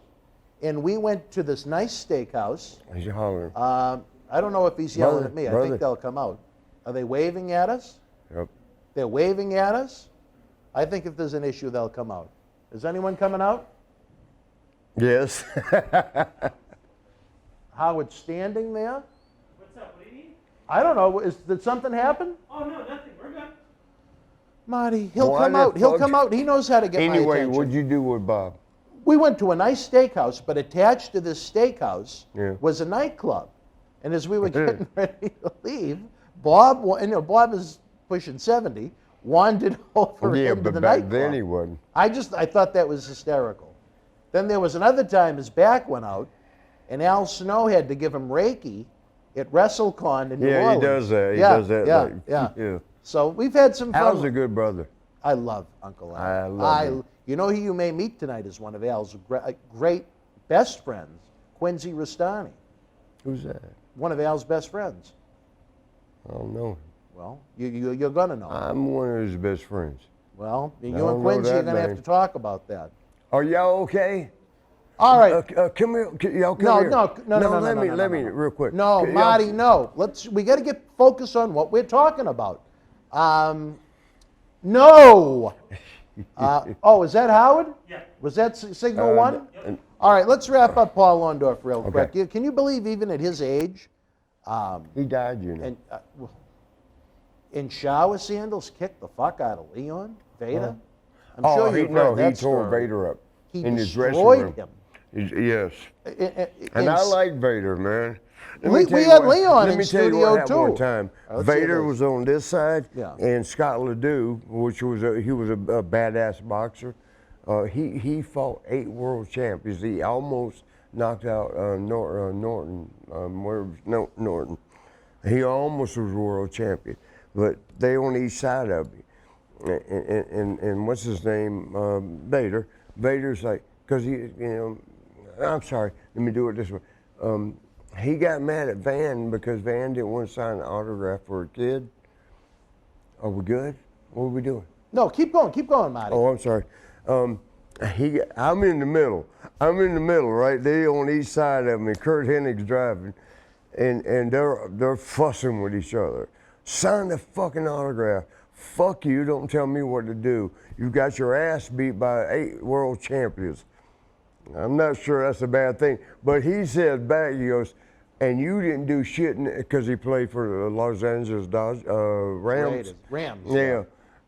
and we went to this nice steakhouse. He's hollering. I don't know if he's yelling Brother, at me. I brother. think they'll come out. Are they waving at us? Yep. They're waving at us? I think if there's an issue, they'll come out. Is anyone coming out? Yes. Howard's standing there? What's up? What do you need? I don't know. Did something happen? Oh, no, nothing. We're good. Marty, he'll Why come the out. He'll fuck- come out. He knows how to get my Anyway, attention. what'd you do with Bob? We went to a nice steakhouse, but attached to this steakhouse Yeah. was a nightclub. And as we were getting ready to leave, Bob, Bob is pushing 70, wandered over Yeah, into but the back nightclub. then he wasn't. I thought that was hysterical. Then there was another time his back went out, and Al Snow had to give him Reiki at WrestleCon in New Yeah, Orleans. he does that. He yeah, does that. Yeah, like, yeah. So we've had some fun. Al's a good brother. I love Uncle Al. I love him. You know who you may meet tonight is one of Al's great best friends, Quincy Rustani. Who's that? One of Al's best friends. I don't know. Well, you're going to know. I'm one of his best friends. Well, you don't and know Quincy are that going to have name. to talk about that. Are y'all okay? All right. Come here. Y'all come No, here. no, Let me real quick. No, Y'all- Marty, no. We got to get focused on what we're talking about. No. Is that Howard? Yeah. Was that signal one? All right, let's wrap up Paul Londorf real quick. Can you believe even at his age? He died, you know. And in shower sandals kicked the fuck out of Leon Vader? I'm sure you've heard that he tore story. Vader up He in his dressing destroyed room. him. Yes. And I like Vader, man. We had Leon in studio, too. One time, Let's see Vader this. was on this side, Yeah. and Scott Ledoux, which was he was a badass boxer. He fought 8 world champions. He almost knocked out Norton. Norton. He almost was world champion, but they on each side of me. And what's his name? Vader. Vader's like, because I'm sorry. Let me do it this way. He got mad at Van because Van didn't want to sign an autograph for a kid. Are we good? What are we doing? No, keep going, Marty. Oh, I'm sorry. I'm in the middle. Right? They on each side of me. Kurt Hennig's driving, and they're fussing with each other. Sign the fucking autograph. Fuck you! Don't tell me what to do. You got your ass beat by 8 world champions. I'm not sure that's a bad thing, but he said back, he goes, and you didn't do shit because he played for the Los Angeles Rams. Rams. Yeah.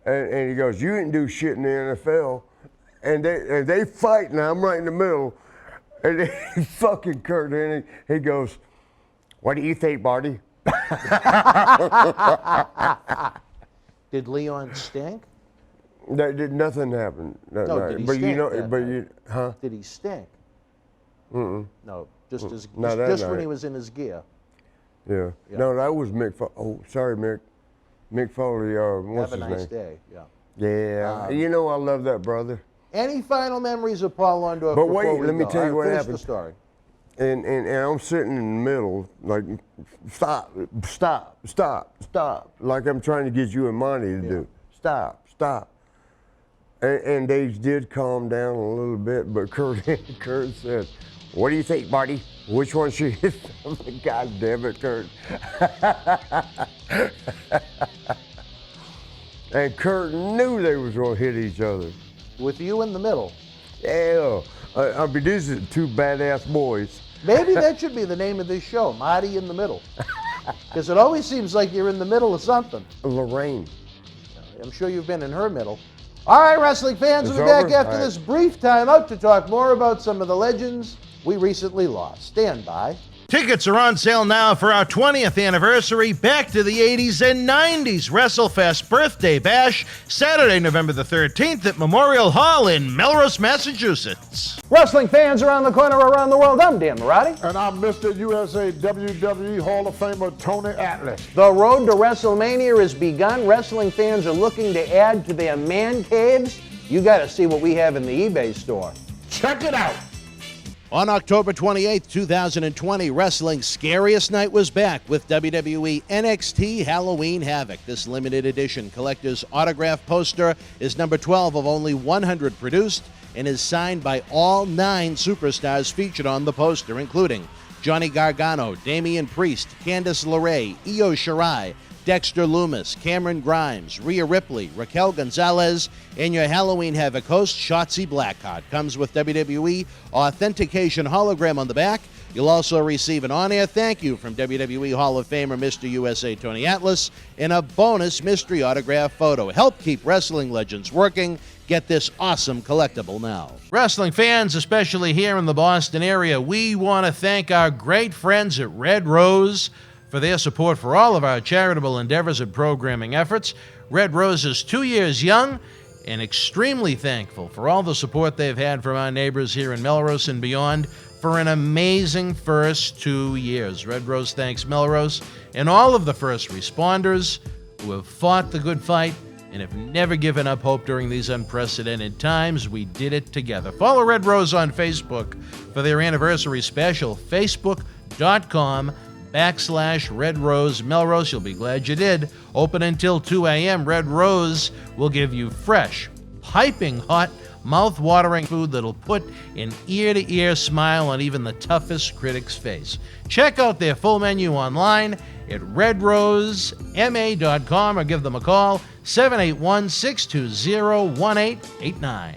And he goes, you didn't do shit in the NFL. And they fight, and I'm right in the middle. And he fucking Kurt Hennig, he goes, what do you think, Marty? Did Leon stink? Nothing happened that No, night. did he But stink that night? Did he stink? No, just when he was in his gear. Yeah. No, that was Mick. Sorry, Mick. Mick Foley. What's Have a his nice name? day. Yeah. Yeah. I love that brother. Any final memories of Paul Londorf? But before wait, we let me go? tell you All what right, finish happened. the story. And I'm sitting in the middle, like, stop, like I'm trying to get you and Monty to do. Stop. And they did calm down a little bit, but Kurt said, "What do you think, Marty? Which one should hit?" I'm like, "God damn it, Kurt." And Kurt knew they was gonna hit each other. With you in the middle. Yeah, I mean, these are two badass boys. Maybe that should be the name of this show, Marty in the Middle. Because it always seems like you're in the middle of something. Lorraine. I'm sure you've been in her middle. All right, wrestling fans, It's we'll be back over? after All right. this brief timeout to talk more about some of the legends we recently lost. Stand by. Tickets are on sale now for our 20th anniversary Back to the 80s and 90s WrestleFest Birthday Bash, Saturday, November the 13th at Memorial Hall in Melrose, Massachusetts. Wrestling fans around the corner, around the world, I'm Dan Marotti. And I'm Mr. USA WWE Hall of Famer Tony Atlas. The road to WrestleMania has begun. Wrestling fans are looking to add to their man caves. You got to see what we have in the eBay store. Check it out. On October 28th, 2020, wrestling's scariest night was back with WWE NXT Halloween Havoc. This limited edition collector's autograph poster is number 12 of only 100 produced and is signed by all 9 superstars featured on the poster, including Johnny Gargano, Damian Priest, Candice LeRae, Io Shirai, Dexter Lumis, Cameron Grimes, Rhea Ripley, Raquel Gonzalez, and your Halloween Havoc host, Shotzi Blackheart. Comes with WWE authentication hologram on the back. You'll also receive an on-air thank you from WWE Hall of Famer Mr. USA Tony Atlas and a bonus mystery autograph photo. Help keep wrestling legends working. Get this awesome collectible now. Wrestling fans, especially here in the Boston area, we want to thank our great friends at Red Rose for their support for all of our charitable endeavors and programming efforts. Red Rose is 2 years young and extremely thankful for all the support they've had from our neighbors here in Melrose and beyond for an amazing first 2 years. Red Rose thanks Melrose and all of the first responders who have fought the good fight and have never given up hope during these unprecedented times. We did it together. Follow Red Rose on Facebook for their anniversary special, facebook.com/Red Rose Melrose. You'll be glad you did. Open until 2 a.m. Red Rose will give you fresh, piping hot, mouth-watering food that'll put an ear-to-ear smile on even the toughest critic's face. Check out their full menu online at redrosema.com or give them a call, 781-620-1889.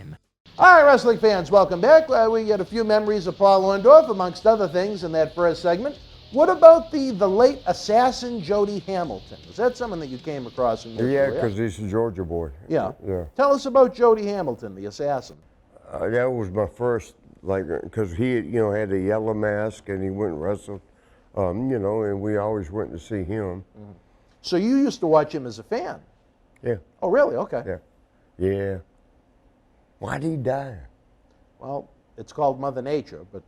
All right, wrestling fans, welcome back. We got a few memories of Paul Orndorf, amongst other things, in that first segment. What about the late assassin Jody Hamilton? Was that someone that you came across in your Yeah, career? because he's a Georgia boy. Yeah. Yeah. Tell us about Jody Hamilton, the assassin. That was my first, like, because he, had a yellow mask and he went and wrestled, and we always went to see him. Mm-hmm. So you used to watch him as a fan? Yeah. Oh, really? Okay. Yeah. Yeah. Why did he die? Well, it's called Mother Nature, but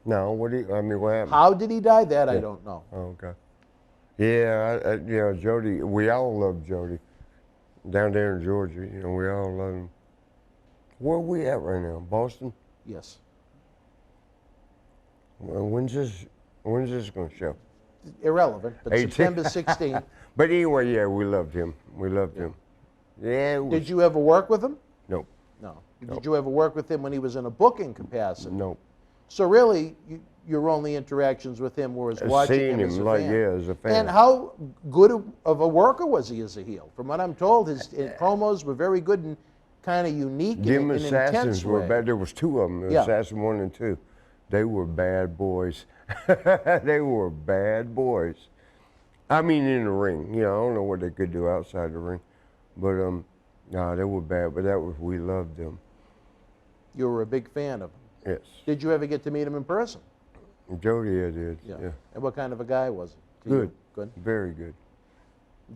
No, what happened? how did he die? That I don't know. Oh, okay. Yeah, Jody, we all love Jody. Down there in Georgia, we all love him. Where are we at right now? Boston? Yes. Well, when's this going to show? Irrelevant, but 18. September 16th. But anyway, yeah, we loved him. We loved him. Yeah. It was, Did you ever work with him? Nope. No. Did you ever work with him when he was in a booking capacity? Nope. So really, your only interactions with him was watching Seeing him as a like, fan. yeah, as a fan. And how good of a worker was he as a heel? From what I'm told, his promos were very good and kind of unique Them in an assassins intense were way. bad. There was 2 of them, Yeah. Assassin 1 and 2. They were bad boys. They were bad boys. I mean, in the ring. I don't know what they could do outside the ring. But, no, they were bad. But we loved them. You were a big fan of him. Yes. Did you ever get to meet him in person? Jody, I did. Yeah. Yeah. And what kind of a guy was he? to Good. you? Good. Very good.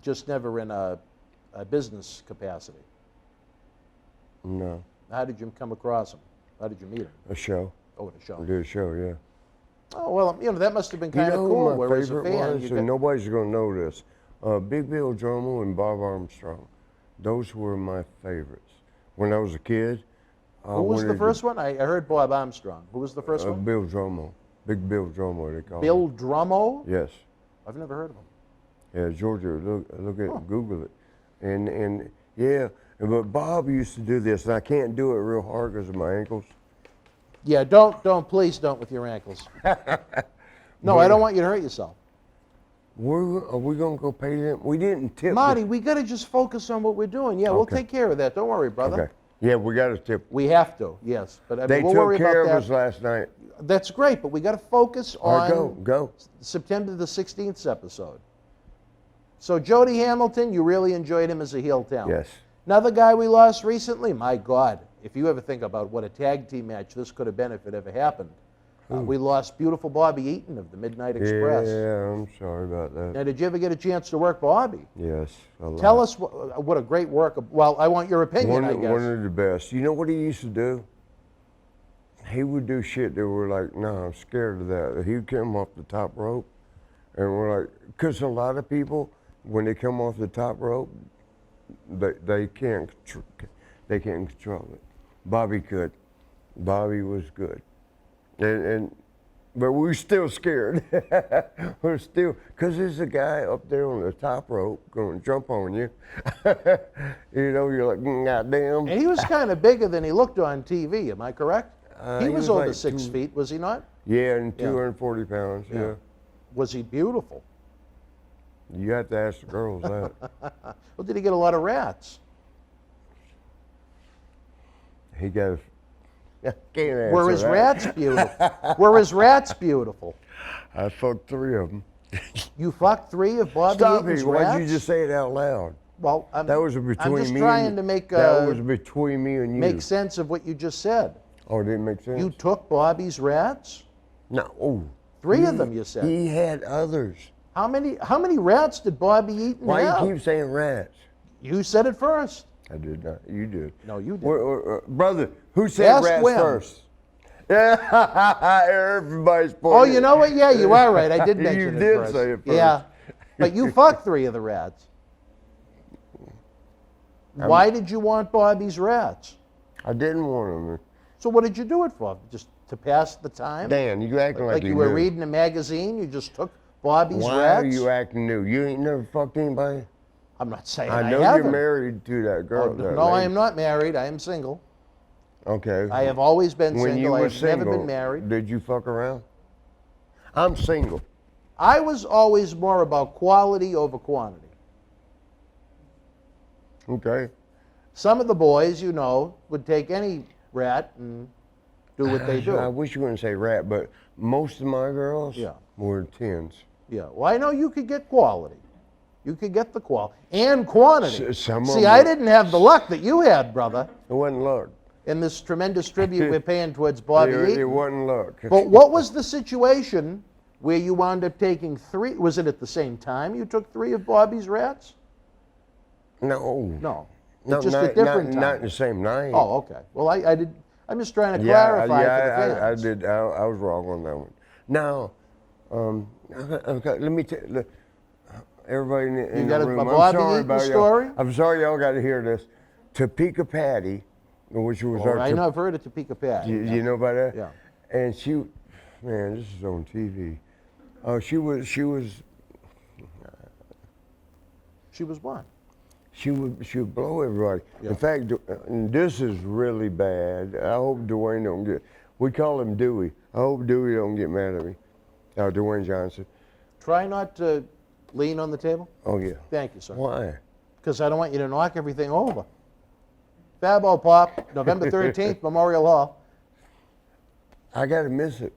Just never in a business capacity. No. How did you come across him? How did you meet him? A show. Oh, at a show. We did a show, yeah. Oh, well, that must have been kind of who cool. my Where as a favorite fan, was? you And got, nobody's going to know this. Big Bill Drummond and Bob Armstrong. Those were my favorites. When I was a kid. who was the first one? I heard Bob Armstrong. Who was the first one? Bill Drummond. Big Bill Drummo, they call him. Bill Drummo? Yes. I've never heard of him. Yeah, Georgia, look at Google it. And yeah, but Bob used to do this, and I can't do it real hard because of my ankles. Yeah, please don't with your ankles. No, I don't want you to hurt yourself. Are we going to go pay them? We didn't tip. Marty, we got to just focus on what we're doing. Yeah, we'll take care of that. Don't worry, brother. Okay. Yeah, we got to tip. We have to, yes. But I mean, They we'll took worry care about of us last night. That's great, but we got to focus All right, on go. September the 16th episode. So Jody Hamilton, you really enjoyed him as a heel talent. Yes. Another guy we lost recently, my God, if you ever think about what a tag team match this could have been if it ever happened. We lost beautiful Bobby Eaton of the Midnight Express. Yeah, I'm sorry about that. Now, did you ever get a chance to work Bobby? Yes. Tell us what a great work. Well, I want your opinion, I guess. One of the best. You know what he used to do? He would do shit that we're like, no, I'm scared of that. He'd come off the top rope, and we're like, because a lot of people, when they come off the top rope, they can't control it. Bobby could. Bobby was good. But we're still scared. We're still, because there's a guy up there on the top rope going to jump on you. You know, you're like, goddamn. And he was kind of bigger than he looked on TV, am I correct? He was over like 6 feet, was he not? Yeah, and 240 pounds, yeah. Was he beautiful? You have to ask the girls that. Well, did he get a lot of rats? He got can't answer Were his that. rats beautiful? Were his rats beautiful? I fucked 3 of them. You fucked 3 of Bobby Stop Eaton's it. rats? Why'd you just say it out loud? Well, that was between I'm just me trying and, to make that was between me and you. make sense of what you just said. Oh, it didn't make sense? You took Bobby's rats? No. Oh, 3 of them, you said. He had others. How many rats did Bobby Eaton Why have? you keep saying rats? You said it first. I did not. You did. No, you did. Brother, who said Ask rats Wim. first? Everybody's pointing. Oh, you know what? Yeah, you are right. I did mention You it did first. say it first. Yeah, but you fucked 3 of the rats. Why did you want Bobby's rats? I didn't want them. So what did you do it for? Just to pass the time? Dan, you acting like you were knew. reading a magazine? You just took Bobby's Why rats? are you acting new? You ain't never fucked anybody? I'm not saying I I know haven't. you're married to that girl. Oh, that no, I lady. am not married. I am single. Okay. I have always been When you single. I were have single, never been married. did you fuck around? I'm single. I was always more about quality over quantity. Okay. Some of the boys, you know, would take any rat and do what they do. I wish you wouldn't say rat, but most of my girls were 10s. Yeah, well, I know you could get quality. You could get the quality and quantity. Some of See, them I were- didn't have the luck that you had, brother, It wasn't luck. in this tremendous tribute we're paying towards Bobby It Eaton. wasn't luck. But what was the situation where you wound up taking 3? Was it at the same time you took 3 of Bobby's rats? No. No. No, Just not, at different not, not times. in the same night. Oh, okay. Well, I did. I'm just trying to Yeah, clarify for the I fans. did. I was wrong on that one. Now, okay, let me tell everybody in You the got a room. I'm Bobby sorry Eaton about story? y'all. I'm sorry y'all got to hear this. Topeka Patty, which was Oh, our. I know. I've heard of Topeka Pat. You know about that? Yeah. And she, man, this is on TV. She was. She was what? She would blow everybody. Yeah. In fact, and this is really bad. I hope Dwayne don't get. We call him Dewey. I hope Dewey don't get mad at me. Dwayne Johnson. Try not to lean on the table. Oh yeah. Thank you, sir. Why? Because I don't want you to knock everything over. Fabo Pop, November 13th, Memorial Hall. I gotta miss it.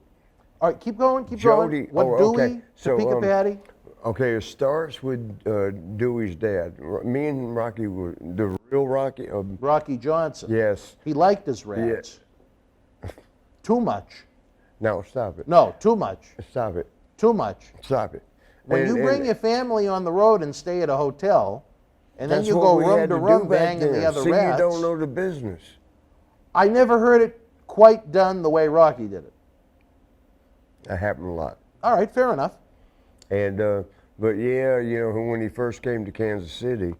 All right, keep going, keep Jody. going. What Dewey, Topeka Patty? Okay, it starts with Dewey's dad. Me and Rocky were the real Rocky. Rocky Johnson. Yes. He liked his rats. Too much. No, stop it. No, too much. Stop it. Too much. Stop it. When you bring your family on the road and stay at a hotel, and then That's you what go we room had to do room back banging then. the other See, rats. you don't know the business. I never heard it quite done the way Rocky did it. That happened a lot. All right, fair enough. And but yeah, you know, when he first came to Kansas City,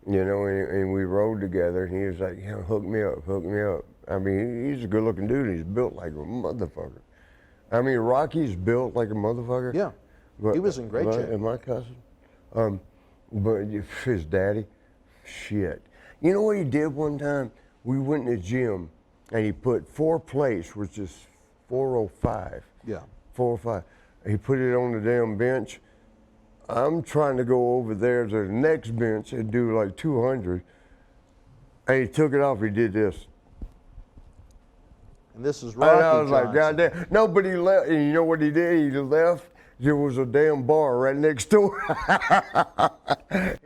you know, and we rode together, and he was like, hook me up, hook me up. I mean, he's a good-looking dude. He's built like a motherfucker. I mean, Rocky's built like a motherfucker. Yeah. He was in great shape. And my cousin. But his daddy, shit. You know what he did one time? We went in the gym, and he put 4 plates, which is 405. Yeah. 405. He put it on the damn bench. I'm trying to go over there to the next bench and do like 200. And he took it off. He did this. And this is Rocky And I was like, Johnson. God damn. No, but he left. And you know what he did? He left. There was a damn bar right next door.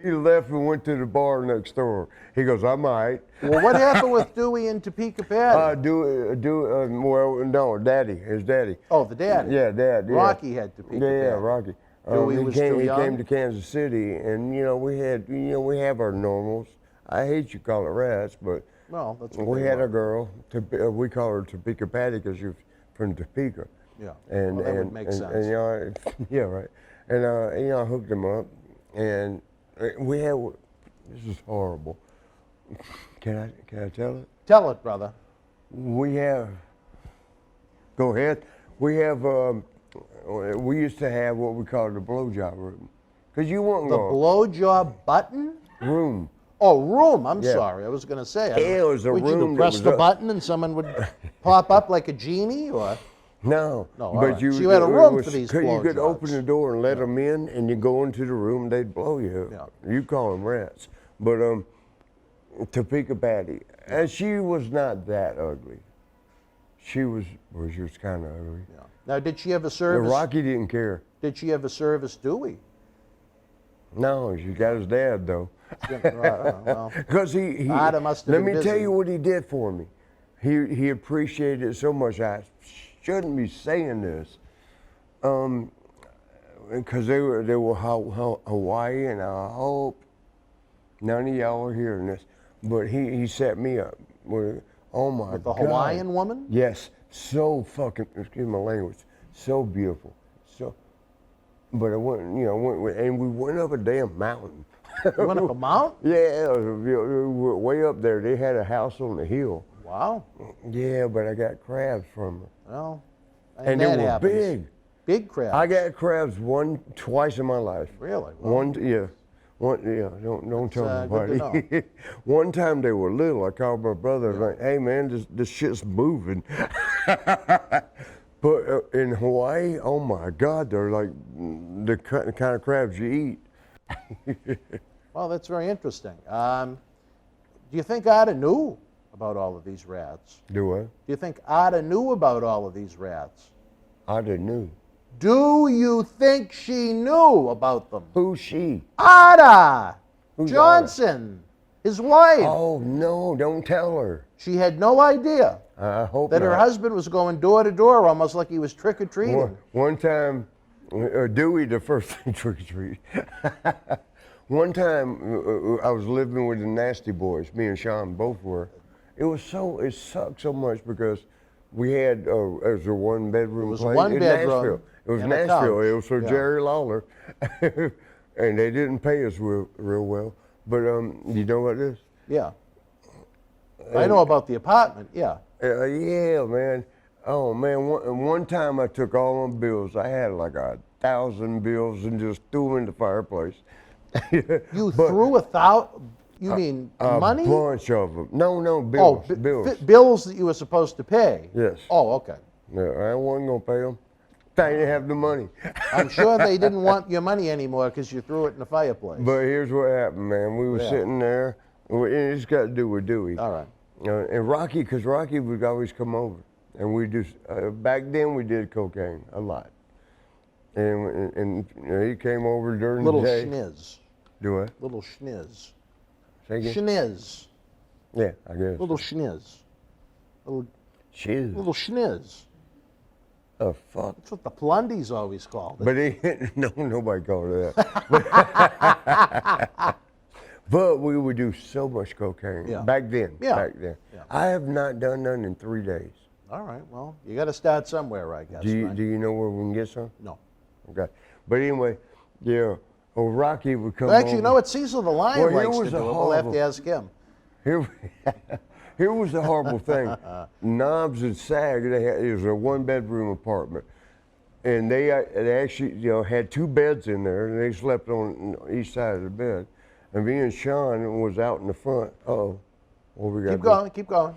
He left and went to the bar next door. He goes, I might. Well, what happened with Dewey and Topeka Patty? Well, no, Daddy, his daddy. Oh, the daddy. Yeah, Dad. Yeah. Rocky had Topeka Patty. Yeah, Rocky. Dewey was too he young? came to Kansas City, and we have our normals. I hate you call it rats, but Well, that's what we they had were. a girl. We call her Topeka Patty because she's from Topeka. Yeah. And Well, that would make sense. And yeah, right. And I hooked him up, and we had. This is horrible. Can I tell it? Tell it, brother. We have. Go ahead. We have. We used to have what we call the blowjob room, because you weren't The going blowjob button? room. Oh, room. I'm Yeah. sorry. I was going to say. Yeah, it was a would you room do, that press was the up. button and someone would pop up like a genie, or? No, No, all but right. So you had a room for these You could blowjobs. open the door and let them in, and you go into the room, they'd blow you. Yeah. You call them rats. But Topeka Patty, and she was not that ugly. She was just kind of ugly. Yeah. Now, did she ever The service? Rocky didn't care. Did she ever service Dewey? No, she got his dad though. Well, Because he Ada must have let been me tell busy. you what he did for me. He appreciated it so much. I shouldn't be saying this, because they were Hawaii, and I hope none of y'all are hearing this. But he set me up with, oh my with the God. Hawaiian woman? Yes, so fucking, excuse my language, so beautiful, so. But I went, and we went up a damn mountain. You went up a mountain? Yeah, way up there. They had a house on the hill. Wow. Yeah, but I got crabs from her. Well, And they that were happens. big. Big crabs. I got crabs twice in my life. Really? Well, Don't tell good to nobody. One time they were little. I called my brother, like, hey man, this shit's moving. But in Hawaii, oh my God, they're like the kind of crabs you eat. well, that's very interesting. Do you think Ada knew about all of these rats? Do what? Do you think Ada knew about all of these rats? I didn't know. Do you think she knew about them? Who's she? Ada Who's Johnson, his wife. Oh no, don't tell her. She had no idea I hope that not. her husband was going door to door, almost like he was trick or treating. One time, Dewey, the first thing trick or treat. One time, I was living with the Nasty Boys. Me and Sean both were. It sucked so much because we had it was a one bedroom was place one in bedroom Nashville. It was and a Nashville. couch. It was for Yeah. Jerry Lawler, and they didn't pay us real well. But you know what this? Yeah. I know about the apartment, yeah. Yeah, man. Oh man, one time I took all my bills. I had like 1,000 bills and just threw them in the fireplace. You threw 1,000, you mean money? A bunch of them. No, bills. Oh, bills. bills that you were supposed to pay? Yes. Oh, okay. Yeah, I wasn't gonna pay them. I didn't have the money. I'm sure they didn't want your money anymore because you threw it in the fireplace. But here's what happened, man. We were Yeah. sitting there, and it's got to do with Dewey. All right. And Rocky, because Rocky would always come over, and we do. Back then, we did cocaine a lot, and he came over during Little the day. schniz. Do what? Little schniz. Say again? Schniz. Yeah, I guess. Little schniz. Shiz. Little schniz. Oh fuck. That's what the Plundies always called it. But nobody called it that. But we would do so much cocaine Yeah. back then. Yeah. Back then. Yeah. I have not done none in 3 days. All right, well, you got to start somewhere, I guess. Do you right? know where we can get some? No. Okay. But anyway, yeah. Oh, Rocky would come. Well, actually, over. you know what Cecil the Lion Well, here likes to was do a it. We'll have to horrible- ask him. Here was the horrible thing. Knobs and Sag, it was a one-bedroom apartment. And they actually, had 2 beds in there, and they slept on each side of the bed. And me and Sean was out in the front. Uh-oh. What we got? Keep going.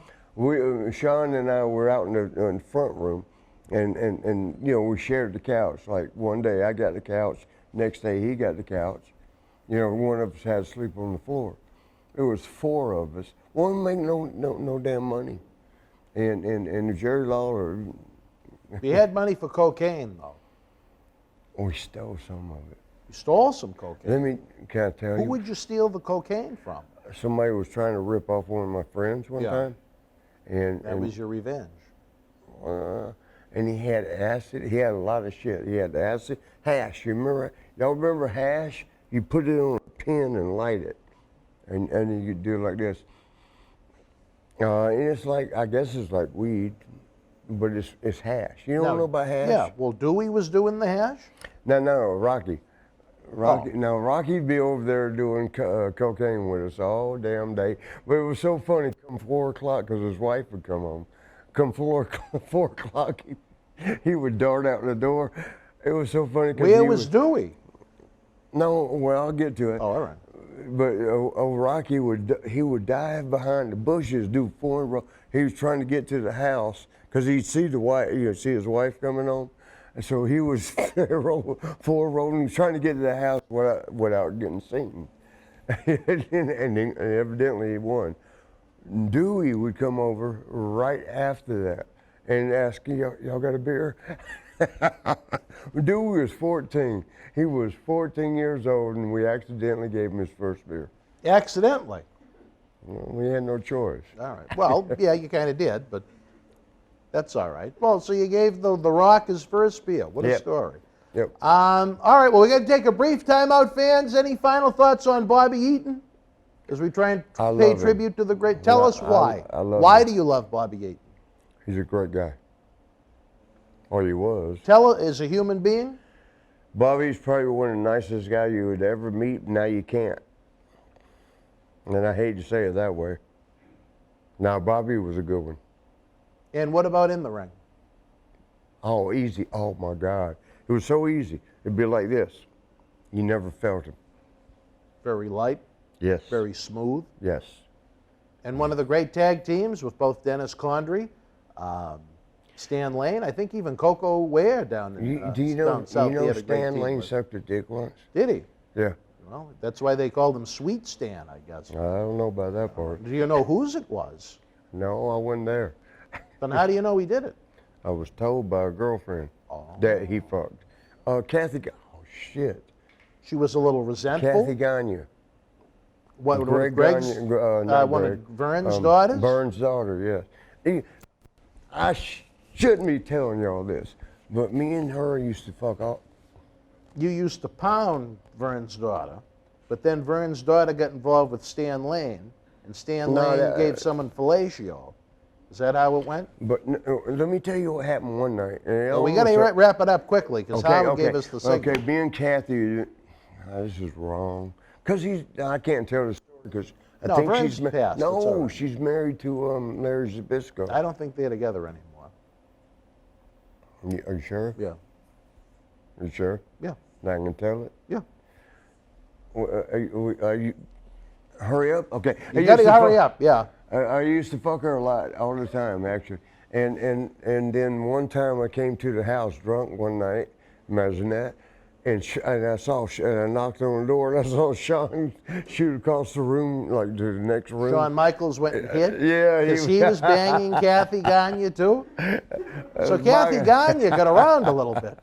Sean and I were out in the front room, and we shared the couch. Like one day I got the couch, next day he got the couch. One of us had to sleep on the floor. There was 4 of us. One make no damn money, and Jerry Lawler. You had money for cocaine, though. We stole some of it. You stole some cocaine. Can I tell you? Who would you steal the cocaine from? Somebody was trying to rip off one of my friends one time. That was your revenge. And he had acid. He had a lot of shit. He had acid, hash. Y'all remember hash? You put it on a pin and light it, and you could do it like this. And it's like, I guess it's like weed, but it's hash. You don't know about hash? Yeah. Well, Dewey was doing the hash. No, Rocky. Now Rocky'd be over there doing cocaine with us all damn day. But it was so funny. Come 4 o'clock, because his wife would come home. Come 4 o'clock, he would dart out the door. It was so funny. Where was Dewey? No, well, I'll get to it. Oh, all right. But Rocky would dive behind the bushes, do 4 in a row. He was trying to get to the house because he'd see see his wife coming home. And so he was 4 rolling, trying to get to the house without getting seen. and evidently he won. Dewey would come over right after that and ask, y'all got a beer? Dewey was 14. He was 14 years old, and we accidentally gave him his first beer. Accidentally? Well, we had no choice. All right. Well, yeah, you kind of did, but that's all right. Well, so you gave the Rock his first beer. What a story. Yep. All right, well, we're going to take a brief timeout, fans. Any final thoughts on Bobby Eaton? As we try and pay tribute to the great. Tell us why. Why do you love Bobby Eaton? He's a great guy. Or he was. Tell us, as a human being? Bobby's probably one of the nicest guys you would ever meet. Now you can't. And I hate to say it that way. Now, Bobby was a good one. And what about in the ring? Oh, easy. Oh, my God. It was so easy. It'd be like this. You never felt him. Very light. Yes. Very smooth. Yes. And one of the great tag teams with both Dennis Condrey, Stan Lane, I think even Coco Ware down in do you know, down south. You know Stan Lane sucked a dick once? Did he? Yeah. Well, that's why they called him Sweet Stan, I guess. I don't know about that part. Do you know whose it was? No, I wasn't there. Then how do you know he did it? I was told by a girlfriend that he fucked. Kathy, oh shit. She was a little resentful? Kathy Gagne. What, Greg Greg's? not one Greg. of Vern's daughters? Vern's daughter, yes. I shouldn't be telling y'all this, but me and her used to fuck off. You used to pound Vern's daughter, but then Vern's daughter got involved with Stan Lane, and Stan Lane gave someone fellatio. Is that how it went? But let me tell you what happened one night. Well, we got to wrap it up quickly, because Howard gave us the signal. Okay, me and Kathy, this is wrong. Because I can't tell the story because I think Vern's she's passed. No, Right. she's married to Larry Zbyszko. I don't think they're together anymore. Are you sure? Yeah. Are you sure? Yeah. I can tell it? Yeah. Are you hurry up? Okay. You got to hurry up, yeah. I used to fuck her a lot, all the time, actually. And then one time I came to the house drunk one night, imagine that, and I knocked on the door and I saw Sean shoot across the room, like to the next room. Shawn Michaels went and hid? Yeah. Because he was banging Kathy Gagne too? So Kathy Gagne got around a little bit.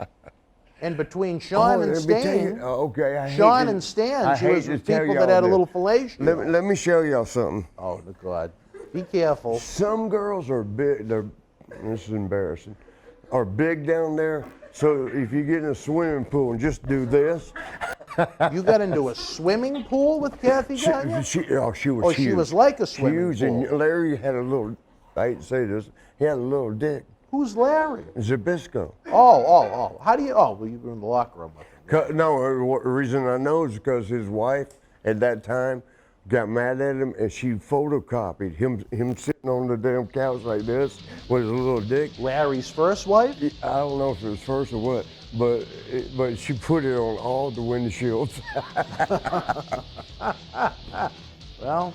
And between Sean and Stan, Sean and Stan, she was with people that had a little fellatio. Let me show y'all something. Oh, God. Be careful. Some girls are big, this is embarrassing, are big down there. So if you get in a swimming pool and just do this. You got into a swimming pool with Kathy Gagne? She was huge. She was like a swimming huge, pool. And Larry had a little, I hate to say this, he had a little dick. Who's Larry? Zbyszko. Oh. How do you, well, you were in the locker room with him. No, the reason I know is because his wife at that time got mad at him, and she photocopied him sitting on the damn couch like this with his little dick. Larry's first wife? I don't know if it was first or what, but she put it on all the windshields. Well,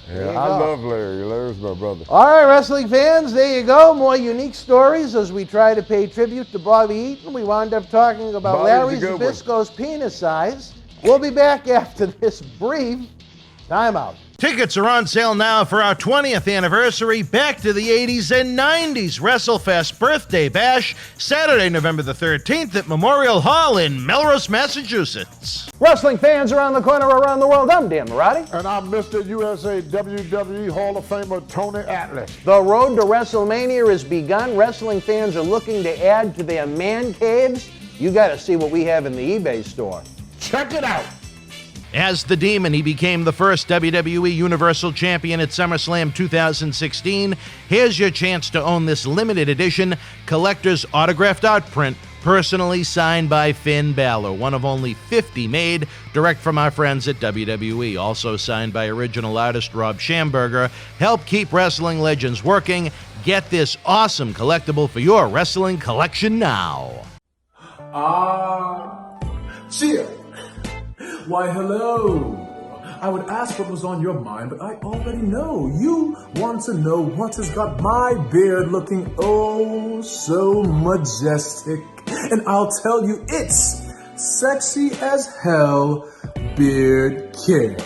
I love Larry. Larry's my brother. All right, wrestling fans, there you go. More unique stories as we try to pay tribute to Bobby Eaton. We wound up talking about Larry Zbyszko's penis size. We'll be back after this brief timeout. Tickets are on sale now for our 20th anniversary Back to the 80s and 90s WrestleFest Birthday Bash, Saturday, November the 13th at Memorial Hall in Melrose, Massachusetts. Wrestling fans around the corner, around the world, I'm Dan Marati. And I'm Mr. USA WWE Hall of Famer Tony Atlas. The road to WrestleMania has begun. Wrestling fans are looking to add to their man caves. You got to see what we have in the eBay store. Check it out. As the Demon, he became the first WWE Universal Champion at SummerSlam 2016. Here's your chance to own this limited edition collector's autographed art print, personally signed by Finn Balor, one of only 50 made, direct from our friends at WWE. Also signed by original artist Rob Schamberger. Help keep wrestling legends working. Get this awesome collectible for your wrestling collection now. Cheer. Why, hello. I would ask what was on your mind, but I already know. You want to know what has got my beard looking oh so majestic. And I'll tell you, it's sexy as hell beard care.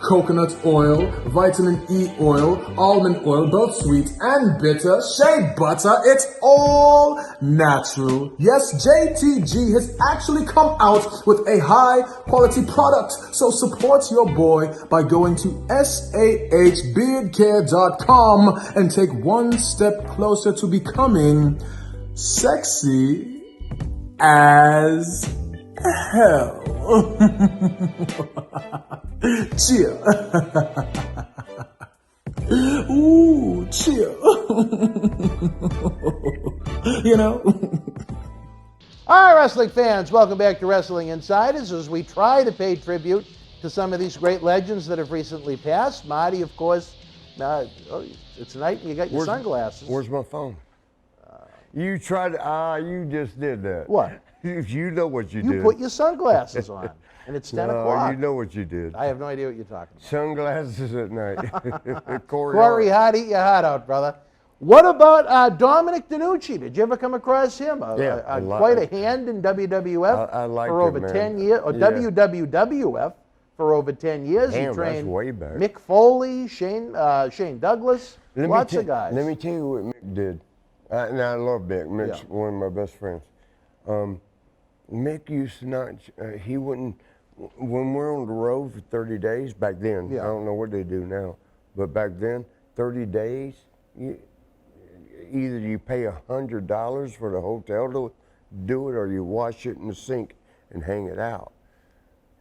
Coconut oil, vitamin E oil, almond oil, both sweet and bitter, shea butter, it's all natural. Yes, JTG has actually come out with a high quality product. So support your boy by going to sahbeardcare.com and take one step closer to becoming sexy as hell. Cheer. Ooh, cheer. You know? All right, wrestling fans, welcome back to Wrestling Insiders as we try to pay tribute to some of these great legends that have recently passed. Marty, of course, it's night and you got your sunglasses. Where's my phone? You tried you just did that. What? You know what you did. You put your sunglasses on, and it's 10 o'clock. You know what you did. I have no idea what you're talking about. Sunglasses at night. Corey Hart, eat your heart out, brother. What about Dominic DeNucci? Did you ever come across him? Quite a hand in WWF I liked for over him, 10 years, or WWF for over 10 years. Damn, he trained that's way back. Mick Foley, Shane Douglas, lots of guys. Let me tell you what Mick did. I love Mick. Mick's one of my best friends. Mick used to not, he wouldn't, when we're on the road for 30 days, back then, I don't know what they do now, but back then, 30 days, either you pay $100 for the hotel to do it or you wash it in the sink and hang it out.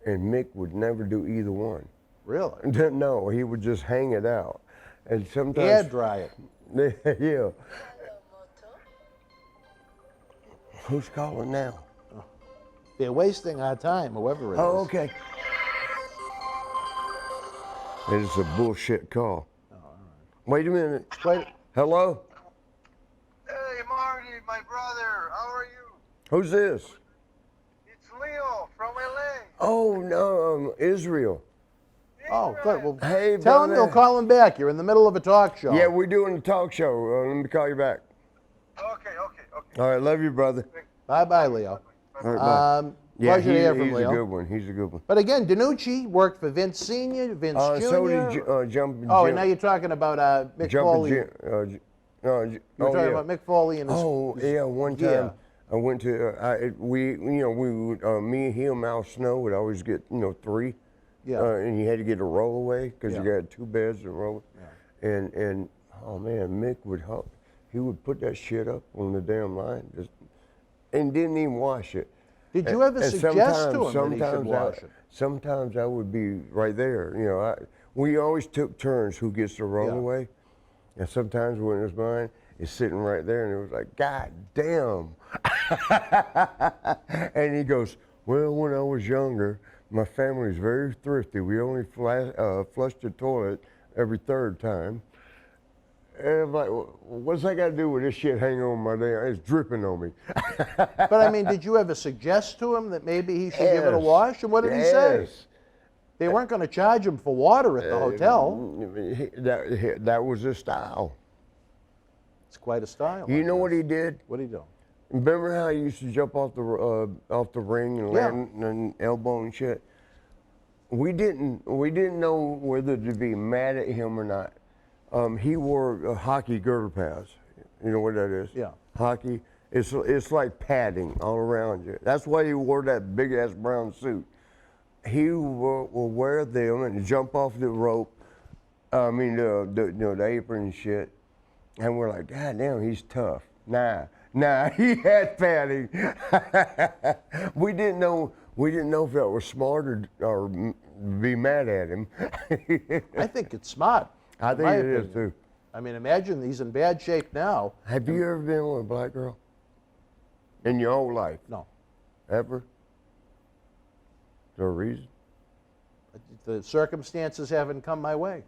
And Mick would never do either one. Really? No, he would just hang it out. And sometimes. Air dry it. Yeah. Who's calling now? They're wasting our time, whoever it is. Oh, okay. It's a bullshit call. Oh, all right. Wait a minute. Wait. Hello? Hey, Marty, my brother. How are you? Who's this? It's Leo from LA. Oh, no, Israel. Oh, good. Well, hey, tell him brother. they'll call him back. You're in the middle of a talk show. Yeah, we're doing a talk show. Let me call you back. Okay. All right, love you, brother. Bye-bye, Leo. All right, bye. Yeah, pleasure to hear from he's Leo. a good one. He's a good one. But again, DeNucci worked for Vince Sr., Vince Jr. So did Jumpin' Jim. Oh, and now you're talking about Mick Foley. You're talking about Mick Foley and his. Oh, yeah. One time I went to me and him, Al Snow would always get 3. Yeah. And you had to get a rollaway because you got 2 beds and roll. Yeah. And oh man, Mick would help. He would put that shit up on the damn line, and didn't even wash it. Did you ever suggest to him that he should wash it? Sometimes I would be right there. We always took turns who gets the rollaway, and sometimes when it was mine, it's sitting right there, and it was like, God damn. And he goes, well, when I was younger, My family's very thrifty. We only flush the toilet every third time. And I'm like, what's that got to do with this shit hanging on my damn? It's dripping on me. But I mean, did you ever suggest to him that maybe he should give it a wash? And what did he say? They weren't going to charge him for water at the hotel. That was his style. It's quite a style. You know what he did? What did he do? Remember how he used to jump off the ring and land and elbow and shit? We didn't know whether to be mad at him or not. He wore hockey girdle pads. You know what that is? Yeah. Hockey. It's like padding all around you. That's why he wore that big ass brown suit. He will wear them and jump off the rope. I mean the apron and shit. And we're like, God damn, he's tough. Nah, he had padding. We didn't know if that was smart or be mad at him. I think it's smart. I think it is too. I mean, imagine he's in bad shape now. Have you ever been with a black girl? In your whole life? No. Ever? Is there a reason? The circumstances haven't come my way.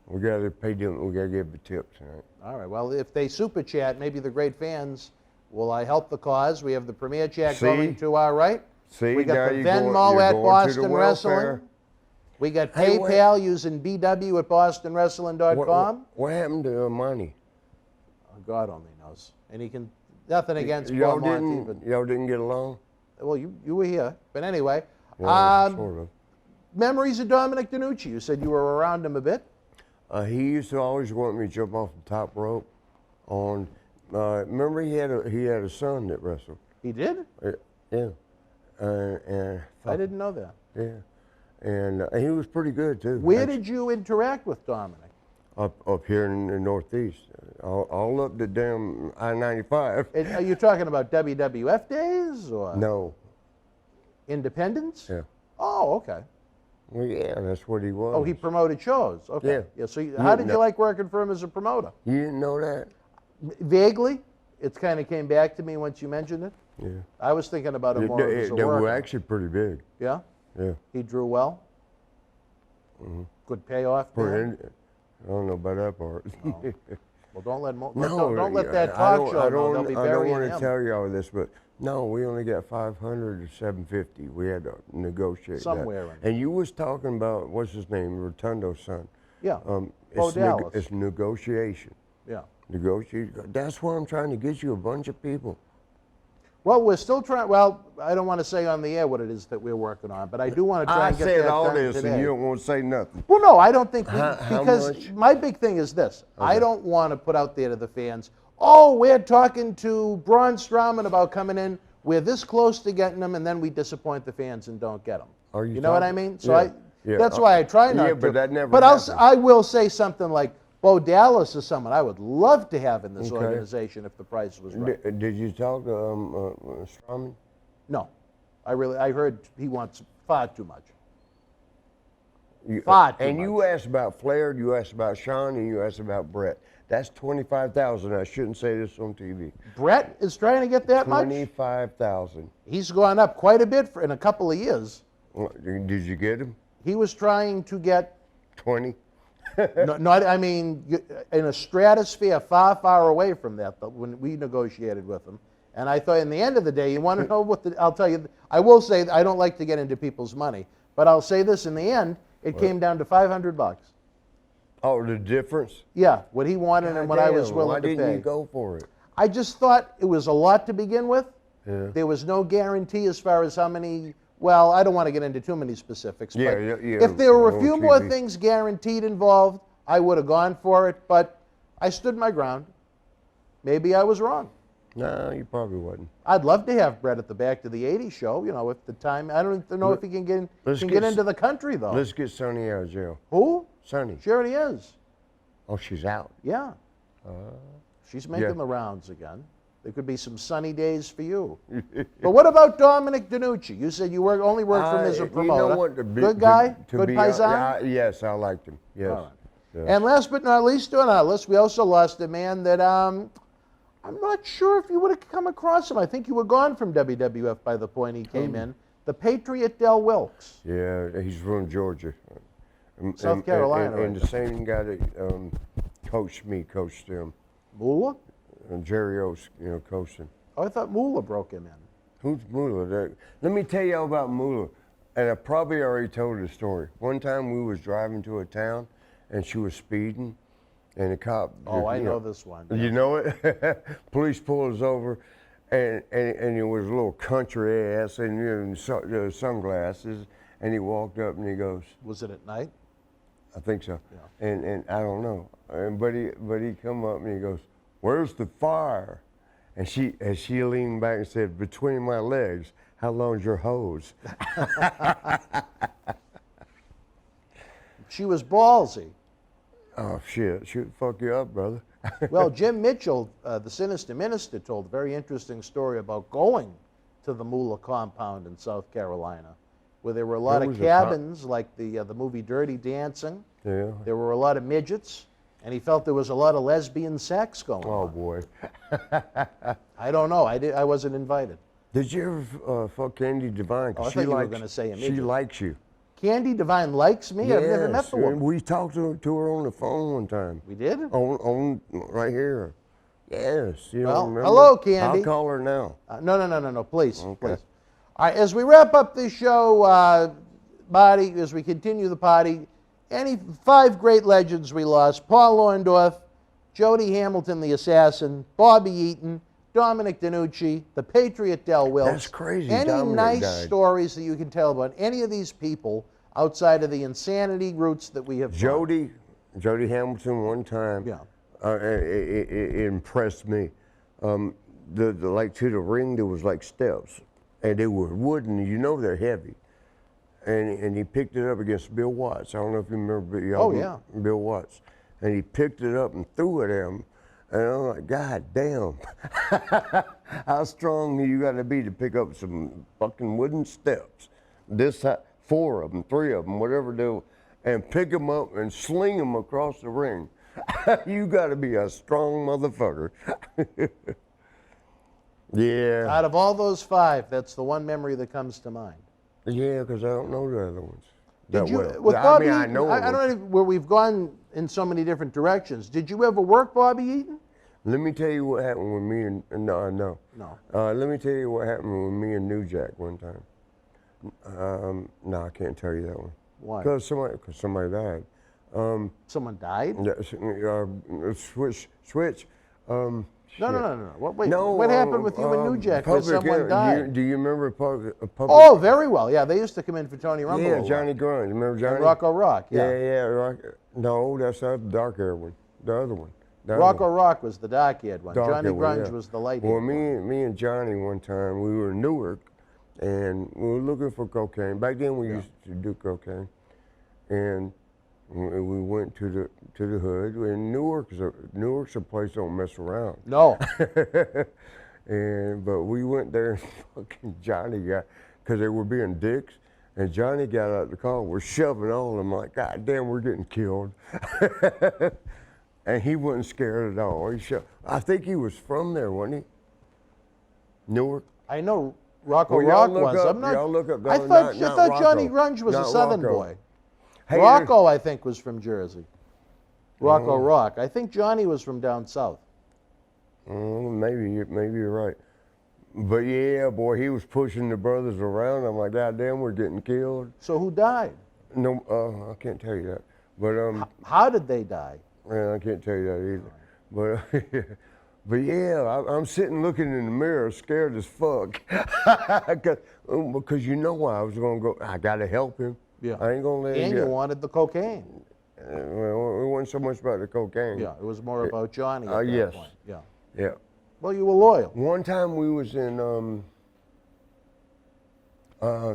We gotta pay them. We gotta give the tips, right? All right. Well, if they super chat, maybe the great fans will help the cause. We have the premier chat going to our right. See, we got now the you're Venmo going at to the Boston welfare. Wrestling. We got Hey, PayPal using BW at BostonWrestling.com. What happened to money? Oh, God only knows. And he can nothing against y'all Paul Monty, but y'all didn't get along. well, you were here. But anyway, Sort of. memories of Dominic DeNucci. You said you were around him a bit. He used to always want me to jump off the top rope. Remember he had a son that wrestled. He did? Yeah. And I didn't know that. Yeah. And he was pretty good too. Where did you interact with Dominic? Up here in the Northeast, all up the damn I-95. Are you talking about WWF days or No. Independence? Yeah. Oh, okay. Well, yeah, that's what he was. Oh, he promoted shows. Okay. Yeah. So how did you like working for him as a promoter? You didn't know that? Vaguely. It kind of came back to me once you mentioned it. Yeah. I was thinking about him more as a They worker. were actually pretty big. Yeah? Yeah. He drew well? Mm-hmm. Good payoff? I don't know about that part. Oh. Well, don't let don't let that talk show know. They'll be I don't burying want to him. tell you all this, but no, we only got 500 or 750. We had to negotiate somewhere that. in And you was talking about what's his name, Rotundo's son. Yeah. It's, it's negotiation. Yeah. Negotiation. That's why I'm trying to get you a bunch of people. Well, we're still trying. Well, I don't want to say on the air what it is that we're working on, but I do want to try and get that done today. I said all this, and you don't want to say nothing. Well, no, I don't think how much? My big thing is this: Okay. I don't want to put out there to the fans, "Oh, we're talking to Braun Strowman about coming in. We're this close to getting him, and then we disappoint the fans and don't get them." You know what I mean? So yeah. That's why I try not to. Yeah, but that never. But happens. I will say something like, Bo Dallas is someone I would love to have in this organization if the price was right. Did you talk to Strowman? No, I heard he wants far too much. You asked about Flair, you asked about Sean, and you asked about Brett. That's 25,000. I shouldn't say this on TV. Brett is trying to get that much? 25,000. He's gone up quite a bit in a couple of years. Did you get him? He was trying to get 20. I mean, in a stratosphere far, far away from that. But when we negotiated with him, and I thought, in the end of the day, you want to know what I'll tell you. I will say I don't like to get into people's money, but I'll say this: in the end, it came down to $500. Oh, the difference? Yeah, what he wanted and what I was willing to pay. Why didn't you go for it? I just thought it was a lot to begin with. Yeah. There was no guarantee as far as how many. Well, I don't want to get into too many specifics, but if there were a few more things guaranteed involved, I would have gone for it, but I stood my ground. Maybe I was wrong. No, you probably wasn't. I'd love to have Brett at the Back to the 80s show, if the time, I don't know if he can get into the country, though. Let's get Sonny out of jail. Who? Sonny. She already is. Oh, she's out? Yeah. She's making the rounds again. There could be some sunny days for you. But what about Dominic DeNucci? You said you only worked for him as a promoter. You know what, good guy? Good paisan? Yes, I liked him. Yes. All right. Yes. And last but not least on our list, we also lost a man that I'm not sure if you would have come across him. I think you were gone from WWF by the point he came in. The Patriot Del Wilkes. Yeah, he's from Georgia. South Carolina, And right the same guy that coached me, coached him. Moolah? And Jerry O's, coached him. Oh, I thought Moolah broke him in. Who's Moolah? Let me tell you about Moolah. And I probably already told the story. One time we was driving to a town, and she was speeding, and the cop. Oh, I know this one. You know it? Police pulled us over, and it was a little country ass, and sunglasses, and he walked up and he goes. Was it at night? I think so. Yeah. And I don't know. But he come up and he goes, "Where's the fire?" And she leaned back and said, "Between my legs. How long's your hose?" She was ballsy. Oh, shit. She'd fuck you up, brother. Well, Jim Mitchell, the Sinister Minister, told a very interesting story about going to the Moolah compound in South Carolina, where there were a lot of cabins, like the movie Dirty Dancing. Yeah. There were a lot of midgets, and he felt there was a lot of lesbian sex going on. Oh, boy. I don't know. I wasn't invited. Did you ever fuck Candy Divine? Oh, I thought you were going to say a midget. She likes you. Candy Divine likes me? Yes, I've never met the woman. We talked to her on the phone one time. We did? On right here. Yes. You Well, don't remember? hello, Candy. I'll call her now. No, please, Okay. please. All right, as we wrap up this show, Marty, as we continue the party, any 5 great legends we lost: Paul Orndorf, Jody Hamilton the Assassin, Bobby Eaton, Dominic DeNucci, the Patriot Del Wilkes. That's crazy. Any Dominic nice died. stories that you can tell about any of these people outside of the insanity roots that we have? Jody Hamilton one time. Yeah. It impressed me. Like to the ring, there was like steps, and they were wooden. They're heavy. And he picked it up against Bill Watts. I don't know if you remember. Bill Watts. And he picked it up and threw it at him. And I'm like, God damn. How strong you got to be to pick up some fucking wooden steps? This 4 of them, 3 of them, whatever they were, and pick them up and sling them across the ring. You got to be a strong motherfucker. Yeah. Out of all those 5, that's the one memory that comes to mind. Yeah, because I don't know the other ones. Did you, well. with I Bobby mean, I Eaton, know I don't know where we've gone in so many different directions. Did you ever work Bobby Eaton? Let me tell you what happened with me and no. Let me tell you what happened with me and New Jack one time. No, I can't tell you that one. Why? Because somebody died. Someone died? Yeah, switch. No. Wait, No, what happened with you and New Jack where someone died? Do you remember public? Oh, very well. Yeah, they used to come in for Tony Rumble. Yeah, Johnny Grunge. Remember Johnny? And Rocco Rock. Yeah. Yeah. No, that's not the dark haired one. The other one. Rocco Rock was the dark-haired one. Johnny Grunge yeah. was the light-haired Well, one. me and Johnny one time, we were in Newark, and we were looking for cocaine. Back then, we used to do cocaine, and we went to the hood. And Newark's a place don't mess around. No. But we went there, and fucking Johnny got, because they were being dicks, and Johnny got out of the car. We're shoving on them like, God damn, we're getting killed. And he wasn't scared at all. I think he was from there, wasn't he? Newark. I know Rocco Rock was. Y'all look up. I thought Johnny Grunge was a Southern boy. Hey, Rocco, I think, was from Jersey. Rocco Rock. I think Johnny was from down south. Maybe you're right. But yeah, boy, he was pushing the brothers around. I'm like, God damn, we're getting killed. So who died? No, I can't tell you that. But how did they die? I can't tell you that either. But yeah, I'm sitting looking in the mirror, scared as fuck, because you know why I was gonna go. I gotta help him. Yeah. I ain't gonna let him. And you wanted the cocaine. Well, it wasn't so much about the cocaine. Yeah, it was more about Johnny at that yes. point. Yeah. Yeah. Well, you were loyal. One time we was in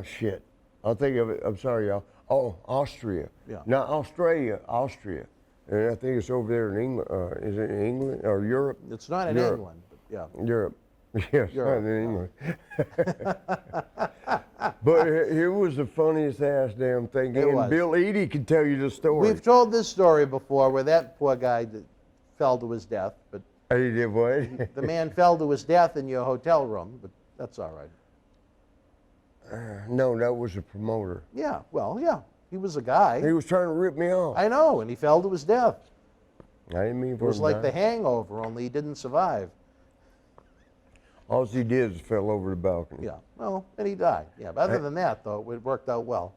shit. I'll think of it. I'm sorry, y'all. Oh, Austria. Yeah. Not Australia, Austria. And I think it's over there in England. Is it in England or Europe? It's not in England, but yeah. Europe. Yes, Europe. not in England. But here was the funniest ass damn thing. It And was. Bill Eadie can tell you the story. We've told this story before where that poor guy fell to his death, but He did what? the man fell to his death in your hotel room, but that's all right. No, that was a promoter. Yeah, well, yeah. He was a guy. He was trying to rip me off. I know, and he fell to his death. I didn't mean It for was him like to The die. Hangover, only he didn't survive. All he did is fell over the balcony. Yeah, well, and he died. Yeah, but other than that, though, it worked out well.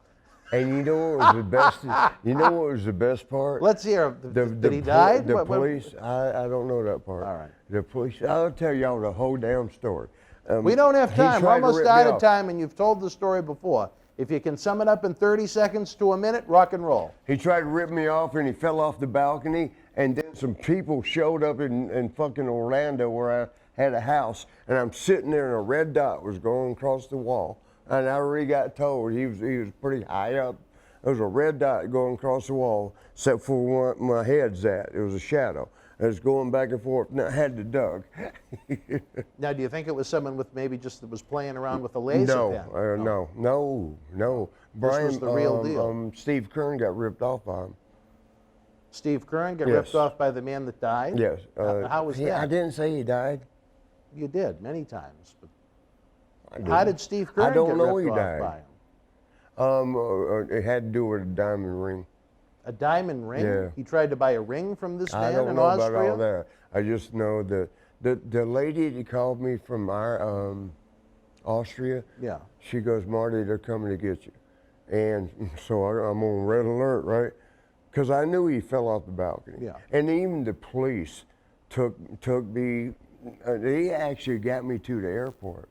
And you know what was the best? You know what was the best part? Let's hear. Did he die? The What- police. I don't know that part. All right. The police. I'll tell y'all the whole damn story. We don't have he time. We're tried to almost rip me out of off. time, and you've told the story before. If you can sum it up in 30 seconds to a minute, rock and roll. He tried to rip me off, and he fell off the balcony. And then some people showed up in fucking Orlando where I had a house, and I'm sitting there, and a red dot was going across the wall. And I already got told he was pretty high up. There was a red dot going across the wall, except for where my head's at. It was a shadow. It was going back and forth, and I had to Doug. Now, do you think it was someone with maybe just that was playing around with a laser pen? No. Brian, was the real deal. Steve Kern got ripped off by him. Steve Kern got Yes. ripped off by the man that died? Yes. How was that? I didn't say he died. You did, many times. But I how didn't. did Steve Kern I don't get know ripped he off died. by him? It had to do with a diamond ring. A diamond ring? Yeah. He tried to buy a ring from this I man don't in know Austria? about all that. I just know the lady that called me from our Austria. Yeah. She goes, Marty, they're coming to get you, and so I'm on red alert, right? Because I knew he fell off the balcony. Yeah. And even the police took me. They actually got me to the airport.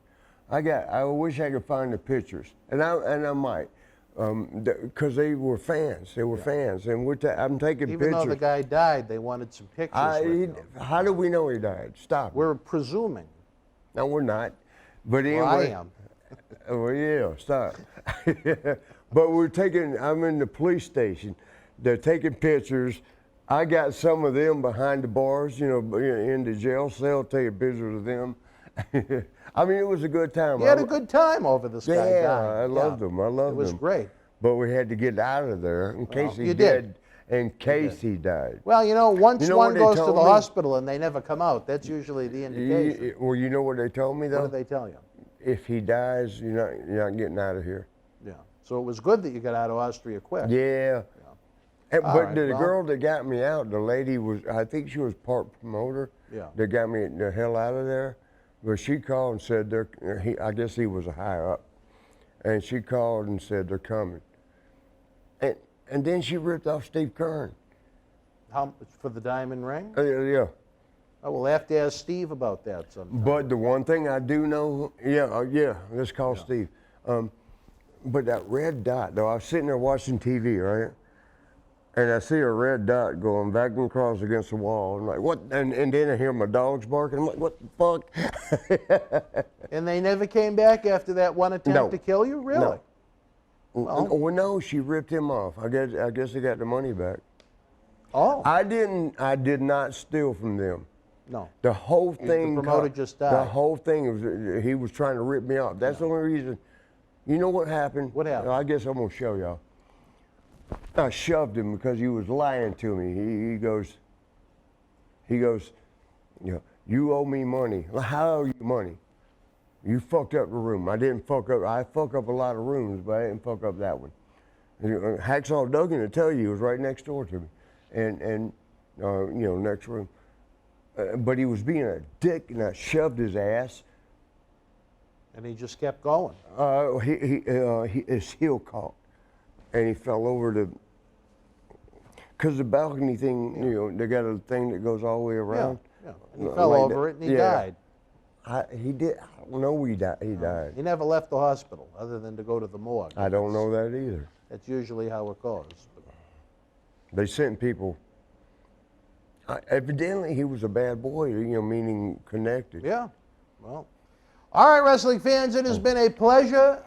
I wish I could find the pictures, and I might. Because they were fans. They were fans. And I'm taking Even pictures. though the guy died, they wanted some pictures with him. How do we know he died? Stop. We're presuming. No, we're not. But anyway. Well, I am. Well, yeah, stop. But I'm in the police station. They're taking pictures. I got some of them behind the bars, in the jail cell, taking pictures of them. I mean, it was a good time. You had a good time over this guy dying. I loved him. I loved him. It was great. But we had to get out of there in case he you did. did. In case he died. Well, once one what they goes to the told me? hospital and they never come out, that's usually the indication. Well, you know what they told me though? What did they tell you? If he dies, you're not getting out of here. Yeah. So it was good that you got out of Austria quick. Yeah. And, All but right, the well. girl that got me out, the lady I think she was part promoter. Yeah. That got me the hell out of there. But she called and said I guess he was a high up. And she called and said they're coming. And then she ripped off Steve Kern. How much for the diamond ring? Yeah. Oh, we'll have to ask Steve about that sometime. But the one thing I do know, let's call Steve. But that red dot, though, I was sitting there watching TV, right? And I see a red dot going back and across against the wall. I'm like, what? And then I hear my dogs barking. I'm like, what the fuck? And they never came back after that one attempt No. to kill you? Really? No. Well, No, she ripped him off. I guess they got the money back. Oh. I did not steal from them. No. The whole thing. The promoter just died. The whole thing was he was trying to rip me off. That's the only reason. You know what happened? What happened? I guess I'm gonna show y'all. I shoved him because he was lying to me. He goes, you owe me money. Well, how owe you money? You fucked up the room. I didn't fuck up. I fuck up a lot of rooms, but I didn't fuck up that one. Hacksaw Duggan will tell you, he was right next door to me, and next room. But he was being a dick, and I shoved his ass. And he just kept going. His heel caught, and he fell over because the balcony thing, they got a thing that goes all the way around. Yeah. And he fell over it and he died. He did. I don't know he died. He never left the hospital other than to go to the morgue. I don't know that either. That's usually how it goes. They sent people. Evidently, he was a bad boy, meaning connected. Yeah. Well, all right, wrestling fans, it has been a pleasure.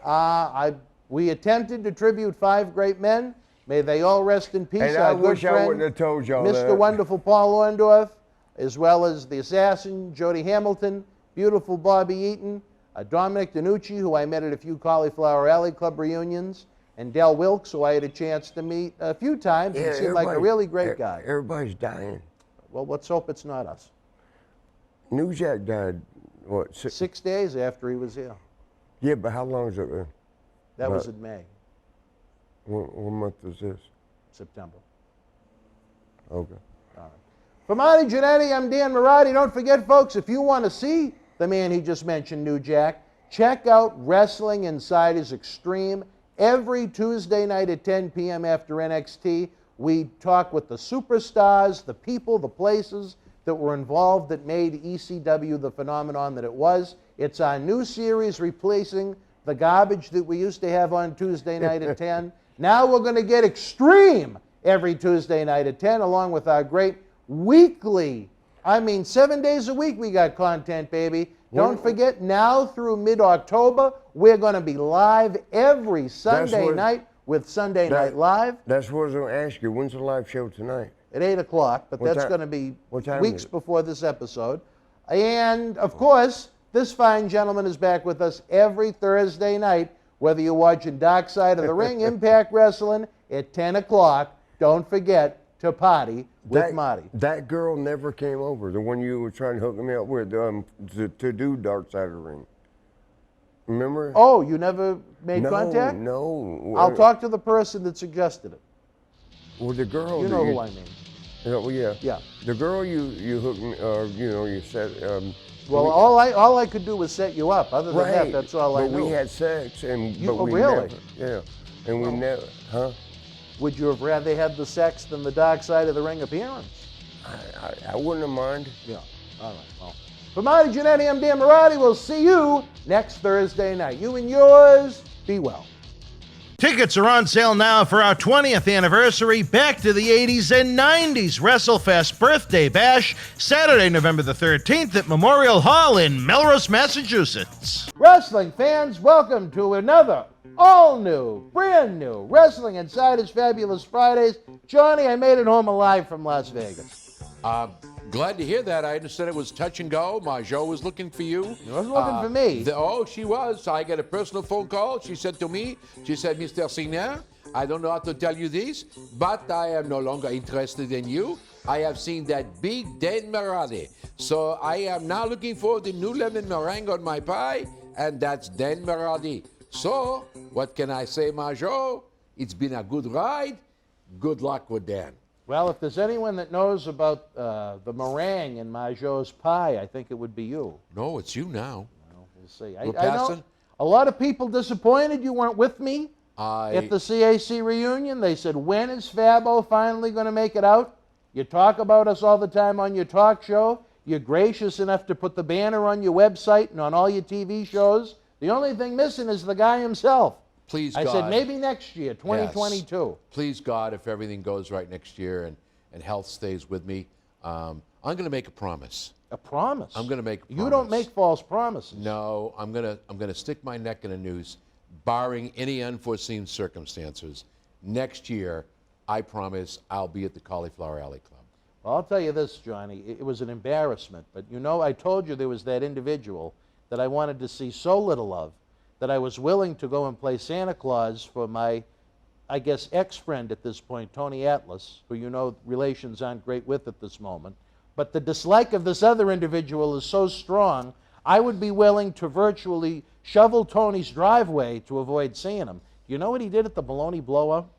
We attempted to tribute 5 great men. May they all rest in peace. And Our I good wish I friend, wouldn't have told y'all Mr. that. Wonderful Paul Orndorf, as well as the assassin, Jody Hamilton, beautiful Bobby Eaton, Dominic DiNucci, who I met at a few Cauliflower Alley Club reunions, and Del Wilkes, who I had a chance to meet a few times and seemed like a really great guy. Everybody's dying. Well, let's hope it's not us. New Jack died, what? 6 days after he was here. Yeah, but how long has it been? That was in May, What month is this? September. Okay. For Marty Jannetty, I'm Dan Marotti. Don't forget, folks, if you want to see the man he just mentioned, New Jack, check out Wrestling Insiders Extreme every Tuesday night at 10 p.m. after NXT. We talk with the superstars, the people, the places that were involved that made ECW the phenomenon that it was. It's our new series replacing the garbage that we used to have on Tuesday night at 10. Now we're going to get extreme every Tuesday night at 10, along with our great weekly, 7 days a week we got content, baby. Don't forget, now through mid-October, we're going to be live every Sunday night with Sunday Night Live. That's what I was going to ask you. When's the live show tonight? At 8 o'clock, but that's going to be weeks is it? before this episode. And, of course, this fine gentleman is back with us every Thursday night, whether you're watching Dark Side of the Ring, Impact Wrestling, at 10 o'clock. Don't forget to party with Marty. That girl never came over, the one you were trying to hook me up with to do Dark Side of the Ring. Remember? Oh, you never made contact? No. I'll talk to the person that suggested it. Well, the girl. You know who I mean. Yeah. Yeah. The girl you hooked me, you said. Well, all I could do was set you up. Other than that, that's all I knew. But we had sex, and but we really? Never, and we never, huh? Would you have rather had the sex than the Dark Side of the Ring appearance? I wouldn't have mind. Yeah. All right. Well, for Marty Jannetty, I'm Dan Marotti. We'll see you next Thursday night. You and yours, be well. Tickets are on sale now for our 20th anniversary Back to the 80s and 90s WrestleFest Birthday Bash, Saturday, November the 13th at Memorial Hall in Melrose, Massachusetts. Wrestling fans, welcome to another all-new, brand-new Wrestling Insiders Fabulous Fridays. Johnny, I made it home alive from Las Vegas. Glad to hear that. I understand it was touch and go. Marjo was looking for you. She wasn't looking for me. She was. I got a personal phone call. She said to me, Mr. Sr, I don't know how to tell you this, but I am no longer interested in you. I have seen that big Dan Marotti. So I am now looking for the new lemon meringue on my pie, and that's Dan Marotti. So, what can I say, Marjo? It's been a good ride. Good luck with Dan. Well, if there's anyone that knows about the meringue in Marjo's pie, I think it would be you. No, it's you now. Well, we'll see. We're I know a lot of people disappointed you weren't with me at the CAC reunion. They said, when is Fabo finally going to make it out? You talk about us all the time on your talk show. You're gracious enough to put the banner on your website and on all your TV shows. The only thing missing is the guy himself. Please, I God. said maybe next year, 2022. Yes. Please, God, if everything goes right next year and health stays with me, I'm going to make a promise. A promise? I'm going to make a promise. You don't make false promises. No, I'm going to stick my neck in a noose, barring any unforeseen circumstances. Next year, I promise I'll be at the Cauliflower Alley Club. Well, I'll tell you this, Johnny. It was an embarrassment. But, I told you there was that individual that I wanted to see so little of that I was willing to go and play Santa Claus for my, I guess, ex-friend at this point, Tony Atlas, who relations aren't great with at this moment. But the dislike of this other individual is so strong, I would be willing to virtually shovel Tony's driveway to avoid seeing him. You know what he did at the bologna blow-up?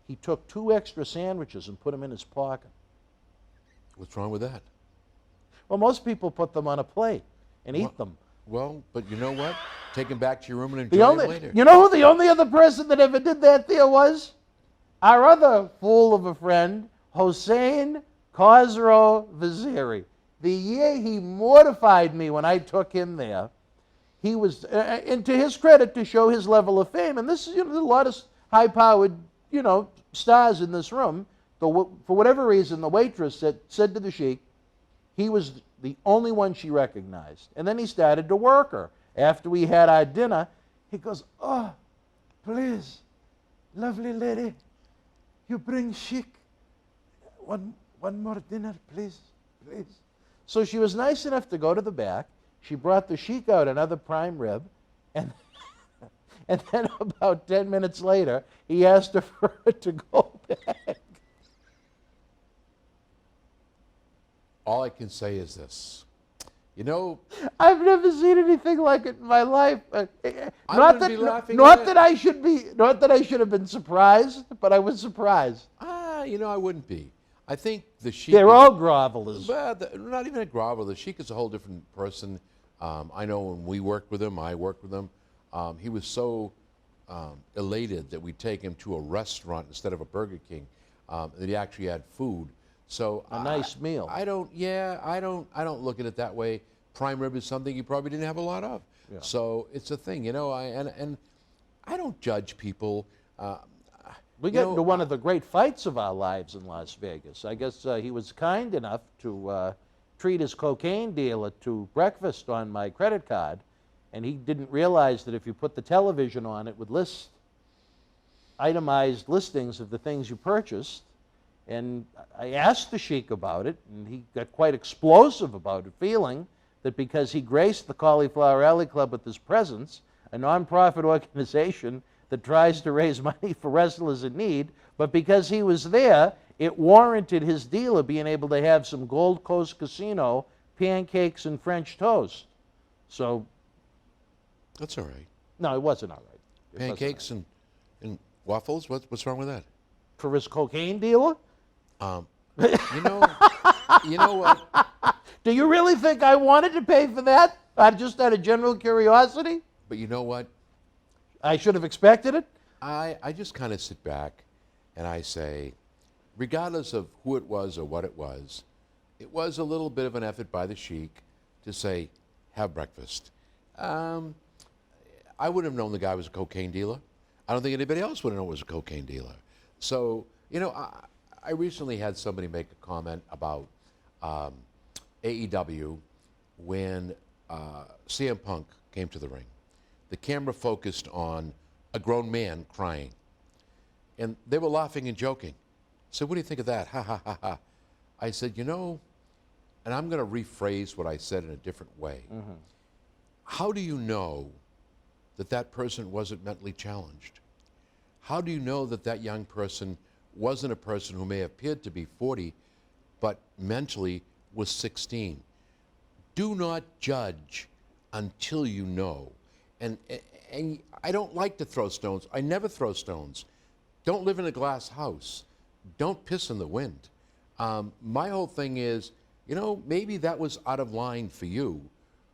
He took 2 extra sandwiches and put them in his pocket. What's wrong with that? Well, most people put them on a plate and eat them. Well, but you know what? Take them back to your room and enjoy them later. You know who the only other person that ever did that there was? Our other fool of a friend, Hossein Khosrow Vaziri. The year he mortified me when I took him there, he was, and to his credit, to show his level of fame, and this is, there's a lot of high-powered, stars in this room. For whatever reason, the waitress said to the sheik, he was the only one she recognized. And then he started to work her. After we had our dinner, he goes, "Oh, please, lovely lady, you bring Sheik one more dinner, please. So she was nice enough to go to the back. She brought the Sheik out another prime rib, and and then about 10 minutes later, he asked her for her to go back. All I can say is this. You know, I've never seen anything like it in my life. I Not wouldn't that, be laughing not at that I should be, not that I should have been surprised, but I was surprised. you know, I wouldn't be. I think the Sheik. They're all grovelers. Well, not even a groveler. The Sheik is a whole different person. I know when we worked with him, I worked with him. He was so elated that we take him to a restaurant instead of a Burger King, that he actually had food. So a nice meal. I don't look at it that way. Prime rib is something you probably didn't have a lot of. Yeah. So it's a thing, you know. And I don't judge people. We got into one of the great fights of our lives in Las Vegas. I guess he was kind enough to treat his cocaine dealer to breakfast on my credit card, and he didn't realize that if you put the television on, it would list itemized listings of the things you purchased. And I asked the Sheik about it, and he got quite explosive about it, feeling that because he graced the Cauliflower Alley Club with his presence, a nonprofit organization that tries to raise money for wrestlers in need, but because he was there, it warranted his dealer being able to have some Gold Coast Casino pancakes and French toast. So. That's all right. No, it wasn't all right. Pancakes and waffles? What's wrong with that? For his cocaine dealer? You know what? Do you really think I wanted to pay for that? Just out of general curiosity? But you know what? I should have expected it? I just kind of sit back and I say, regardless of who it was or what it was a little bit of an effort by the Sheik to say, have breakfast. I wouldn't have known the guy was a cocaine dealer. I don't think anybody else would have known it was a cocaine dealer. So, you know, I recently had somebody make a comment about AEW when CM Punk came to the ring. The camera focused on a grown man crying. And they were laughing and joking. So what do you think of that? Ha, ha, ha, ha. I said, you know, and I'm going to rephrase what I said in a different way. Mm-hmm. How do you know that that person wasn't mentally challenged? How do you know that that young person wasn't a person who may have appeared to be 40, but mentally was 16? Do not judge until you know. And I don't like to throw stones. I never throw stones. Don't live in a glass house. Don't piss in the wind. My whole thing is, you know, maybe that was out of line for you,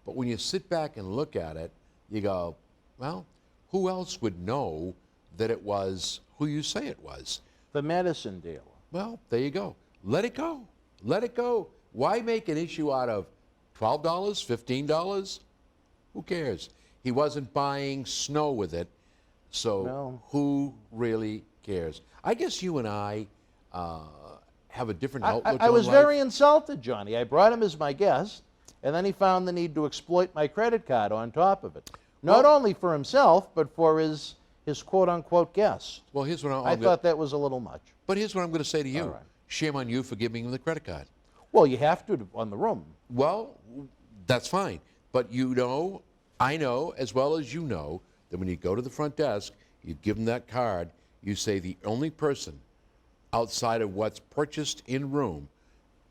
but when you sit back and look at it, you go, well, who else would know that it was who you say it was? The medicine dealer. Well, there you go. Let it go. Let it go. Why make an issue out of $12, $15? Who cares? He wasn't buying snow with it, so who really cares? I guess you and I have a different outlook I was on life. very insulted, Johnny. I brought him as my guest, and then he found the need to exploit my credit card on top of it. Not only for himself, but for his quote-unquote guests. Well, here's what I thought that was a little much. But here's what I'm going to say to you. Right. Shame on you for giving him the credit card. Well, you have to on the room. Well, that's fine. But you know, I know, as well as you know, that when you go to the front desk, you give them that card, you say the only person outside of what's purchased in room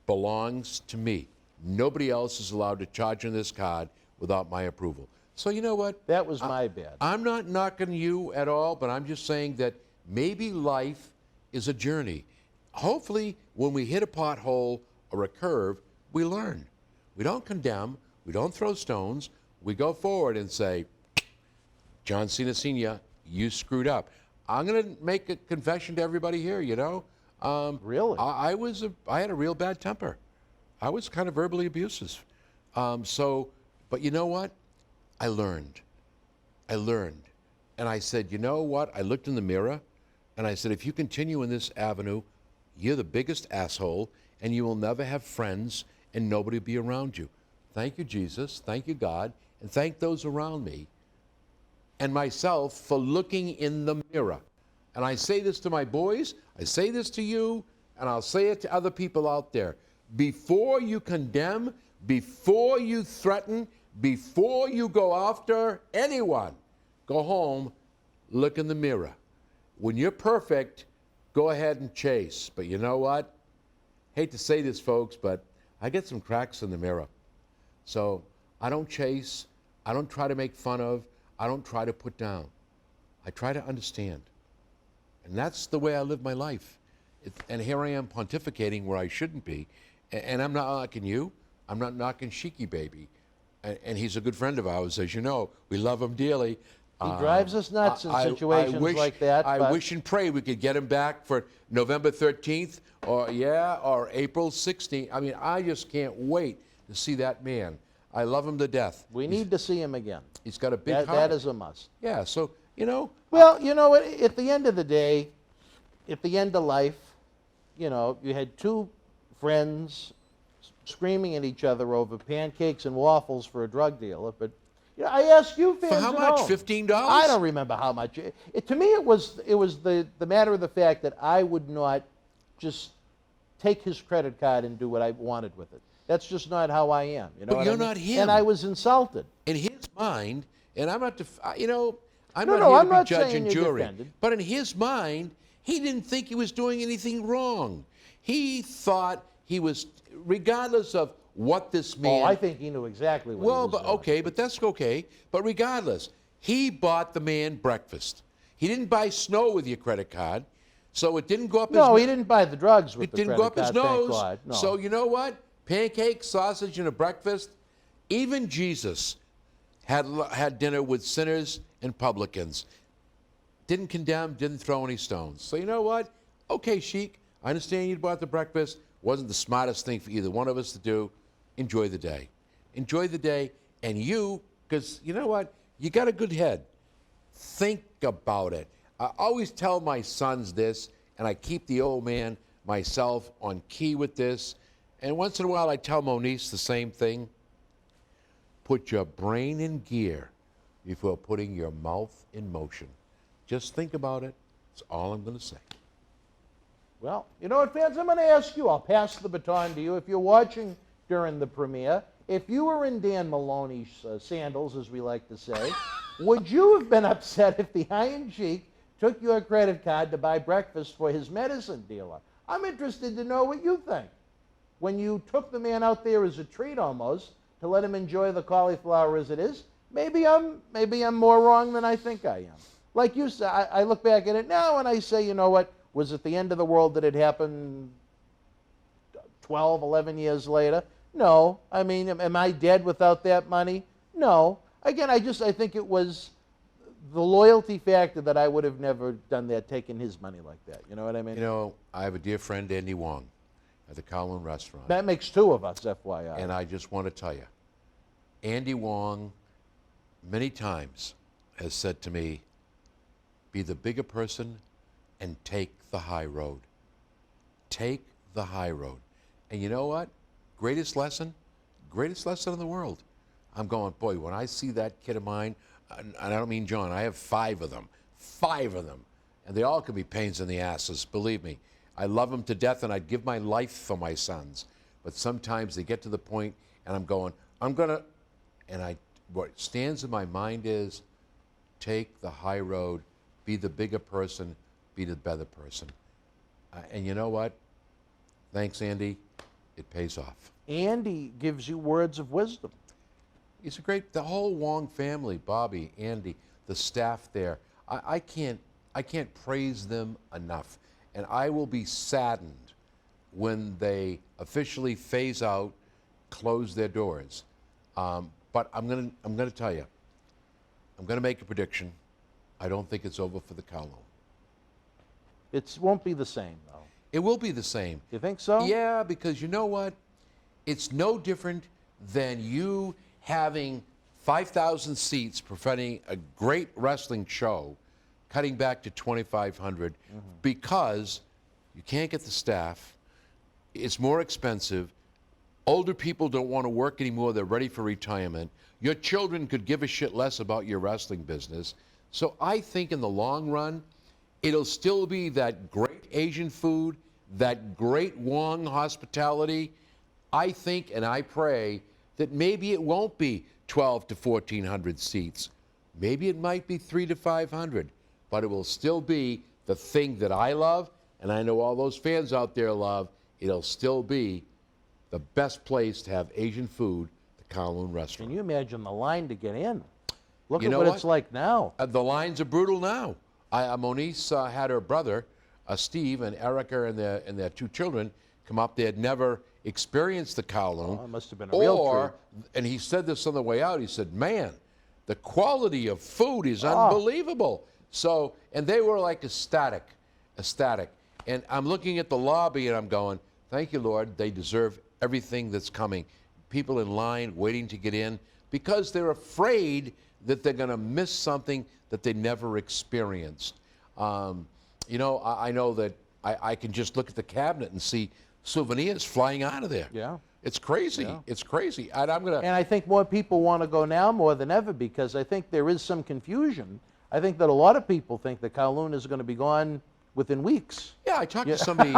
belongs to me. Nobody else is allowed to charge on this card without my approval. So you know what? That was my bad. I'm not knocking you at all, but I'm just saying that maybe life is a journey. Hopefully, when we hit a pothole or a curve, we learn. We don't condemn. We don't throw stones. We go forward and say, John Cena Sr., you screwed up. I'm going to make a confession to everybody here, you know. Really? I had a real bad temper. I was kind of verbally abusive. But you know what? I learned. And I said, you know what? I looked in the mirror and I said, if you continue in this avenue, you're the biggest asshole and you will never have friends and nobody will be around you. Thank you, Jesus. Thank you, God. And thank those around me and myself for looking in the mirror. And I say this to my boys, I say this to you, and I'll say it to other people out there. Before you condemn, before you threaten, before you go after anyone, go home, look in the mirror. When you're perfect, go ahead and chase. But you know what? Hate to say this, folks, but I get some cracks in the mirror. So I don't chase. I don't try to make fun of. I don't try to put down. I try to understand. And that's the way I live my life. And here I am pontificating where I shouldn't be. And I'm not knocking you. I'm not knocking Sheiky Baby. And he's a good friend of ours, as you know. We love him dearly. He drives us nuts in situations like that. I wish and pray we could get him back for November 13th or April 16th. I mean, I just can't wait to see that man. I love him to death. We need to see him again. He's got a big heart. That is a must. Yeah, so, you know. Well, you know, at the end of the day, at the end of life, you know, you had two friends screaming at each other over pancakes and waffles for a drug dealer, but I ask you fans for how much? $15? I don't remember how much. To me, it was the matter of the fact that I would not just take his credit card and do what I wanted with it. That's just not how I am. You know but what you're I mean? not him. And I was insulted. In his mind, and I'm not, I'm No, not no, here I'm to be not judge saying and you're jury. defended. But in his mind, he didn't think he was doing anything wrong. He thought he was, regardless of what this man. Oh, I think he knew exactly what he was doing. Okay, but that's okay. But regardless, he bought the man breakfast. He didn't buy snow with your credit card, so it didn't go up his nose. No, he didn't buy the drugs with the credit credit card. It didn't go up his nose. Thank God. No. So you know what? Pancakes, sausage, and a breakfast. Even Jesus had dinner with sinners and publicans. Didn't condemn, didn't throw any stones. So you know what? Okay, Sheik, I understand you bought the breakfast. Wasn't the smartest thing for either one of us to do. Enjoy the day. Enjoy the day. And you, because you know what? You got a good head. Think about it. I always tell my sons this, and I keep the old man myself on key with this. And once in a while I tell Moniece the same thing. Put your brain in gear before putting your mouth in motion. Just think about it. That's all I'm going to say. Well, you know what, fans? I'm going to ask you. I'll pass the baton to you. If you're watching during the premiere, if you were in Dan Maloney's sandals, as we like to say, would you have been upset if the Iron Sheik took your credit card to buy breakfast for his medicine dealer? I'm interested to know what you think. When you took the man out there as a treat almost to let him enjoy the cauliflower as it is, maybe I'm more wrong than I think I am. Like you said, I look back at it now and I say, you know what? Was it the end of the world that it happened 12, 11 years later? No. I mean, am I dead without that money? No. Again, I think it was the loyalty factor that I would have never done that, taken his money like that. You know what I mean? You know, I have a dear friend, Andy Wong, at the Kowloon restaurant. That makes two of us, FYI. And I just want to tell you, Andy Wong many times has said to me, be the bigger person and take the high road. Take the high road. And you know what? Greatest lesson in the world. I'm going, boy, when I see that kid of mine, and I don't mean John, I have 5 of them. 5 of them. And they all can be pains in the asses, believe me. I love them to death, and I'd give my life for my sons. But sometimes they get to the point, and I'm going, what stands in my mind is, take the high road, be the bigger person, be the better person. And you know what? Thanks, Andy. It pays off. Andy gives you words of wisdom. He's the whole Wong family, Bobby, Andy, the staff there. I can't praise them enough. And I will be saddened when they officially phase out, close their doors. But I'm gonna tell you, I'm gonna make a prediction. I don't think it's over for the Kowloon. It won't be the same, though. It will be the same. You think so? Yeah, because you know what? It's no different than you having 5,000 seats preventing a great wrestling show, cutting back to 2,500 because you can't get the staff. It's more expensive. Older people don't want to work anymore. They're ready for retirement. Your children could give a shit less about your wrestling business. So I think in the long run, it'll still be that great Asian food, that great Wong hospitality. I think and I pray that maybe it won't be 12 to 1,400 seats. Maybe it might be 300 to 500, but it will still be the thing that I love, and I know all those fans out there love. It'll still be the best place to have Asian food, the Kowloon wrestler. Can you imagine the line to get in? Look You at know what what? it's like now. The lines are brutal now. Moniz had her brother, Steve, and Erica and their 2 children come up. They had never experienced the Kowloon. Oh, it must have been a real treat. And he said this on the way out. He said, man, the quality of food is unbelievable. So, and they were like ecstatic. And I'm looking at the lobby and I'm going, thank you, Lord. They deserve everything that's coming. People in line waiting to get in because they're afraid that they're going to miss something that they never experienced. You know, I know that I can just look at the cabinet and see souvenirs flying out of there. Yeah. It's crazy. Yeah. It's crazy. And I'm going to... And I think more people want to go now more than ever because I think there is some confusion. I think that a lot of people think the Kowloon is going to be gone within weeks. Yeah, I talked to somebody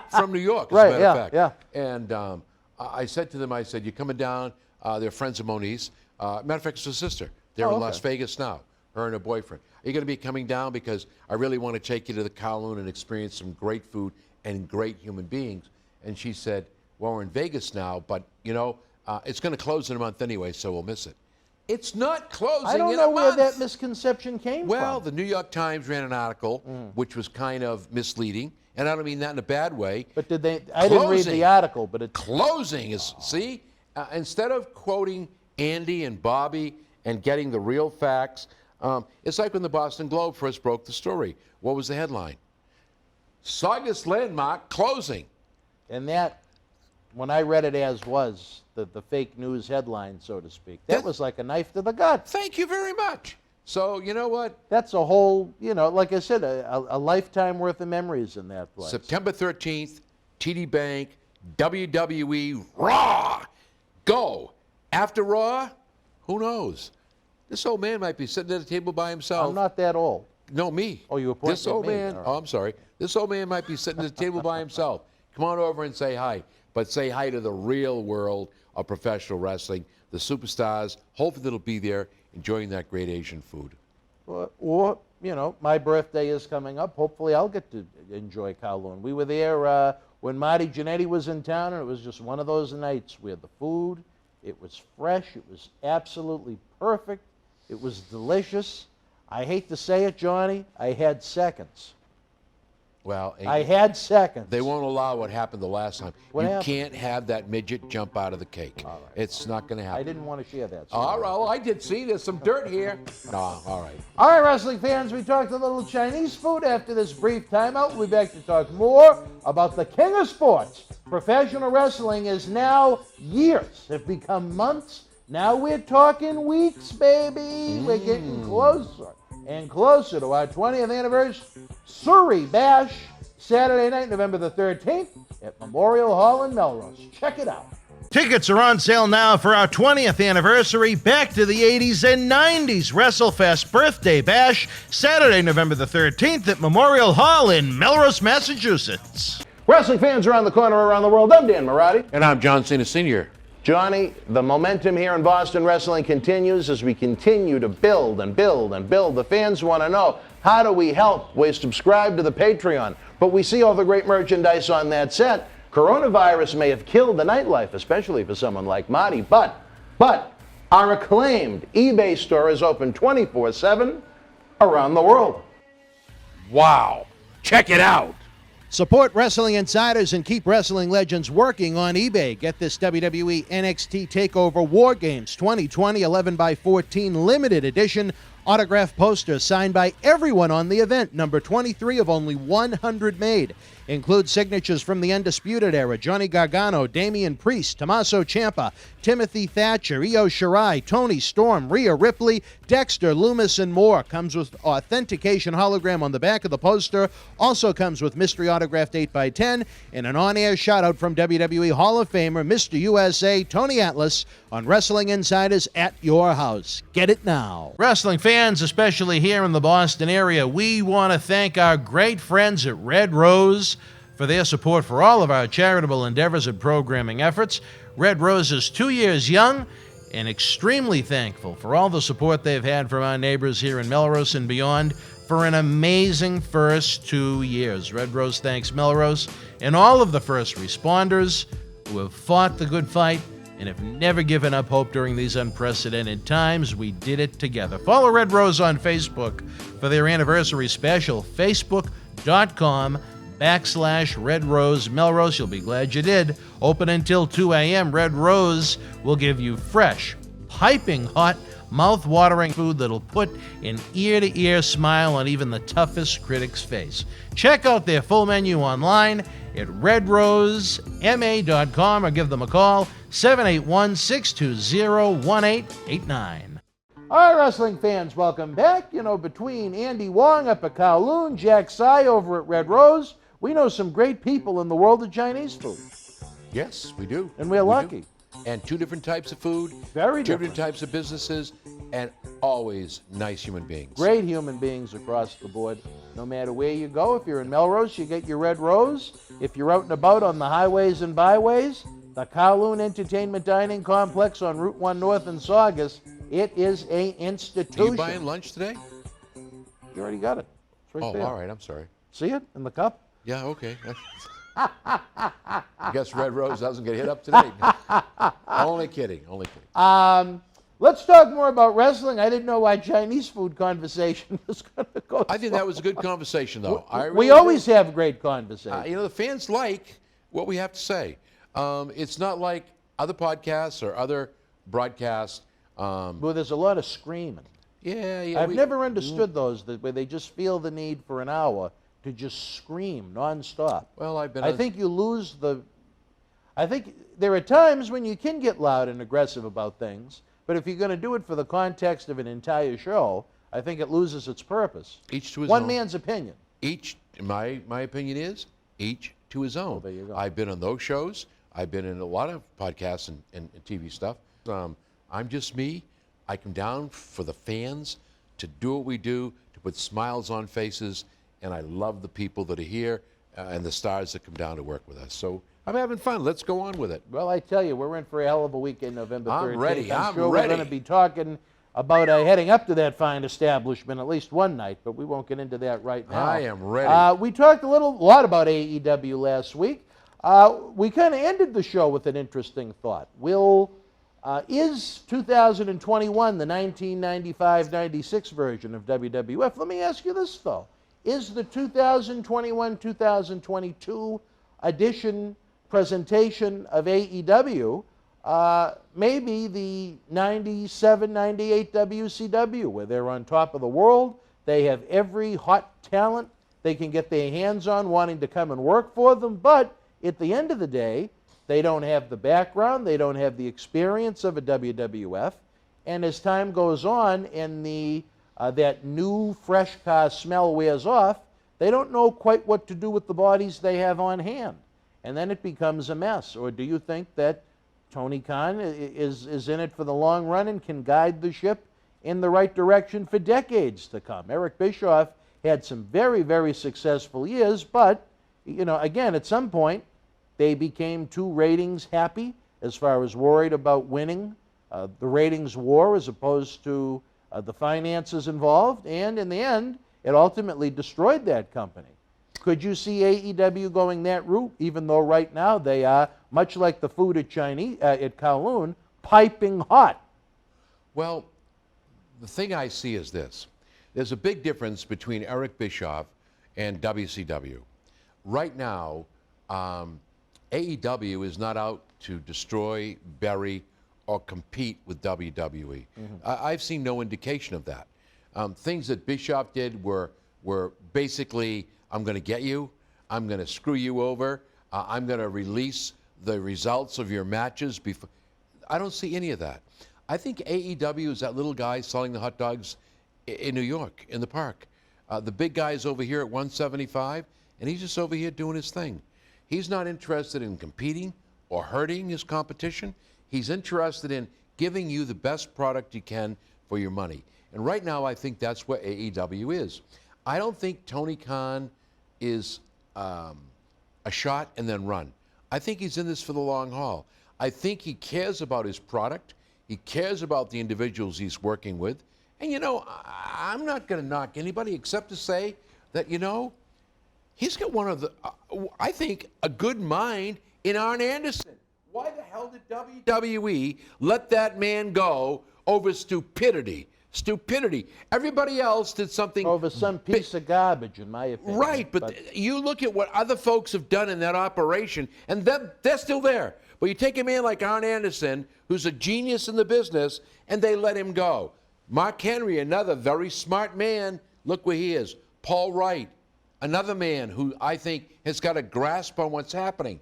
from New York, as Right, a matter of fact. yeah. And I said to them, I said, you coming down? They're friends of Moniz. Matter of fact, it's her sister. They're in Las Vegas now, her and her boyfriend. Are you going to be coming down? Because I really want to take you to the Kowloon and experience some great food and great human beings. And she said, well, we're in Vegas now, but, you know, it's going to close in a month anyway, so we'll miss it. It's not closing I don't in know a where month. that misconception came Well, from. the New York Times ran an article which was kind of misleading, and I don't mean that in a bad way. But did they? I didn't read the article, but it Closing is, see, instead of quoting Andy and Bobby and getting the real facts, it's like when the Boston Globe first broke the story. What was the headline? Saugus Landmark closing. And that, when I read it as was, the fake news headline, so to speak, that was like a knife to the gut. Thank you very much. So, you know what? That's a whole, you know, like I said, a lifetime worth of memories in that place. September 13th, TD Bank, WWE, Raw. Go. After Raw, who knows? This old man might be sitting at a table by himself. I'm not that old. No, me. Oh, you were pointing This old at me. man, All right. oh, I'm sorry. This old man might be sitting at a table by himself. Come on over and say hi. But say hi to the real world of professional wrestling, the superstars. Hopefully they'll be there enjoying that great Asian food. Or, you know, my birthday is coming up. Hopefully I'll get to enjoy Kowloon. We were there when Marty Jannetty was in town, and it was just one of those nights where the food, it was fresh, it was absolutely perfect, it was delicious. I hate to say it, Johnny, I had seconds. Well, I had seconds. They won't allow what happened the last time. What you happened? can't have that midget jump out of the cake. All right. It's not going to happen. I didn't want to share that. All right, well, I did see there's some dirt here. No, all right. All right, wrestling fans, we talked a little Chinese food. After this brief timeout, we'll be back to talk more about the king of sports. Professional wrestling is now years. Have become months. Now we're talking weeks, baby. We're getting closer and closer to our 20th anniversary bash, Saturday night, November the 13th, at Memorial Hall in Melrose. Check it out. Tickets are on sale now for our 20th anniversary Back to the 80s and 90s WrestleFest Birthday Bash, Saturday, November the 13th at Memorial Hall in Melrose, Massachusetts. Wrestling fans around the corner, around the world, I'm Dan Marotti. And I'm John Cena Sr. Johnny, the momentum here in Boston wrestling continues as we continue to build and build and build. The fans want to know, how do we help? We subscribe to the Patreon, but we see all the great merchandise on that set. Coronavirus may have killed the nightlife, especially for someone like Marty, but our acclaimed eBay store is open 24/7 around the world. Wow. Check it out. Support Wrestling Insiders and keep wrestling legends working on eBay. Get this WWE NXT TakeOver War Games 2020 11x14 limited edition autograph poster signed by everyone on the event, number 23 of only 100 made. Includes signatures from the Undisputed Era, Johnny Gargano, Damian Priest, Tommaso Ciampa, Timothy Thatcher, Io Shirai, Tony Storm, Rhea Ripley, Dexter, Loomis, and more. Comes with authentication hologram on the back of the poster. Also comes with mystery autographed 8x10 and an on-air shout-out from WWE Hall of Famer, Mr. USA, Tony Atlas, on Wrestling Insiders at your house. Get it now. Wrestling fans, especially here in the Boston area, we want to thank our great friends at Red Rose for their support for all of our charitable endeavors and programming efforts. Red Rose is 2 years young and extremely thankful for all the support they've had from our neighbors here in Melrose and beyond for an amazing first 2 years. Red Rose thanks Melrose and all of the first responders who have fought the good fight and have never given up hope during these unprecedented times. We did it together. Follow Red Rose on Facebook for their anniversary special, facebook.com/Red Rose Melrose. You'll be glad you did. Open until 2 a.m. Red Rose will give you fresh, piping hot, mouth-watering food that'll put an ear-to-ear smile on even the toughest critic's face. Check out their full menu online at redrosema.com or give them a call, 781-620-1889. All right, wrestling fans, welcome back. You know, between Andy Wong up at Kowloon, Jack Tsai over at Red Rose, we know some great people in the world of Chinese food. Yes, we do. And we're lucky. And two different types of food, Very two different. different types of businesses, and always nice human beings. Great human beings across the board. No matter where you go, if you're in Melrose, you get your Red Rose. If you're out and about on the highways and byways, the Kowloon Entertainment Dining Complex on Route 1 North in Saugus, it is an institution. Are you buying lunch today? You already got it. It's right there. All right, I'm sorry. See it in the cup? Yeah, okay. I guess Red Rose doesn't get hit up today. Only kidding. Let's talk more about wrestling. I didn't know why Chinese food conversation was going to go. I think that was a good conversation, though. We always have great conversations. You know, the fans like what we have to say. It's not like other podcasts or other broadcasts. Well, there's a lot of screaming. Yeah. I've never understood those where they just feel the need for an hour to just scream nonstop. Well, I think you lose the. I think there are times when you can get loud and aggressive about things, but if you're going to do it for the context of an entire show, I think it loses its purpose. Each to his One own. man's opinion. My opinion is each to his own. There you go. I've been on those shows. I've been in a lot of podcasts and TV stuff. I'm just me. I come down for the fans to do what we do, to put smiles on faces, and I love the people that are here and the stars that come down to work with us. So I'm having fun. Let's go on with it. Well, I tell you, we're in for a hell of a weekend, November 13th. I'm ready. I'm sure ready. We're going to be talking about heading up to that fine establishment at least one night, but we won't get into that right now. I am ready. We talked a lot about AEW last week. We kind of ended the show with an interesting thought. Is 2021 the 1995-96 version of WWF? Let me ask you this, though. Is the 2021-2022 edition presentation of AEW maybe the 97-98 WCW, where they're on top of the world, they have every hot talent they can get their hands on wanting to come and work for them, but at the end of the day, they don't have the background, they don't have the experience of a WWF, and as time goes on and that new fresh car smell wears off, they don't know quite what to do with the bodies they have on hand. And then it becomes a mess. Or do you think that Tony Khan is in it for the long run and can guide the ship in the right direction for decades to come? Eric Bischoff had some very, very successful years, but, you know, again, at some point, they became too ratings happy as far as worried about winning the ratings war as opposed to the finances involved, and in the end, it ultimately destroyed that company. Could you see AEW going that route, even though right now they are, much like the food at Kowloon, piping hot? Well, the thing I see is this. There's a big difference between Eric Bischoff and WCW. Right now, AEW is not out to destroy, bury, or compete with WWE. I've seen no indication of that. Things that Bischoff did were basically, I'm going to get you, I'm going to screw you over, I'm going to release the results of your matches before. I don't see any of that. I think AEW is that little guy selling the hot dogs in New York, in the park. The big guy's over here at 175, and he's just over here doing his thing. He's not interested in competing or hurting his competition. He's interested in giving you the best product you can for your money. And right now, I think that's what AEW is. I don't think Tony Khan is a shot and then run. I think he's in this for the long haul. I think he cares about his product. He cares about the individuals he's working with. And, you know, I'm not going to knock anybody except to say that, you know, he's got one of the, I think, a good mind in Arn Anderson. Why the hell did WWE let that man go over stupidity? Stupidity. Everybody else did something over some piece of garbage, in my opinion. Right, but you look at what other folks have done in that operation, and they're still there. But you take a man like Arn Anderson, who's a genius in the business, and they let him go. Mark Henry, another very smart man, look where he is. Paul Wright, another man who I think has got a grasp on what's happening.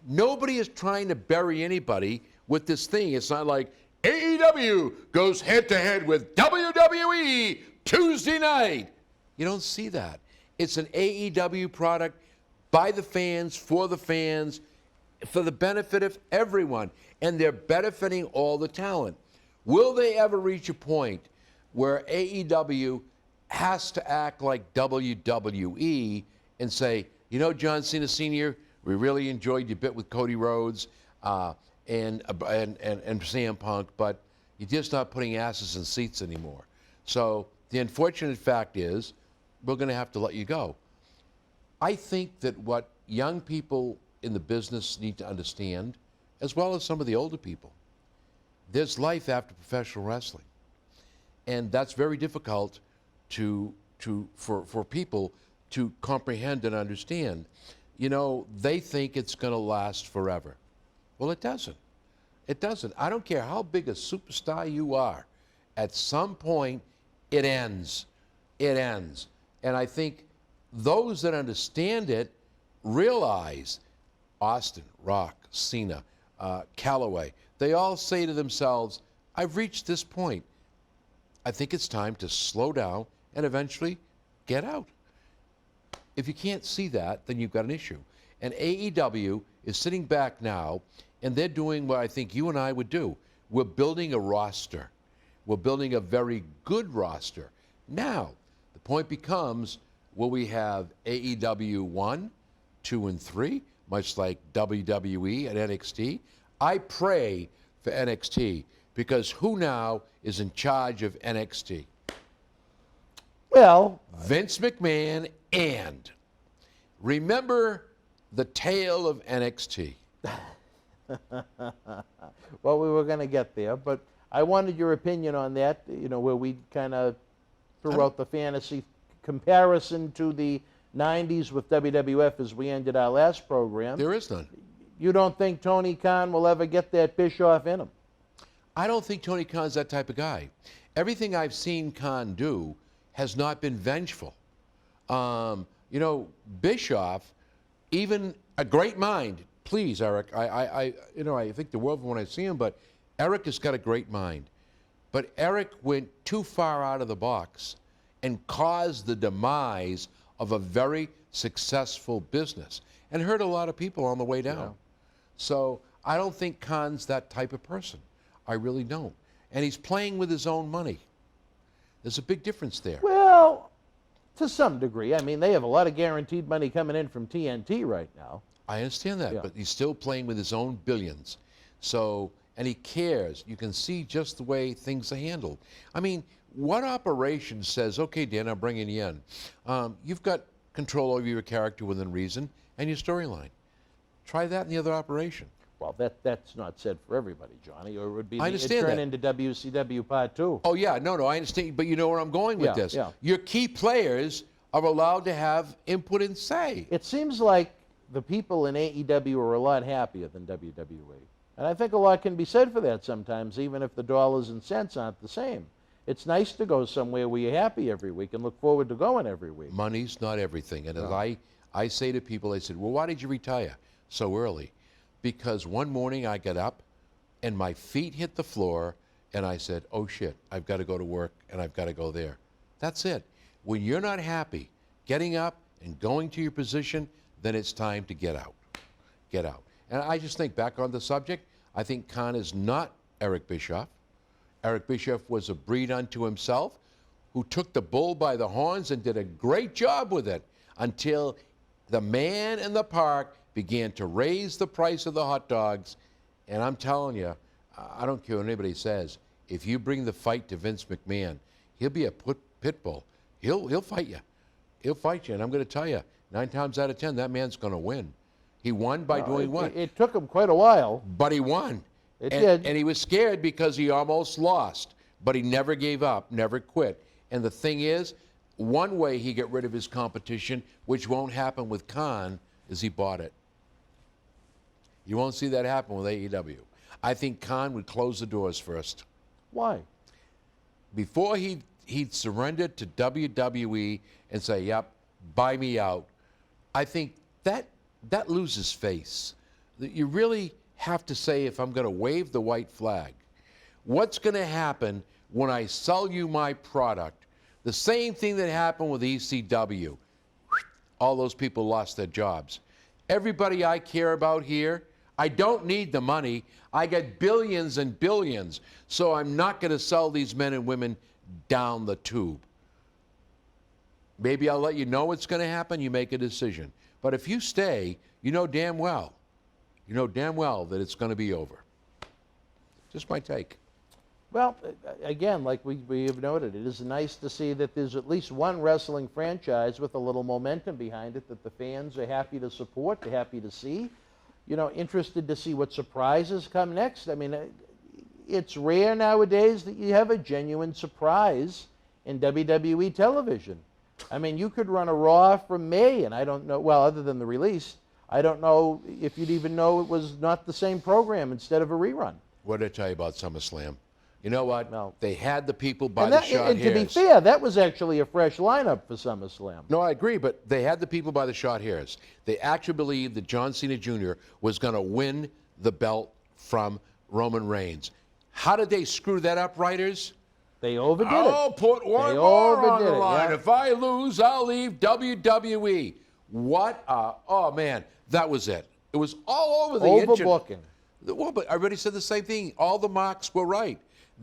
Nobody is trying to bury anybody with this thing. It's not like AEW goes head-to-head with WWE Tuesday night. You don't see that. It's an AEW product by the fans, for the benefit of everyone, and they're benefiting all the talent. Will they ever reach a point where AEW has to act like WWE and say, you know, John Cena Sr., we really enjoyed your bit with Cody Rhodes and CM Punk, but you're just not putting asses in seats anymore. So the unfortunate fact is we're going to have to let you go. I think that what young people in the business need to understand, as well as some of the older people, there's life after professional wrestling. And that's very difficult for people to comprehend and understand. You know, they think it's going to last forever. Well, it doesn't. It doesn't. I don't care how big a superstar you are. At some point, it ends. It ends. And I think those that understand it realize Austin, Rock, Cena, Calloway, they all say to themselves, I've reached this point. I think it's time to slow down and eventually get out. If you can't see that, then you've got an issue. And AEW is sitting back now, and they're doing what I think you and I would do. We're building a roster. We're building a very good roster. Now, the point becomes, will we have AEW 1, 2, and 3, much like WWE and NXT? I pray for NXT, because who now is in charge of NXT? Well, Vince McMahon, and remember the tale of NXT. Well, we were going to get there, but I wanted your opinion on that, you know, where we kind of threw out the fantasy comparison to the 90s with WWF as we ended our last program. There is none. You don't think Tony Khan will ever get that Bischoff in him? I don't think Tony Khan's that type of guy. Everything I've seen Khan do has not been vengeful. You know, Bischoff, even a great mind. Please, Eric, I think the world when I see him, but Eric has got a great mind. But Eric went too far out of the box and caused the demise of a very successful business and hurt a lot of people on the way down. Yeah. So I don't think Khan's that type of person. I really don't. And he's playing with his own money. There's a big difference there. Well, to some degree. I mean, they have a lot of guaranteed money coming in from TNT right now. I understand that, but he's still playing with his own billions. So, and he cares. You can see just the way things are handled. I mean, what operation says, okay, Dan, I'm bringing you in. You've got control over your character within reason and your storyline. Try that in the other operation. Well, that's not said for everybody, Johnny, or it would be it'd turn into WCW Part 2. Oh, yeah, no, I understand, but you know where I'm going with this. Yeah. Your key players are allowed to have input and say. It seems like the people in AEW are a lot happier than WWE. And I think a lot can be said for that sometimes, even if the dollars and cents aren't the same. It's nice to go somewhere where you're happy every week and look forward to going every week. Money's not everything. And as I say to people, I said, well, why did you retire so early? Because one morning I got up and my feet hit the floor and I said, oh shit, I've got to go to work and I've got to go there. That's it. When you're not happy getting up and going to your position, then it's time to get out. Get out. And I just think, back on the subject, I think Khan is not Eric Bischoff. Eric Bischoff was a breed unto himself who took the bull by the horns and did a great job with it until the man in the park began to raise the price of the hot dogs. And I'm telling you, I don't care what anybody says, if you bring the fight to Vince McMahon, he'll be a pit bull. He'll fight you. He'll fight you. And I'm going to tell you, 9 times out of 10, that man's going to win. He won by doing what? It took him quite a while. But he won. It did. And he was scared because he almost lost. But he never gave up, never quit. And the thing is, one way he got rid of his competition, which won't happen with Khan, is he bought it. You won't see that happen with AEW. I think Khan would close the doors first. Why? Before he'd surrender to WWE and say, yep, buy me out, I think that loses face. You really have to say, if I'm going to wave the white flag, what's going to happen when I sell you my product? The same thing that happened with ECW. All those people lost their jobs. Everybody I care about here, I don't need the money. I get billions and billions. So I'm not going to sell these men and women down the tube. Maybe I'll let you know what's going to happen. You make a decision. But if you stay, you know damn well that it's going to be over. Just my take. Well, again, like we have noted, it is nice to see that there's at least one wrestling franchise with a little momentum behind it that the fans are happy to support, they're happy to see. You know, interested to see what surprises come next. I mean, it's rare nowadays that you have a genuine surprise in WWE television. I mean, you could run a Raw from May, and I don't know, well, other than the release, I don't know if you'd even know it was not the same program instead of a rerun. What did I tell you about SummerSlam? You know what? No. They had the people by the short and hairs. to be fair, that was actually a fresh lineup for SummerSlam. No, I agree, but they had the people by the short hairs. They actually believed that John Cena Jr. was going to win the belt from Roman Reigns. How did they screw that up, writers? They overdid it. I'll put one more on the line. If I lose, I'll leave WWE. What? Oh, man, that was it. It was all over the internet. Overbooking. Well, but I already said the same thing. All the marks were right.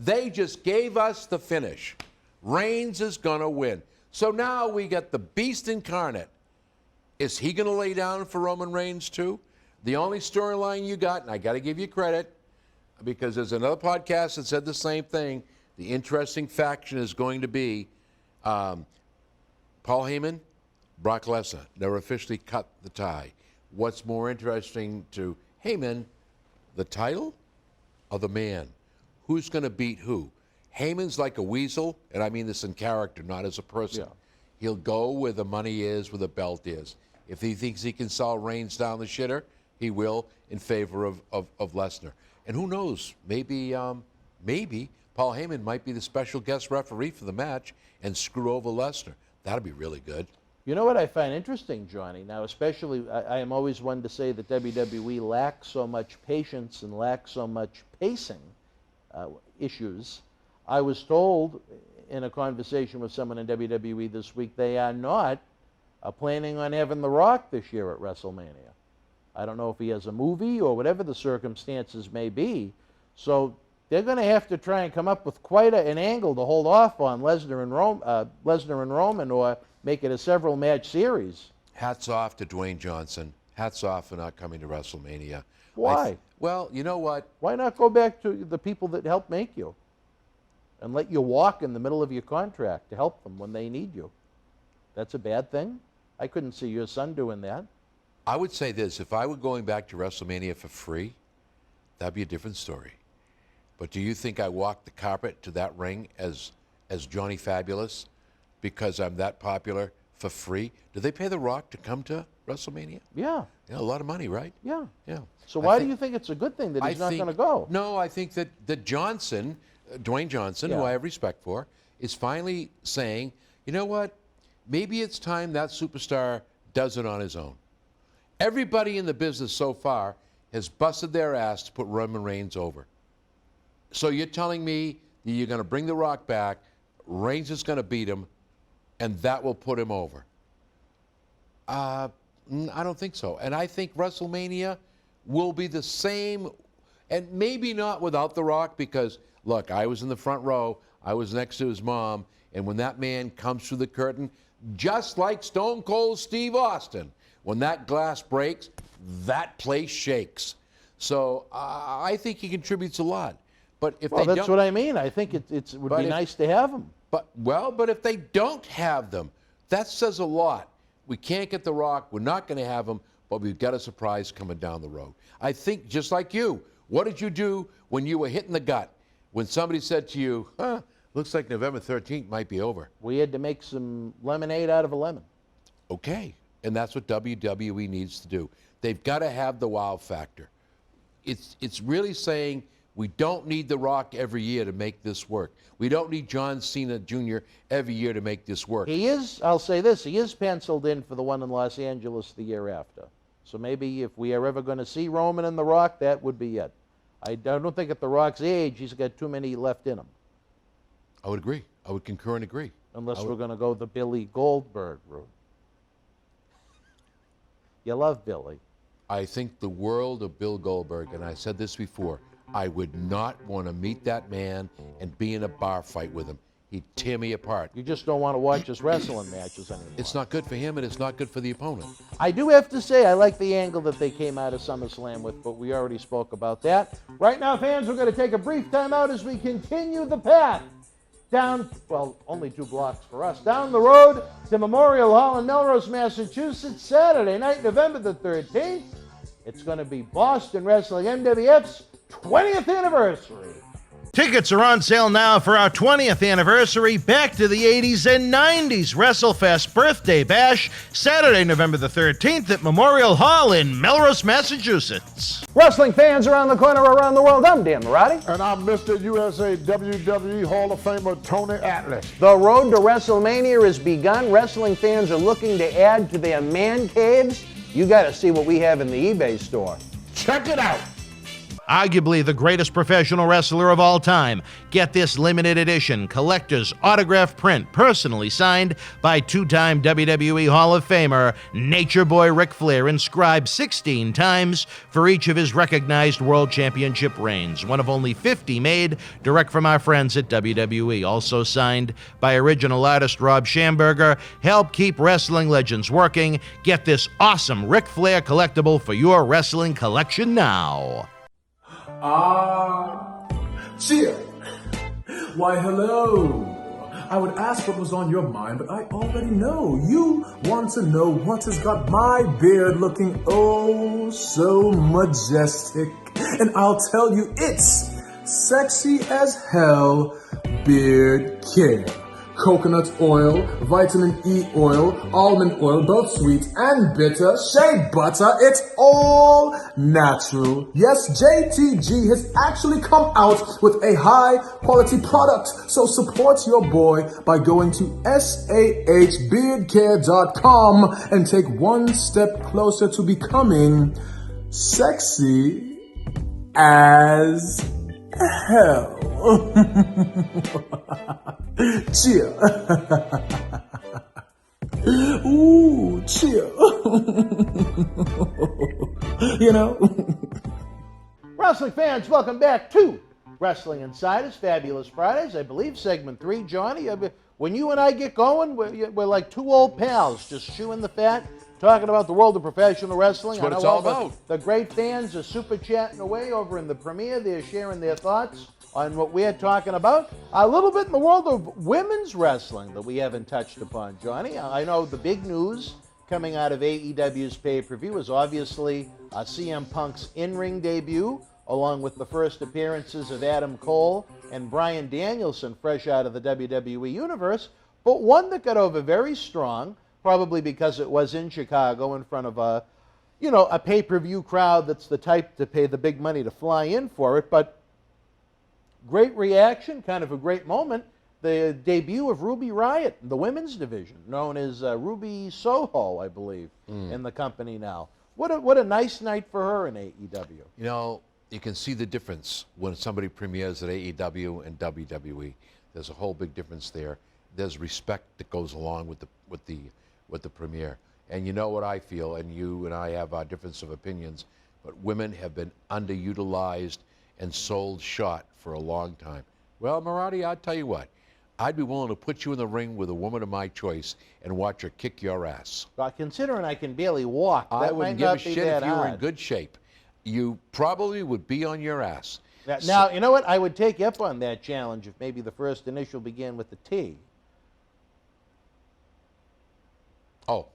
They just gave us the finish. Reigns is going to win. So now we got the beast incarnate. Is he going to lay down for Roman Reigns too? The only storyline you got, and I got to give you credit, because there's another podcast that said the same thing, the interesting faction is going to be Paul Heyman, Brock Lesnar. Never officially cut the tie. What's more interesting to Heyman, the title or the man? Who's going to beat who? Heyman's like a weasel, and I mean this in character, not as a person. Yeah. He'll go where the money is, where the belt is. If he thinks he can sell Reigns down the shitter, he will in favor of Lesnar. And who knows? Maybe Paul Heyman might be the special guest referee for the match and screw over Lesnar. That'd be really good. You know what I find interesting, Johnny? Now, especially, I am always one to say that WWE lacks so much patience and lacks so much pacing issues. I was told in a conversation with someone in WWE this week they are not planning on having The Rock this year at WrestleMania. I don't know if he has a movie or whatever the circumstances may be. So they're going to have to try and come up with quite an angle to hold off on Lesnar and Roman, or make it a several-match series. Hats off to Dwayne Johnson. Hats off for not coming to WrestleMania. Why? Well, you know what? Why not go back to the people that helped make you and let you walk in the middle of your contract to help them when they need you? That's a bad thing? I couldn't see your son doing that. I would say this. If I were going back to WrestleMania for free, that'd be a different story. But do you think I walked the carpet to that ring as Johnny Fabulous because I'm that popular for free? Do they pay The Rock to come to WrestleMania? Yeah. A lot of money, right? Yeah. Yeah. So why do you think it's a good thing that he's not going to go? No, I think that Johnson, Dwayne Johnson, who I have respect for, is finally saying, you know what? Maybe it's time that superstar does it on his own. Everybody in the business so far has busted their ass to put Roman Reigns over. So you're telling me that you're going to bring The Rock back, Reigns is going to beat him, and that will put him over? I don't think so. And I think WrestleMania will be the same, and maybe not without The Rock, because, look, I was in the front row, I was next to his mom, and when that man comes through the curtain, just like Stone Cold Steve Austin, when that glass breaks, that place shakes. So I think he contributes a lot. But if well, they that's don't, what I mean. I think it would be nice to have them. But if they don't have them, that says a lot. We can't get The Rock. We're not going to have him. but we've got a surprise coming down the road. I think just like you, what did you do when you were hit in the gut? When somebody said to you, looks like November 13th might be over. We had to make some lemonade out of a lemon. Okay, and that's what WWE needs to do. They've got to have the wow factor. It's really saying we don't need The Rock every year to make this work. We don't need John Cena Jr. every year to make this work. He is, I'll say this, he is penciled in for the one in Los Angeles the year after. So maybe if we are ever going to see Roman and The Rock, that would be it. I don't think at The Rock's age he's got too many left in him. I would agree. I would concur and agree. Unless we're going to go the Billy Goldberg route. You love Billy. I think the world of Bill Goldberg, and I said this before, I would not want to meet that man and be in a bar fight with him. He'd tear me apart. You just don't want to watch his wrestling matches anymore. It's not good for him, and it's not good for the opponent. I do have to say, I like the angle that they came out of SummerSlam with, but we already spoke about that. Right now, fans, we're going to take a brief time out as we continue the path down, well, only 2 blocks for us, down the road to Memorial Hall in Melrose, Massachusetts, Saturday night, November the 13th. It's going to be Boston Wrestling MWF's 20th anniversary. Tickets are on sale now for our 20th anniversary, back to the 80s and 90s WrestleFest Birthday Bash, Saturday, November the 13th at Memorial Hall in Melrose, Massachusetts. Wrestling fans around the corner, around the world, I'm Dan Marati. And I'm Mr. USA WWE Hall of Famer Tony Atlas. The road to WrestleMania has begun. Wrestling fans are looking to add to their man caves. You got to see what we have in the eBay store. Check it out. Arguably the greatest professional wrestler of all time. Get this limited edition collector's autograph print personally signed by 2-time WWE Hall of Famer Nature Boy Ric Flair, inscribed 16 times for each of his recognized World Championship reigns. One of only 50 made direct from our friends at WWE. Also signed by original artist Rob Schamberger. Help keep wrestling legends working. Get this awesome Ric Flair collectible for your wrestling collection now. Cheer. Why, hello. I would ask what was on your mind, but I already know. You want to know what has got my beard looking oh so majestic. And I'll tell you, it's sexy as hell beard care. Coconut oil, vitamin E oil, almond oil, both sweet and bitter, shea butter, it's all natural. Yes, JTG has actually come out with a high quality product, so support your boy by going to sahbeardcare.com and take one step closer to becoming sexy as hell. Cheer. Ooh, cheer. You know? Wrestling fans, welcome back to Wrestling Insiders, Fabulous Fridays. I believe segment 3, Johnny. When you and I get going, we're like 2 old pals, just chewing the fat, talking about the world of professional wrestling. That's what it's all about. The great fans are super chatting away over in the premiere. They're sharing their thoughts on what we're talking about. A little bit in the world of women's wrestling that we haven't touched upon, Johnny. I know the big news coming out of AEW's pay-per-view is obviously CM Punk's in-ring debut, along with the first appearances of Adam Cole and Bryan Danielson, fresh out of the WWE Universe, but one that got over very strong, probably because it was in Chicago in front of a pay-per-view crowd that's the type to pay the big money to fly in for it, but great reaction, kind of a great moment. The debut of Ruby Riott, the women's division, known as Ruby Soho, I believe, in the company now. What a nice night for her in AEW. You know, you can see the difference when somebody premieres at AEW and WWE. There's a whole big difference there. There's respect that goes along with the premiere. And you know what I feel, and you and I have our difference of opinions, but women have been underutilized and sold short for a long time. Well, Marati, I'll tell you what. I'd be willing to put you in the ring with a woman of my choice and watch her kick your ass. But considering I can barely walk, that I wouldn't might give not a be shit that if you were in hard. good shape. You probably would be on your ass. Now, you know what? I would take you up on that challenge if maybe the first initial began with the T. Oh.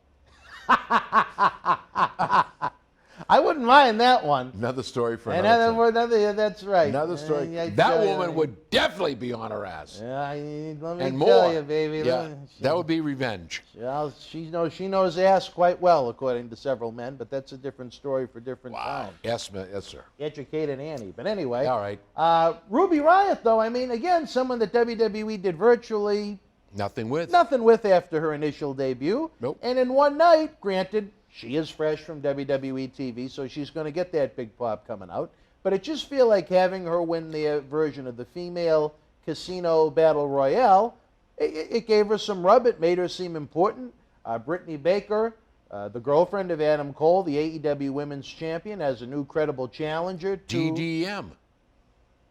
I wouldn't mind that one. Another story for another time. That's right. Another story. I That tell woman you, would definitely be on her ass. Yeah, let me And tell more. you, baby. Yeah, that would be revenge. Yeah, she knows ass quite well, according to several men, but that's a different story for different time. Yes, yes, sir. Educated Annie. But anyway. All right. Ruby Riott, though, I mean, again, someone that WWE did virtually Nothing with. after her initial debut. Nope. And in one night, granted, she is fresh from WWE TV, so she's going to get that big pop coming out. But it just feel like having her win the version of the female casino battle royale, it gave her some rub. It made her seem important. Brittany Baker, the girlfriend of Adam Cole, the AEW Women's Champion, as a new credible challenger to... DDM.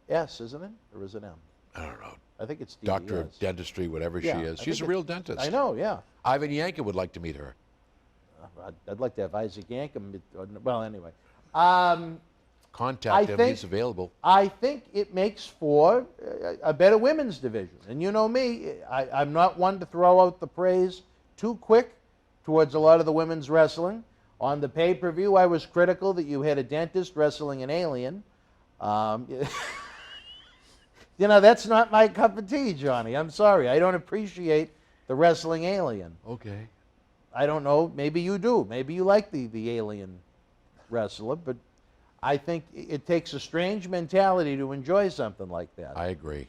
S, isn't it? Or is it M? I don't know. I think it's DDS. Doctor of Dentistry, whatever Yeah, she is. I She's a think real dentist. I know, yeah. Ivan Yankin would like to meet her. I'd like to have Isaac Yankem. Well, anyway. Contact him. He's available. I think it makes for a better women's division. And you know me, I'm not one to throw out the praise too quick towards a lot of the women's wrestling. On the pay-per-view, I was critical that you had a dentist wrestling an alien. You know, that's not my cup of tea, Johnny. I'm sorry. I don't appreciate the wrestling alien. Okay. I don't know. Maybe you do. Maybe you like the alien wrestler, but I think it takes a strange mentality to enjoy something like that. I agree.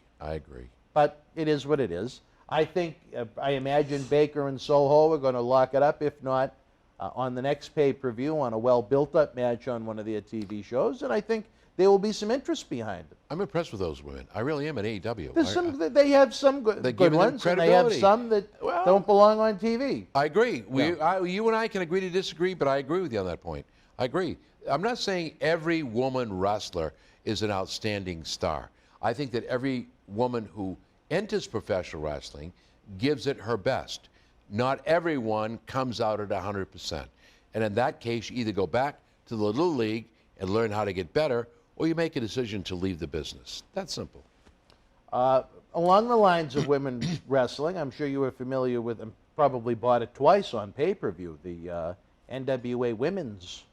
But it is what it is. I think, I imagine Baker and Soho are going to lock it up, if not on the next pay-per-view, on a well-built-up match on one of their TV shows, and I think there will be some interest behind it. I'm impressed with those women. I really am at AEW. They have some good ones, and they have some that don't belong on TV. I agree. You and I can agree to disagree, but I agree with you on that point. I agree. I'm not saying every woman wrestler is an outstanding star. I think that every woman who enters professional wrestling gives it her best. Not everyone comes out at 100%. And in that case, you either go back to the little league and learn how to get better, or you make a decision to leave the business. That's simple. Along the lines of women's wrestling, I'm sure you were familiar with, and probably bought it twice on pay-per-view, the NWA Women's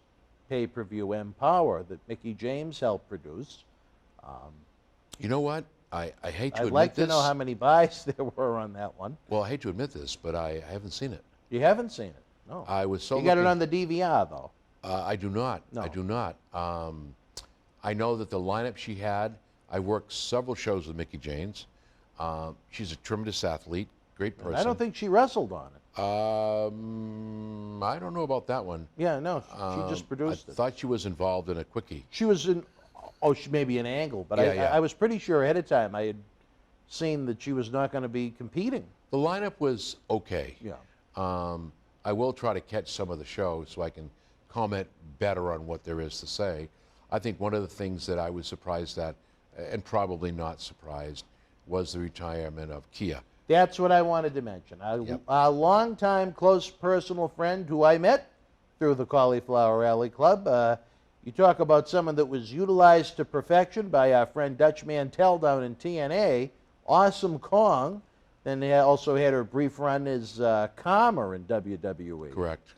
pay-per-view Empower that Mickie James helped produce. You know what? I hate to admit this. I'd like to know how many buys there were on that one. Well, I hate to admit this, but I haven't seen it. You haven't seen it? No. I was so You got it on the DVR, though. I do not. No. I do not. I know that the lineup she had, I worked several shows with Mickie James. She's a tremendous athlete, great person. I don't think she wrestled on it. I don't know about that one. Yeah, no, she just produced I it. thought she was involved in a quickie. She was in, she may be an angle, but Yeah, I was pretty sure ahead of time I had seen that she was not going to be competing. The lineup was okay. Yeah. I will try to catch some of the show so I can comment better on what there is to say. I think one of the things that I was surprised at, and probably not surprised, was the retirement of Kia. That's what I wanted to mention. A longtime close personal friend who I met through the Cauliflower Alley Club. You talk about someone that was utilized to perfection by our friend Dutch Mantell down in TNA, Awesome Kong. Then they also had her brief run as Karma in WWE. Correct.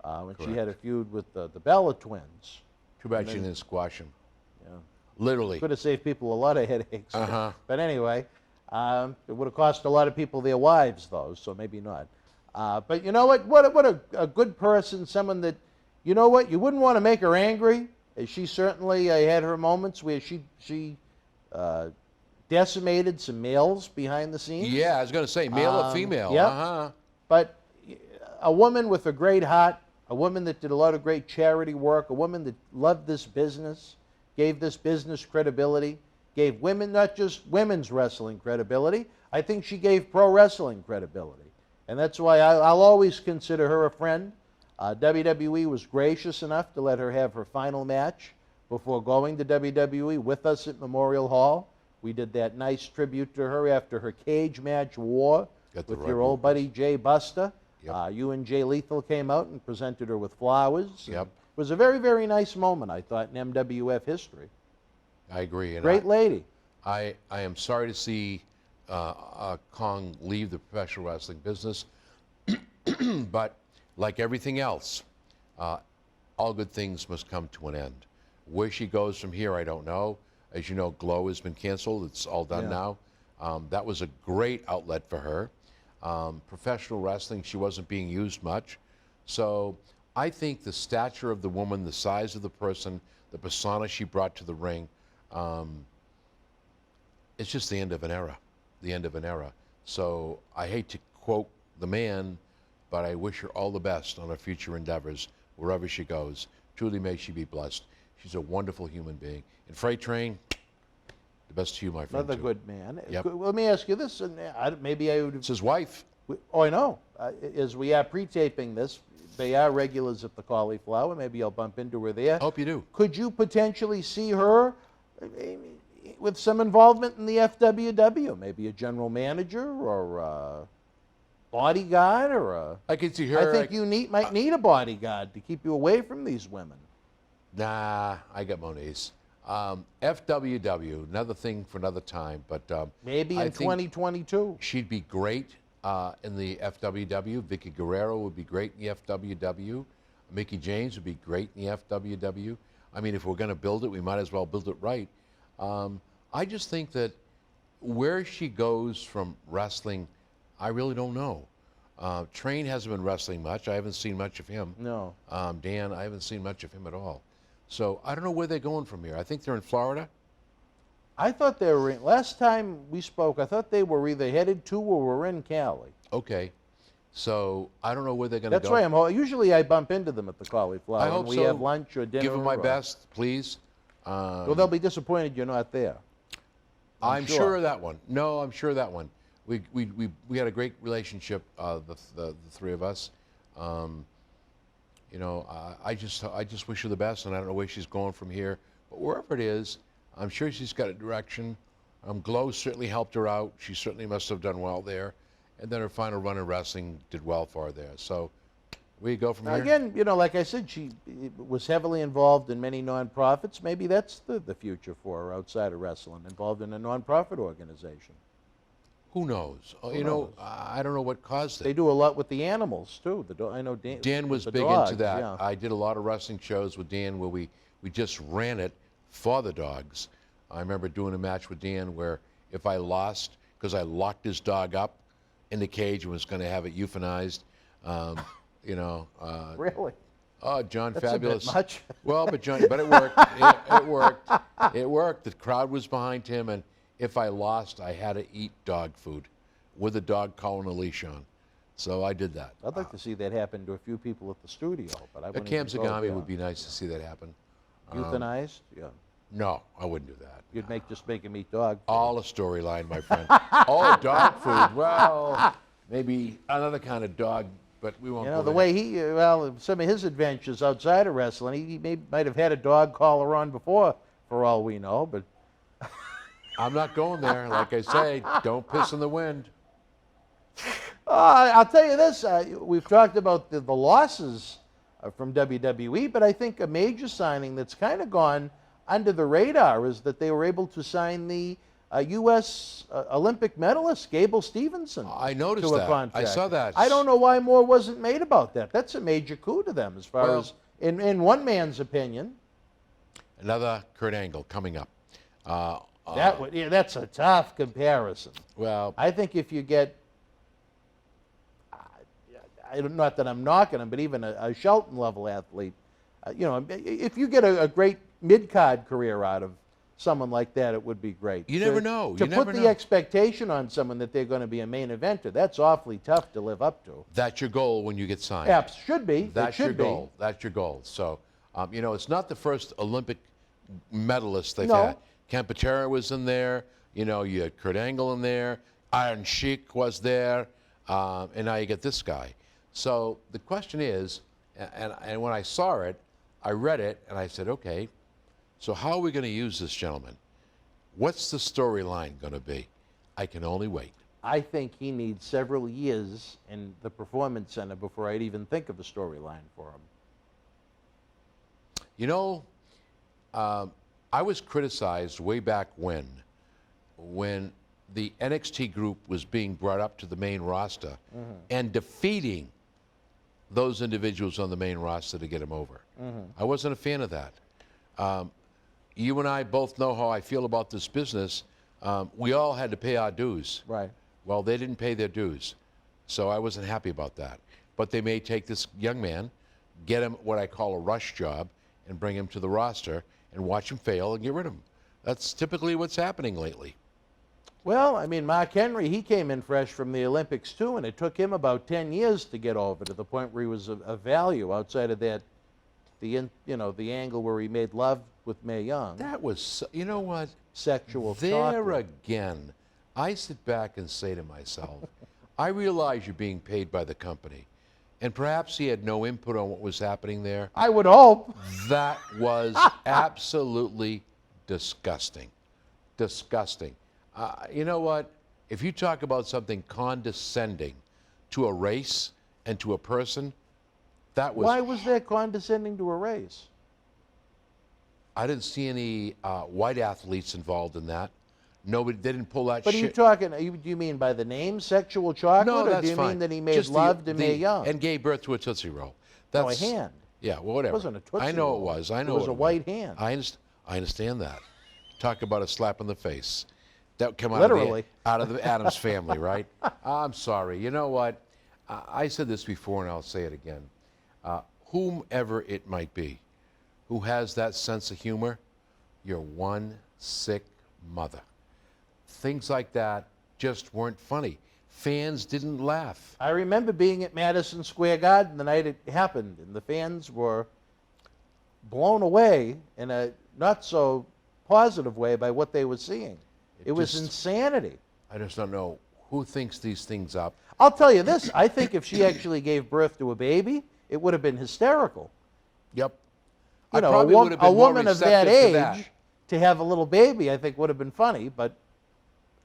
When she had a feud with the Bella Twins. Too bad she didn't squash him. Yeah. Literally. Could have saved people a lot of headaches. Uh-huh. But anyway, it would have cost a lot of people their wives, though, so maybe not. But you know what? What a good person, someone that, you know what, you wouldn't want to make her angry. She certainly had her moments where she decimated some males behind the scenes. Yeah, I was going to say, male or female. Yeah. Uh-huh. But a woman with a great heart, a woman that did a lot of great charity work, a woman that loved this business, gave this business credibility, gave women, not just women's wrestling credibility, I think she gave pro wrestling credibility. And that's why I'll always consider her a friend. WWE was gracious enough to let her have her final match before going to WWE with us at Memorial Hall. We did that nice tribute to her after her cage match war with your old buddy Jay Buster. Yep. You and Jay Lethal came out and presented her with flowers. Yep. It was a very, very nice moment, I thought, in MWF history. I agree. And Great lady. I am sorry to see Kong leave the professional wrestling business, but like everything else, all good things must come to an end. Where she goes from here, I don't know. As you know, Glow has been canceled. It's all done now. That was a great outlet for her. Professional wrestling, she wasn't being used much. So I think the stature of the woman, the size of the person, the persona she brought to the ring, it's just the end of an era. The end of an era. So I hate to quote the man, but I wish her all the best on her future endeavors, wherever she goes. Truly may she be blessed. She's a wonderful human being. And Freight Train, the best to you, my friend. Another too. good man. Yep. Let me ask you this, and maybe I would. It's his wife. Oh, I know. As we are pre-taping this, they are regulars at the Cauliflower. Maybe I'll bump into her there. Hope you do. Could you potentially see her with some involvement in the FWW? Maybe a general manager or a bodyguard or a... I could see her. I think you might need a bodyguard to keep you away from these women. Nah, I got Moniz. FWW, another thing for another time, but maybe in 2022. She'd be great in the FWW. Vicky Guerrero would be great in the FWW. Mickie James would be great in the FWW. I mean, if we're going to build it, we might as well build it right. I just think that where she goes from wrestling, I really don't know. Train hasn't been wrestling much. I haven't seen much of him. No. Dan, I haven't seen much of him at all. So I don't know where they're going from here. I think they're in Florida. I thought they were last time we spoke, I thought they were either headed to or were in Cali. Okay. So I don't know where they're going to go. That's why usually I bump into them at the Cauliflower. I hope we so. have lunch or dinner. Give them my or, best, please. Well, they'll be disappointed you're not there. I'm sure of that one. No, I'm sure of that one. We had a great relationship, the three of us. You know, I just wish her the best, and I don't know where she's going from here. But wherever it is, I'm sure she's got a direction. Glow certainly helped her out. She certainly must have done well there. And then her final run in wrestling did well for her there. So where you go from here? Again, you know, like I said, she was heavily involved in many nonprofits. Maybe that's the future for her outside of wrestling, involved in a nonprofit organization. Who knows? You know, I don't know what caused it. They do a lot with the animals, too. I know Dan was big dogs, into that. yeah. I did a lot of wrestling shows with Dan where we just ran it for the dogs. I remember doing a match with Dan where if I lost, because I locked his dog up in the cage and was going to have it euthanized, you know. Really? Oh, John, That's fabulous. a bit much. Well, but it worked. It worked. It worked. The crowd was behind him, and if I lost, I had to eat dog food with a dog collar and a leash on. So I did that. I'd like to see that happen to a few people at the studio, but I wouldn't. Cam even go Zagami there. would be nice to see that happen. Euthanized? Yeah. No, I wouldn't do that. You'd just make him eat dog food. All a storyline, my friend. Oh, dog food. Well, maybe another kind of dog, but we won't. You know, go the there. way some of his adventures outside of wrestling, he might have had a dog collar on before, for all we know, but. I'm not going there. Like I say, don't piss in the wind. I'll tell you this, we've talked about the losses from WWE, but I think a major signing that's kind of gone under the radar is that they were able to sign the U.S. Olympic medalist, Gable Stevenson. I noticed to a that. contract. I saw that. I don't know why more wasn't made about that. That's a major coup to them as far as, in one man's opinion. Another Kurt Angle coming up. That's a tough comparison. Well, I think if you get, not that I'm knocking him, but even a Shelton level athlete, you know, if you get a great mid-card career out of someone like that, it would be great. You never know. To You put never the know. expectation on someone that they're going to be a main eventer, that's awfully tough to live up to. That's your goal when you get signed. Perhaps should be. That's it should your goal. That's your goal. So, you know, it's not the first Olympic medalist they've had. Ken Patera was in there. You know, you had Kurt Angle in there. Iron Sheik was there. And now you get this guy. So the question is, and when I saw it, I read it, and I said, okay, so how are we going to use this gentleman? What's the storyline going to be? I can only wait. I think he needs several years in the Performance Center before I'd even think of a storyline for him. You know, I was criticized way back when the NXT group was being brought up to the main roster and defeating those individuals on the main roster to get him over. I wasn't a fan of that. You and I both know how I feel about this business. We all had to pay our dues. Right. Well, they didn't pay their dues, so I wasn't happy about that. But they may take this young man, get him what I call a rush job, and bring him to the roster and watch him fail and get rid of him. That's typically what's happening lately. Well, I mean, Mark Henry, he came in fresh from the Olympics too, and it took him about 10 years to get over to the point where he was of value outside of that, the angle where he made love with Mae Young. That was, you know what? Sexual There chocolate. again, I sit back and say to myself, I realize you're being paid by the company, and perhaps he had no input on what was happening there. I would hope. That was absolutely disgusting. Disgusting. You know what? If you talk about something condescending to a race and to a person, that was... Why was that condescending to a race? I didn't see any white athletes involved in that. Nobody, they didn't pull that But shit. are you talking, do you mean by the name Sexual Chocolate? No, or that's do you fine. mean that he made Just love to Mae Young? And gave birth to a Tootsie Roll. No, a hand. Yeah, well, whatever. It wasn't a Tootsie I know Roll. it was. I know It was a white hand. I understand that. Talk about a slap in the face. That come out Literally. out of the Addams family, right? I'm sorry. You know what? I said this before, and I'll say it again. Whomever it might be, who has that sense of humor, you're one sick mother. Things like that just weren't funny. Fans didn't laugh. I remember being at Madison Square Garden the night it happened, and the fans were blown away in a not so positive way by what they were seeing. It was insanity. I just don't know who thinks these things up. I'll tell you this, I think if she actually gave birth to a baby, it would have been hysterical. Yep. You I know, probably would have been a woman more of that receptive to age that. to have a little baby, I think would have been funny, but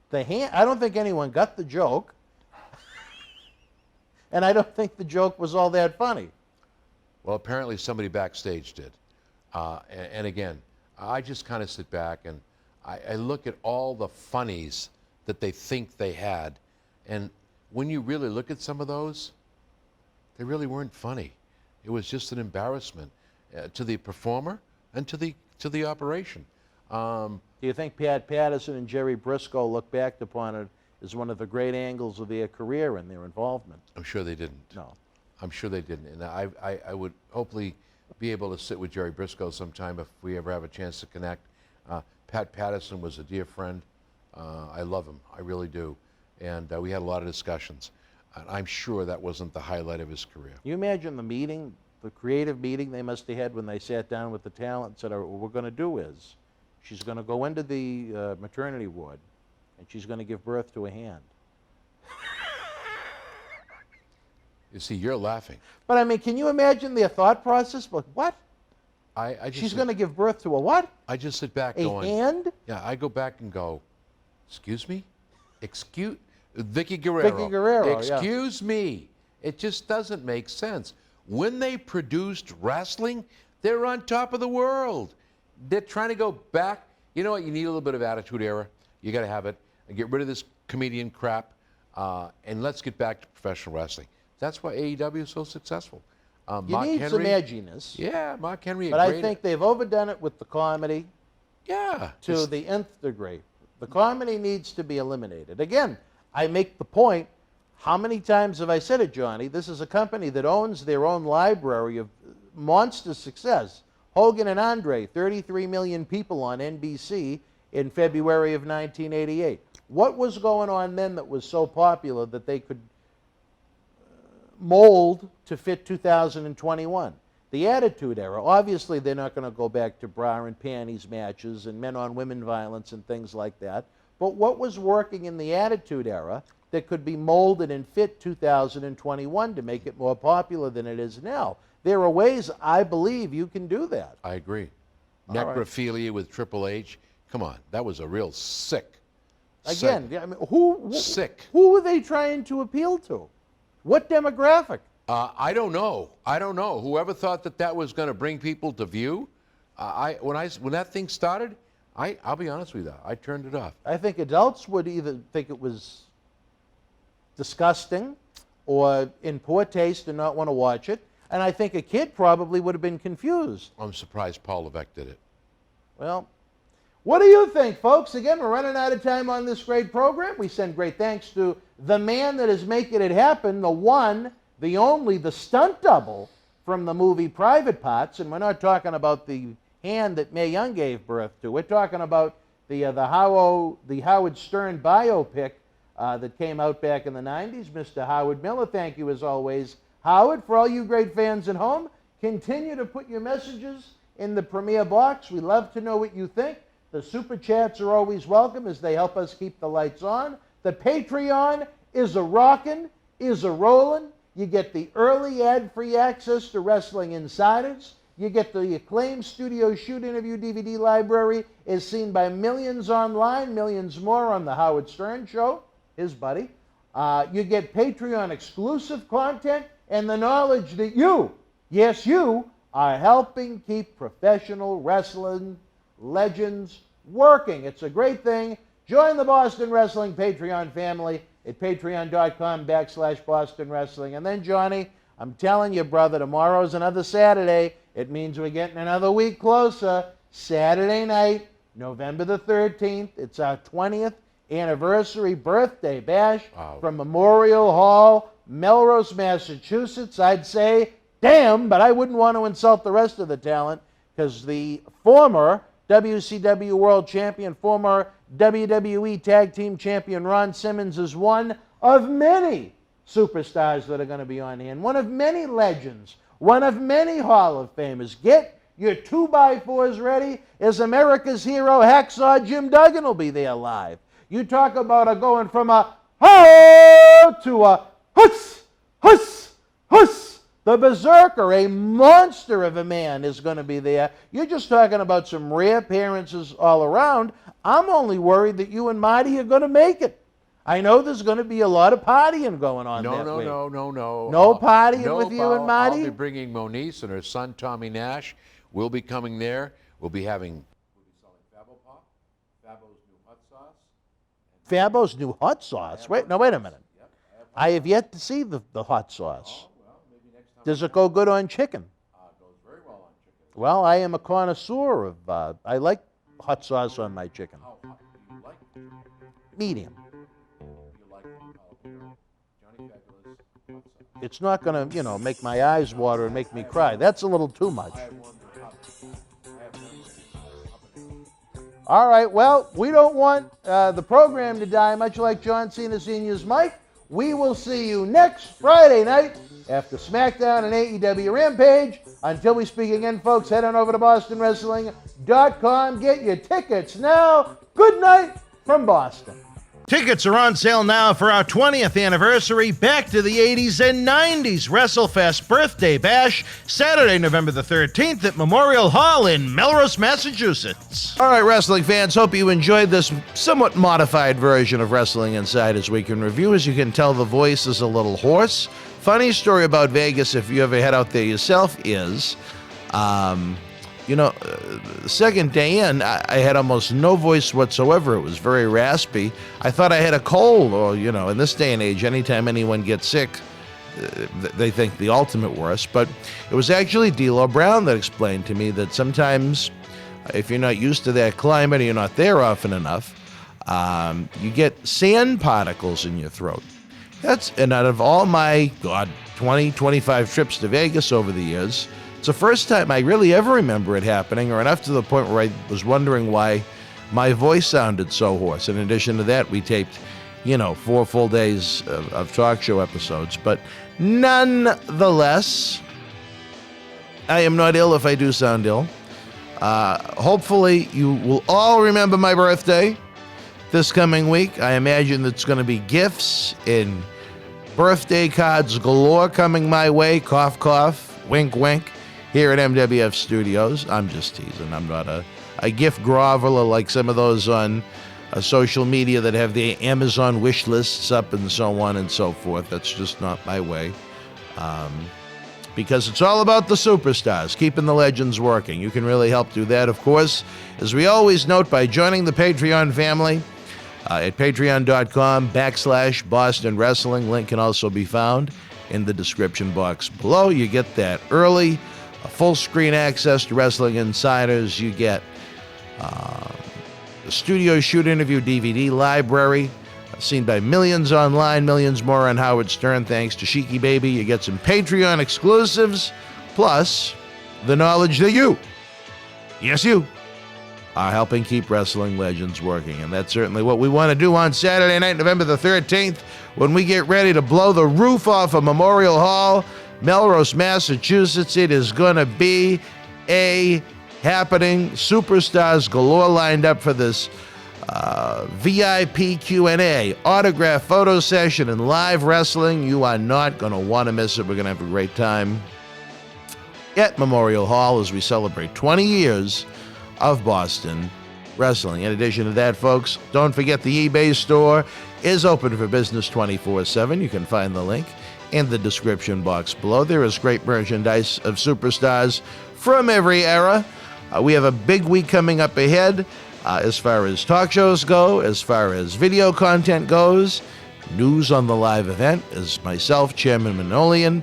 the hand, I don't think anyone got the joke. And I don't think the joke was all that funny. Well, apparently somebody backstage did. And again, I just kind of sit back and I look at all the funnies that they think they had. And when you really look at some of those, they really weren't funny. It was just an embarrassment to the performer and to the operation. Do you think Pat Patterson and Jerry Briscoe look back upon it as one of the great angles of their career and their involvement? I'm sure they didn't. No. I'm sure they didn't. And I would hopefully be able to sit with Jerry Briscoe sometime if we ever have a chance to connect. Pat Patterson was a dear friend. I love him. I really do. And we had a lot of discussions. And I'm sure that wasn't the highlight of his career. You imagine the meeting, the creative meeting they must have had when they sat down with the talent and said, what we're going to do is she's going to go into the maternity ward and she's going to give birth to a hand. You see, you're laughing. But I mean, can you imagine their thought process? Like, what? She's going to give birth to a what? I just sit back a going. Hand? Yeah, I go back and go, excuse me? Vicky Guerrero. Vicky Guerrero, Excuse me. It just doesn't make sense. When they produced wrestling, they're on top of the world. They're trying to go back. You know what? You need a little bit of attitude era. You got to have it. And get rid of this comedian crap. And let's get back to professional wrestling. That's why AEW is so successful. You Mark need Henry, some edginess. Yeah, Mark Henry. But I think they've overdone it with the comedy. Yeah. To the nth degree. The comedy needs to be eliminated. Again, I make the point, how many times have I said it, Johnny? This is a company that owns their own library of monster success. Hogan and Andre, 33 million people on NBC in February of 1988. What was going on then that was so popular that they could mold to fit 2021? The Attitude Era. Obviously, they're not going to go back to bra and panties matches and men-on-women violence and things like that. But what was working in the Attitude Era that could be molded and fit 2021 to make it more popular than it is now? There are ways, I believe, you can do that. I agree. All right. Necrophilia with Triple H. Come on, that was a real sick. Again, I mean, who sick. Who were they trying to appeal to? What demographic? I don't know. I don't know. Whoever thought that was going to bring people to view, when that thing started, I'll be honest with you, I turned it off. I think adults would either think it was disgusting or in poor taste and not want to watch it. And I think a kid probably would have been confused. I'm surprised Paul Levesque did it. Well, what do you think, folks? Again, we're running out of time on this great program. We send great thanks to the man that is making it happen, the one, the only, the stunt double from the movie Private Parts. And we're not talking about the hand that Mae Young gave birth to. We're talking about the Howard Stern biopic that came out back in the 90s. Mr. Howard Miller, thank you as always. Howard, for all you great fans at home, continue to put your messages in the Premier box. We love to know what you think. The Super Chats are always welcome as they help us keep the lights on. The Patreon is a-rockin', is a-rollin'. You get the early ad-free access to Wrestling Insiders. You get the acclaimed Studio Shoot interview DVD library is seen by millions online, millions more on the Howard Stern Show, his buddy. You get Patreon exclusive content and the knowledge that you, yes you, are helping keep professional wrestling legends working. It's a great thing. Join the Boston Wrestling Patreon family at patreon.com/Boston Wrestling. And then, Johnny, I'm telling you, brother, tomorrow's another Saturday. It means we're getting another week closer. Saturday night, November the 13th. It's our 20th anniversary birthday bash from Memorial Hall, Melrose, Massachusetts. I'd say, damn, but I wouldn't want to insult the rest of the talent because the former WCW World Champion, former WWE Tag Team Champion Ron Simmons is one of many superstars that are going to be on hand, one of many legends, one of many Hall of Famers. Get your 2x4s ready as America's hero, Hacksaw Jim Duggan, will be there live. You talk about going from a ho to a huss, huss, huss. The Berzerker, a monster of a man, is going to be there. You're just talking about some rare appearances all around. I'm only worried that you and Marty are going to make it. I know there's going to be a lot of partying going on that week. No. No partying with you and Marty? I'll be bringing Moniece and her son, Tommy Nash. We'll be coming there. We'll be selling Fabo Pop, Fabo's new hot sauce. Fabo's new hot sauce? Wait a minute. I have yet to see the hot sauce. Does it go good on chicken? It goes very well on chicken. Well, I am a connoisseur of, I like hot sauce on my chicken. How hot do you like it? Medium. Do you like Johnny Fabulous hot sauce? It's not going to, make my eyes water and make me cry. That's a little too much. All right, well, we don't want the program to die, much like John Cena Sr.'s Mike. We will see you next Friday night after SmackDown and AEW Rampage. Until we speak again, folks, head on over to BostonWrestling.com. Get your tickets now. Good night from Boston. Tickets are on sale now for our 20th anniversary Back to the 80s and 90s WrestleFest Birthday Bash, Saturday, November the 13th at Memorial Hall in Melrose, Massachusetts. All right, wrestling fans, hope you enjoyed this somewhat modified version of Wrestling Insider's Week in Review. As you can tell, the voice is a little hoarse. Funny story about Vegas, if you ever head out there yourself, is, the second day in, I had almost no voice whatsoever. It was very raspy. I thought I had a cold, or, in this day and age, anytime anyone gets sick, they think the ultimate worst. But it was actually D'Lo Brown that explained to me that sometimes, if you're not used to that climate or you're not there often enough, you get sand particles in your throat. And out of all my, 20, 25 trips to Vegas over the years, it's the first time I really ever remember it happening, or enough to the point where I was wondering why my voice sounded so hoarse. In addition to that, we taped, 4 full days of talk show episodes. But nonetheless, I am not ill if I do sound ill. Hopefully, you will all remember my birthday this coming week. I imagine it's going to be gifts and birthday cards galore coming my way. Cough, cough, wink, wink. Here at MWF Studios. I'm just teasing. I'm not a gift groveler like some of those on social media that have the Amazon wish lists up and so on and so forth. That's just not my way. Because it's all about the superstars, keeping the legends working. You can really help do that, of course, as we always note, by joining the Patreon family. at patreon.com/Boston Wrestling. Link can also be found in the description box below. You get that early, full screen access to Wrestling Insiders. You get the studio shoot interview DVD library, seen by millions online, millions more on Howard Stern, thanks to Sheiky Baby. You get some Patreon exclusives, plus the knowledge that you, yes you, are helping keep Wrestling Legends working. And that's certainly what we want to do on Saturday night, November the 13th, when we get ready to blow the roof off of Memorial Hall, Melrose, Massachusetts. It is going to be a happening. Superstars galore lined up for this VIP Q&A, autograph photo session, and live wrestling. You are not going to want to miss it. We're going to have a great time at Memorial Hall as we celebrate 20 years of Boston wrestling. In addition to that, folks, don't forget the eBay store is open for business 24/7. You can find the link in the description box below. There is great merchandise of superstars from every era. We have a big week coming up ahead as far as talk shows go, as far as video content goes. News on the live event is myself, Chairman Manolian,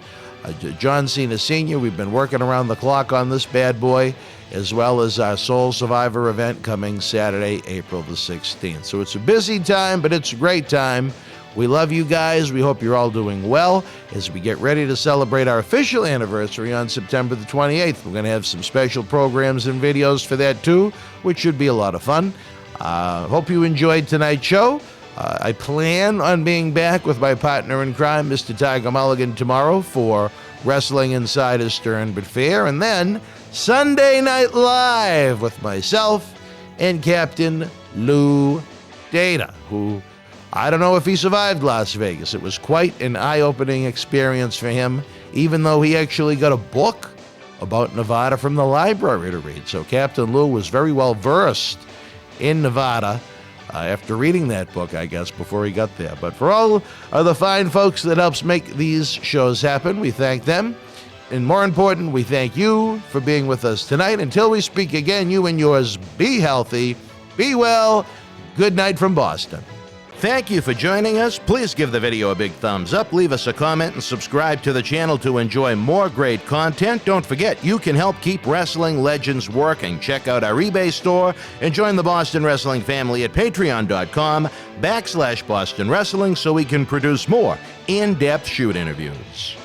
John Cena Sr. We've been working around the clock on this bad boy, as well as our Soul Survivor event coming Saturday, April the 16th. So it's a busy time, but it's a great time. We love you guys. We hope you're all doing well as we get ready to celebrate our official anniversary on September the 28th. We're going to have some special programs and videos for that too, which should be a lot of fun. Hope you enjoyed tonight's show. I plan on being back with my partner in crime, Mr. Tiger Mulligan, tomorrow for Wrestling Insider Stern But Fair, and then Sunday Night Live with myself and Captain Lou Data, who I don't know if he survived Las Vegas. It was quite an eye-opening experience for him, even though he actually got a book about Nevada from the library to read. So Captain Lou was very well versed in Nevada after reading that book, I guess, before he got there. But for all of the fine folks that helps make these shows happen, we thank them. And more important, we thank you for being with us tonight. Until we speak again, you and yours be healthy, be well. Good night from Boston. Thank you for joining us. Please give the video a big thumbs up, leave us a comment, and subscribe to the channel to enjoy more great content. Don't forget, you can help keep Wrestling Legends working. Check out our eBay store and join the Boston Wrestling family at patreon.com/Boston Wrestling so we can produce more in-depth shoot interviews.